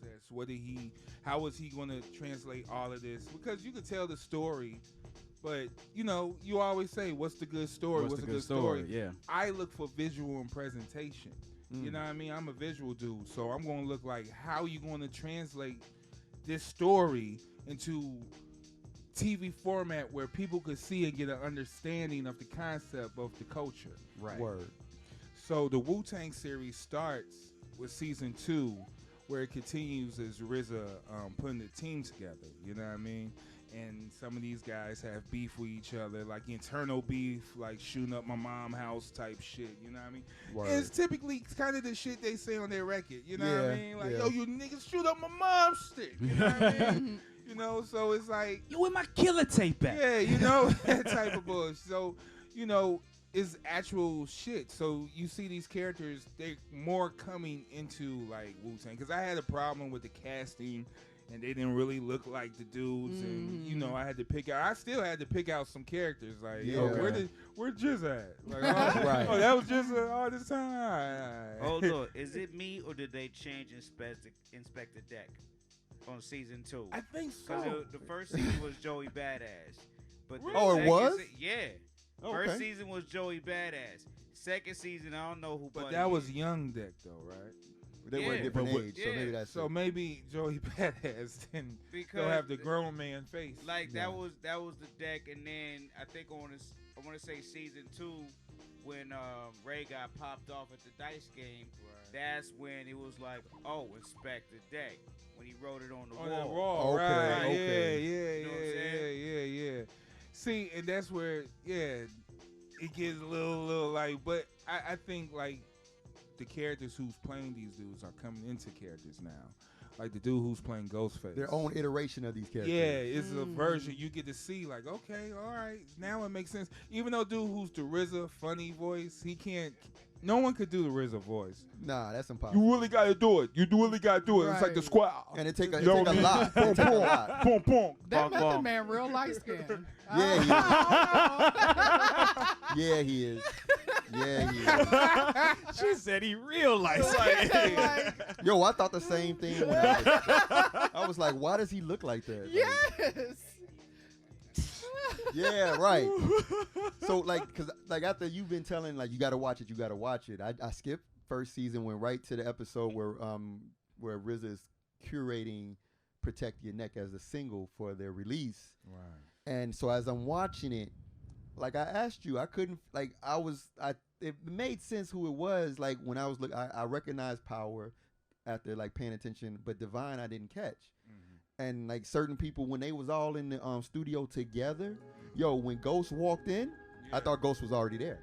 How was he going to translate all of this? Because you could tell the story, but you always say, "What's the good story? What's the good story?" Yeah. I look for visual and presentation. You know what I mean? I'm a visual dude, so I'm going to look like, how you going to translate this story into TV format where people could see and get an understanding of the concept of the culture. Right. Word. So the Wu-Tang series starts with season 2, where it continues as RZA putting the team together. You know what I mean? And some of these guys have beef with each other, like internal beef, like shooting up my mom's house type shit. You know what I mean? Word. It's typically kind of the shit they say on their record. You know what I Yeah, mean? Like, yeah. yo, you niggas shoot up my mom's shit. You know what I mean? So it's like, You with my killer tape back? yeah, that type of bullshit. So, it's actual shit. So you see these characters, they're more coming into like Wu-Tang. Because I had a problem with the casting, and they didn't really look like the dudes. And, I still had to pick out some characters. Like, yo, Yeah. where Jizz at? Like, Right. Oh, that was Jizz all this time? All right. Hold on, is it me or did they change Inspector Deck on season 2? I think Because so. the first season was Joey Badass. But the Oh, it second was? yeah. Oh, First okay. season was Joey Badass. Second season, I don't know who. But Buddy that is. was Young Deck, though, right? They were a Yeah. different But age, so maybe that's So it. maybe Joey Badass didn't Because go have the grown man face. Like Yeah. that was the deck, and then I think I want to say season 2 when Ray got popped off at the dice game. That's when it was like, oh, Inspector Deck when he wrote it on the On wall. that wall, Okay, right? okay. You know what I'm saying? Yeah. See, and that's where, it gets a little like, but I think like the characters who's playing these dudes are coming into characters now. Like the dude who's playing Ghostface. Their own iteration of these characters. Yeah, it's a version you get to see. Like, okay, all right, now it makes sense. Even though dude who's the RZA funny voice, he can't. No one could do the RZA voice. Nah, that's impossible. You really got to do it. You really got to do it. It's like the Right. squad. And it take a You know what I mean? lot. Boom, It take a boom, lot. boom, boom. That Bonk, Method bonk. Man real light skin. Yeah, he is. Yeah, he is. She said he real life. Yo, I thought the same thing when I was like, why does he look like that? Yes. Yeah, right. So cause after you've been telling you gotta watch it. I skipped first season, went right to the episode where RZA is curating "Protect Your Neck" as a single for their release. Right. And so as I'm watching it, like I asked you, I couldn't it made sense who it was. Like when I was I recognized Power after paying attention, but Divine I didn't catch. and like certain people when they was all in the studio together, yo, when Ghost walked in, I thought Ghost was already there.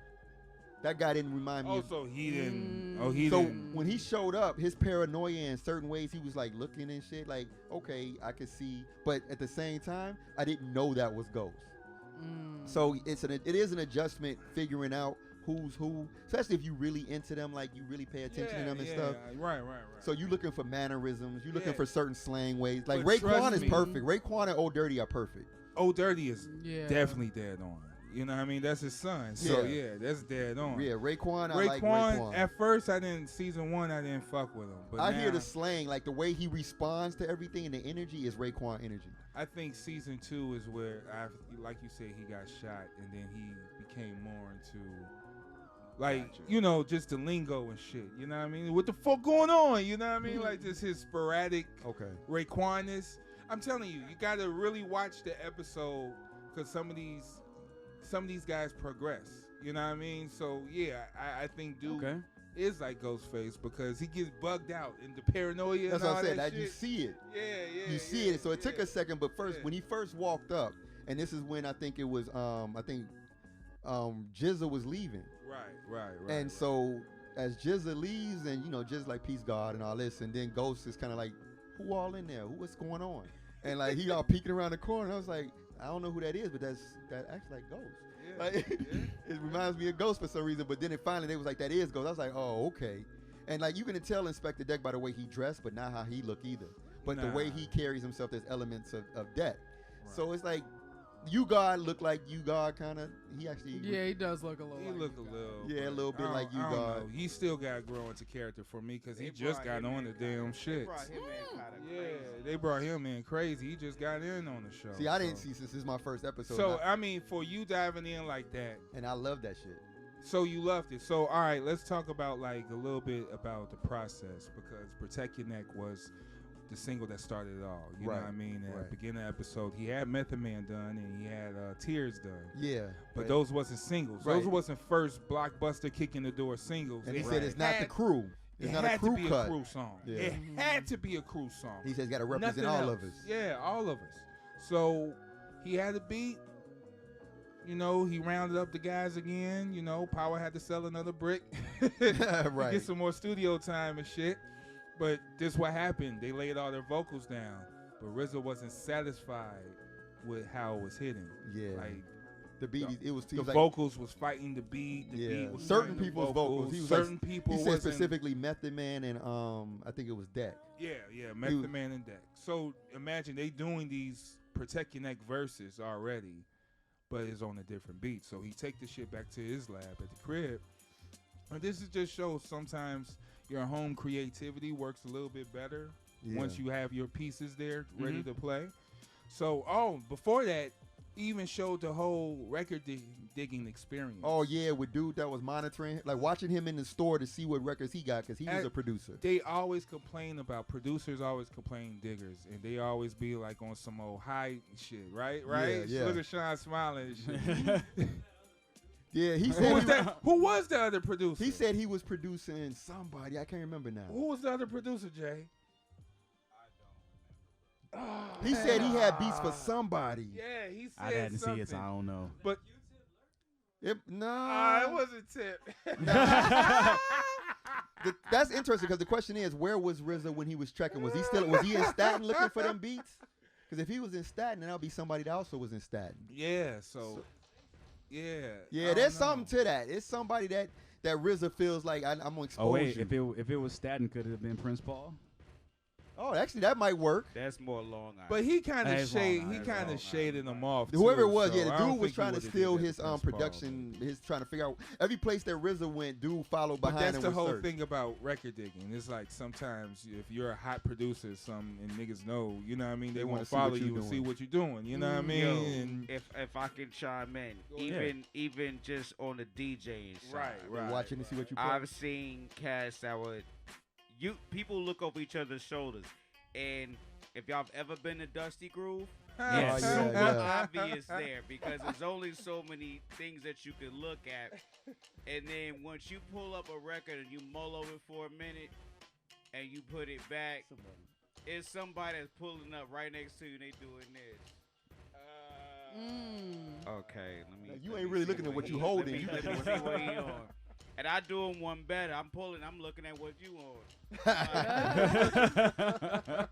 That guy didn't remind me. Oh, of, so he didn't. Oh, he so didn't. when he showed up, his paranoia in certain ways, he was like looking and shit. Like, okay, I could see, but at the same time, I didn't know that was Ghost. So it is an adjustment figuring out who's who, especially if you really into them, like you really pay attention to them and stuff. Right. So you looking for mannerisms, you looking Yeah. for certain slang ways. Like But Raekwon trust is me. perfect. Raekwon and Old Dirty are perfect. Old Dirty is Yeah. definitely dead on. You know what I mean? That's his son. So Yeah. yeah, that's dead on. Yeah, Raekwon, I like Raekwon. At first, season 1, I didn't fuck with him. But I hear now, the slang, like the way he responds to everything and the energy is Raekwon energy. I think season 2 is where, like you said, he got shot, and then he became more into, like, you know, just the lingo and shit. You know what I mean? What the fuck going on? You know what I mean? Like, just his sporadic Raekwonness. I'm telling you, you got to really watch the episode because some of these guys progress. You know what I mean? So, yeah, I think dude is like Ghostface because he gets bugged out in the paranoia. That's and what all I said. that You shit. see it. Yeah. You see it. So it took a second, but first, when he first walked up, and this is when I think it was, Jizza was leaving. Right. And so as Jizza leaves, and you know, Jizza like peace God and all this, and then Ghost is kind of like, who all in there? What's going on? And like he all peeking around the corner. I was like, I don't know who that is, but that acts like Ghost. Yeah, Like, it reminds me of Ghost for some reason. But then finally they was like, that is Ghost. I was like, oh, okay. And like you can tell Inspector Deck by the way he dressed, but not how he look either. But the way he carries himself, there's elements of Deck. Right. So it's like, You God look like You God kind of. He actually. Yeah, he does look a little. He like look a little. Yeah, a little bit like You I don't God. know. He still got to grow into character for me because he just got on the damn shit. They brought him in crazy. He just got in on the show. See, I didn't see since this is my first episode. So I mean, for you diving in like that, and I love that shit. So you loved it. So all right, let's talk about like a little bit about the process because Protect Your Neck was the single that started it all. You know what I mean? At the beginning of the episode, he had Method Man done and he had Tears done. Yeah. But those wasn't singles. Those wasn't first blockbuster kick in the door singles. And he said it's not the crew. It's not a crew cut. It had to be a crew song. Yeah. It had to be a crew song. He says it's got to represent Nothing all else. of us. Yeah, all of us. So he had a beat. You know, he rounded up the guys again. You know, Power had to sell another brick. Right. Get some more studio time and shit. But this what happened. They laid all their vocals down. But RZA wasn't satisfied with how it was hitting. Yeah. Like the beat, it was the like, vocals was fighting the beat. The beat was certain fighting people's the vocals. He was certain like, people. He said specifically Method Man and I think it was Deck. Yeah, Method Man and Deck. So imagine they doing these Protect Your Neck verses already, but it's on a different beat. So he take the shit back to his lab at the crib. And this is just shows sometimes your home creativity works a little bit better once you have your pieces there ready to play. So, before that, even showed the whole record digging experience. Oh, yeah, with dude that was monitoring, like watching him in the store to see what records he got because he was a producer. They always complain about, producers always complain diggers, and they always be like on some old high shit, right? Yeah. Look at Sean smiling and shit. Yeah, he said. Who was the other producer? He said he was producing somebody. I can't remember now. Who was the other producer, Jay? He said he had beats for somebody. Yeah, he said I hadn't something. seen it, so I don't know. But it wasn't Tip. That's interesting because the question is, where was RZA when he was trekking? Was he in Staten looking for them beats? Because if he was in Staten, then that'll be somebody that also was in Staten. Yeah, so yeah, there's something to that. It's somebody that RZA feels like I'm gonna expose Oh wait, you. if it was Staten, could it have been Prince Paul? Oh, actually, that might work. That's more Long Island. But he kind of shaded them off. Whoever too, it was, so the I dude don't was think trying to he would've steal did his that to Prince production. Paul. His trying to figure out every place that RZA went, dude followed behind But that's him the with whole search. thing about record digging. It's like sometimes if you're a hot producer, and niggas know, you know what I mean, they wanna want to see what follow you you and doing. see what you're doing. You know what I mean? Yo, And if I can chime in, even just on the DJing side, right. Watching to see what you play. I've seen cats that would people look over each other's shoulders, and if y'all have ever been to Dusty Groove, Yes. it's Oh, super yeah. obvious there because there's only so many things that you can look at, and then once you pull up a record and you mull over it for a minute, and you put it back, is somebody that's pulling up right next to you and they doing this. Okay, let me. You let ain't me really see looking at what you he- holding. Let me see what he on. And I do him one better. I'm looking at what you on.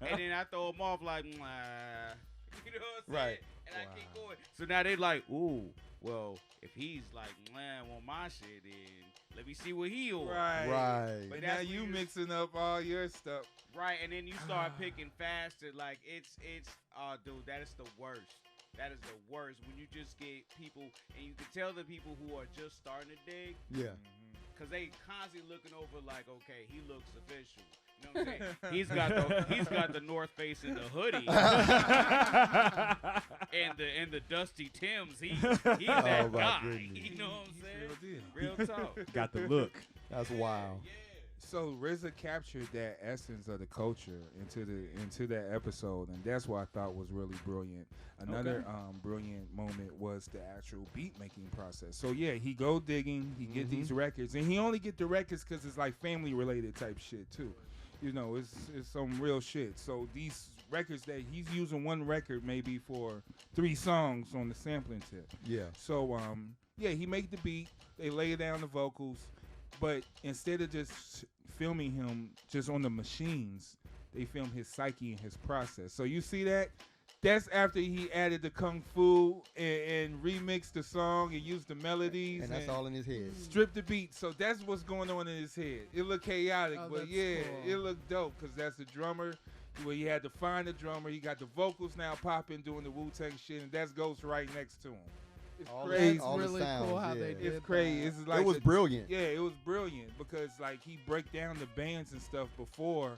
And then I throw him off like, mwah. You know what I'm saying? Right. And I keep going. So now they like, ooh, well, if he's like, mwah, on my shit, then let me see what he on. Right. Right. But But now that's you when mixing up all your stuff. Right, and then you start picking faster. Like it's dude, that is the worst. That is the worst when you just get people, and you can tell the people who are just starting to dig, Yeah. because they constantly looking over like, okay, he looks official. You know what I'm saying? he's got the North Face and the hoodie, and the Dusty Tims. He's that my guy. goodness. You know what I'm Real saying? deal. Real talk. Got the look. That's wild. So RZA captured that essence of the culture into that episode, and that's what I thought was really brilliant. Another brilliant moment was the actual beat making process. So yeah, he go digging, he get these records, and he only get the records because it's like family related type shit too. You know, it's some real shit. So these records that he's using one record maybe for 3 songs on the sampling tip. Yeah. So yeah, he make the beat, they lay down the vocals, but instead of just filming him just on the machines, they film his psyche and his process. So you see that? That's after he added the kung fu and remixed the song and used the melodies. And that's all in his head. Stripped the beat. So that's what's going on in his head. It looked chaotic, Oh, but that's yeah, cool. it looked dope because that's the drummer. Well, he had to find the drummer. He got the vocals now popping, doing the WUTANG shit, and that's Ghost right next to him. It's All crazy. all the really sounds, cool how yeah. they did It's crazy. that. It's like It was brilliant. Yeah, it was brilliant because like he break down the bands and stuff before,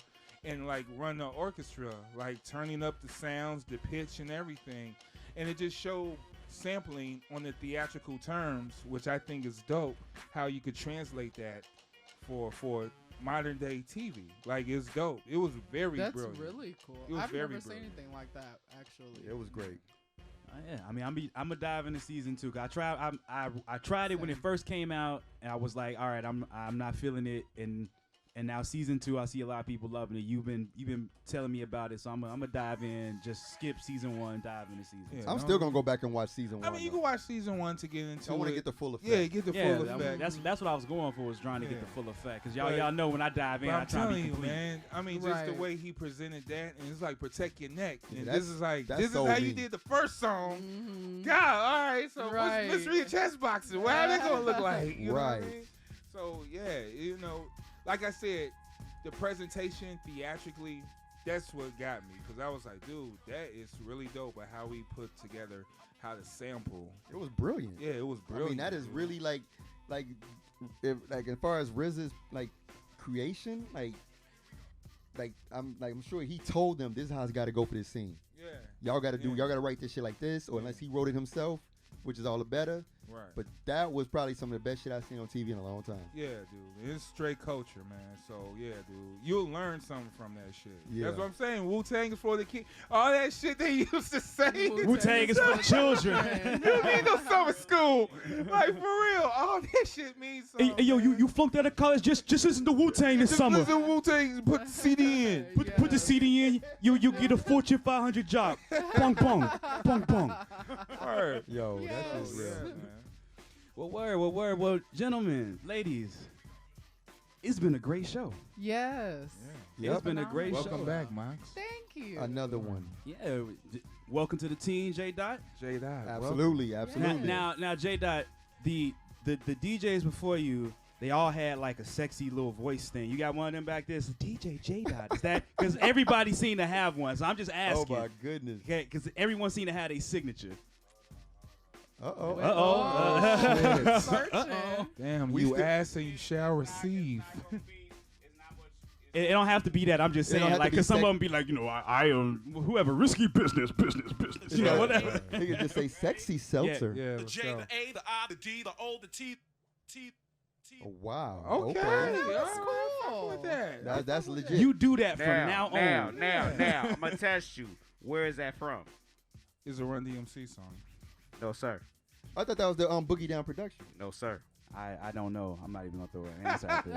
and like run the orchestra, like turning up the sounds, the pitch, and everything, and it just showed sampling on the theatrical terms, which I think is dope. How you could translate that for modern day TV, like it's dope. It was very That's brilliant. really cool. It was I've very never seen brilliant. anything like that actually. It was great. Yeah, I mean, I'm gonna dive into season 2. 'Cause I tried it when it Same. first came out, and I was like, all right, I'm not feeling it, and now season 2, I see a lot of people loving it. You've been telling me about it, so I'm gonna dive in, just skip season 1, dive into season 2. Yeah, I'm no. still gonna go back and watch season 1. I mean, you can watch season 1 to get into I want it. to get the full effect. Yeah, get the Yeah, full effect. that's what I was going for, was trying to get the Yeah. full effect. Cause But- y'all know when I dive in, But I I'm try to be telling you, complete. man. I mean, just the Right. way he presented that, and it's like protect your neck. Yeah, And that's- this is like that's this is so how you me. did the first song. Mhm. God, all right. So Right. let's read chest boxes. Well, how that gonna look like? You know what I Right. mean? So yeah, you know, like I said, the presentation theatrically, that's what got me, because I was like, dude, that is really dope. At how we put together how to sample. It was brilliant. Yeah, it was I brilliant. mean, that is dude. really like as far as RZA's like creation, like I'm sure he told them this is how it's got to go for this scene. Yeah. Y'all got to do, Yeah. y'all got to write this shit like this, or unless he wrote it himself, which is all the better. Right. But that was probably some of the best shit I've seen on TV in a long time. Yeah, dude. It's straight culture, man. So, yeah, dude. You'll learn something from that shit. Yeah. That's what I'm saying. Wu-Tang is for the kids. All that shit they used to say. Wu-Tang is for children. You need no summer school. Like, for real. All that shit means something. Hey, yo, man. you flunked out of college. Just listen to Wu-Tang this Just summer. listen to Wu-Tang. Put the CD in. Put the CD in. You get a Fortune 500 job. Bong bong, bong bong. Word. Yo, that Oh, shit's yeah, real. man. Well, gentlemen, ladies, it's been a great show. Yes. It's been a great Welcome show. back, Max. Thank you. Another one. Yeah. Welcome to the team, J. Dot. J. Dot. Absolutely, absolutely. Now, J. Dot, the DJs before you, they all had like a sexy little voice thing. You got one of them back there. It's DJ J. Dot. Is that because everybody seemed to have one? So I'm just Oh asking. my goodness. Because everyone seemed to have a signature. Uh-oh. Oh, Shit. searching. Damn, We you still- ask and you shall receive. It don't have to be that. I'm just It don't saying, have to like, be because some sex- of them be like, I whoever, risky business. You know, whatever. He could just say sexy seltzer. Yeah, The what's J, up? the A, the I, the D, the O, the T. Oh, wow. Okay. That's all right, cool. fuck with that. That's legit. You do that from now on. Now, I'm gonna test you. Where is that from? It's a Run DMC song. No, sir. I thought that was the Boogie Down production. No, sir. I don't know. I'm not even gonna throw an answer out there.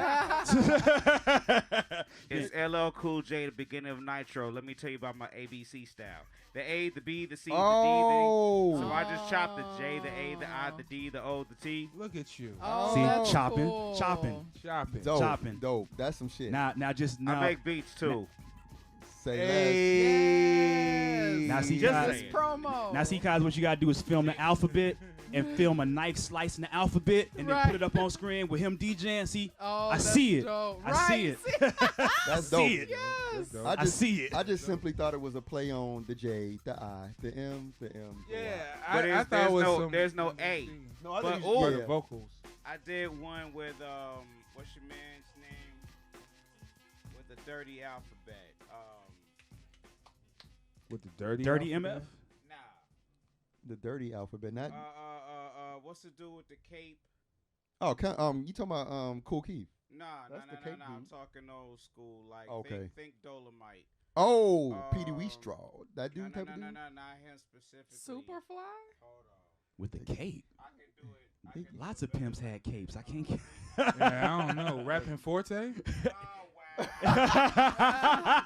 LL Cool J, the beginning of Nitro. Let me tell you about my ABC style. The A, the B, the C, the D, Oh. the... So I just chopped the J, the A, the I, the D, the O, the T. Look at you. Oh, See, that's chopping, cool. chopping. Dope. Chopping. Dope. That's some shit. Now, I make beats too. Say Yes. Now see, Just guys, saying. Promo. now see, guys, what you gotta do is film the alphabet and film a knife slicing the alphabet and then put it up on screen with him DJing. See, Oh, I that's see it. dope. I Right. see it. That's See dope. it. Yes. I see it. I just simply thought it was a play on the J, the I, the M, the M. The Y. Yeah, But I thought it was some. there's no A. No, I But think ooh, For yeah. the vocals. I did one with what's your man's name? With the dirty alphabet. With the dirty Dirty alphabet? MF. Nah. The dirty alphabet. Not. What's the dude with the cape? Oh, you talking about Cool Keith? Nah, That's the nah. cape I'm dude. talking old school. Like Okay. think Dolomite. Oh, Petey Weestraw. That No, dude type of dude. not him specifically. Superfly? Hold on. With the cape. I can do it. I can do Lots it of pimps had capes. I can't. Yeah, I don't know. Rapping Forte? Oh, wow.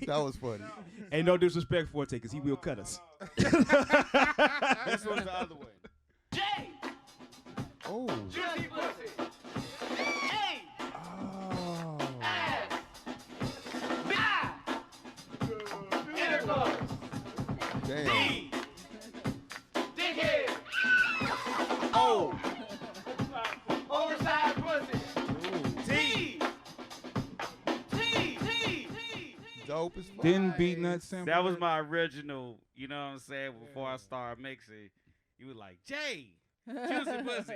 That was funny. Ain't no disrespect for it, because he will cut us. This was the other one. Oh. Damn. Oh. Oversized pussy. T. Dope as fuck. Didn't beat Nut Sample. That was my original, you know what I'm saying, before I started mixing. You were like, Jay, juicy pussy.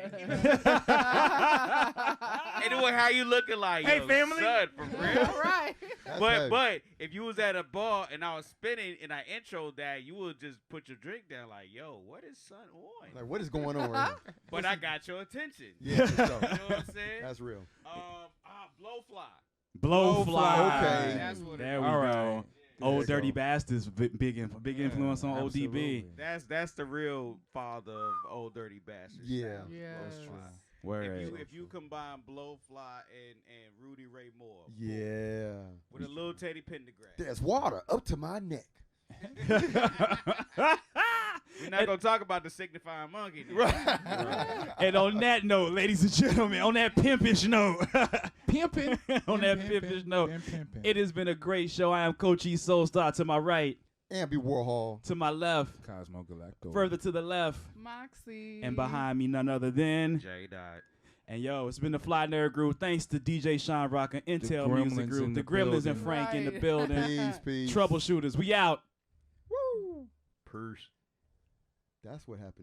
Anyway, how you looking like, Hey, yo, family. son, for real? Right. That's But heavy. but if you was at a bar and I was spinning and I introed that, you would just put your drink down like, yo, what is son on? Like, what is going on right here? But I got your attention. Yeah, for sure. You know what I'm saying? That's real. Blowfly. Blowfly. Okay. That's what There it we is. All go. right. Old There you Dirty go. Bastards, big influence on ODB. Absolutely. That's the real father of Old Dirty Bastards. Yeah. style. Yes. Blowfly. Word. If you combine Blowfly and Rudy Ray Moore, Yeah. with a little Teddy Pendergrass, There's water up to my neck. we're not gonna talk about the signifying monkey. Now. And on that note, ladies and gentlemen, on that pimpish note, Pimpin'. on that pimpish note, it has been a great show. I am Coach E Soulstar to my right, Ambi Warhol. to my left, Cosmo Galacto. further to the left, Moxie. and behind me, none other than. Jay died. And yo, it's been the Fly Nerd Group. Thanks to DJ Sean Rock and Intel Music Gremlins Group, in the the Gremlins and building. Frank in the Right. building. Peace. Troubleshooters, we out. Woo. Purse. That's what happened.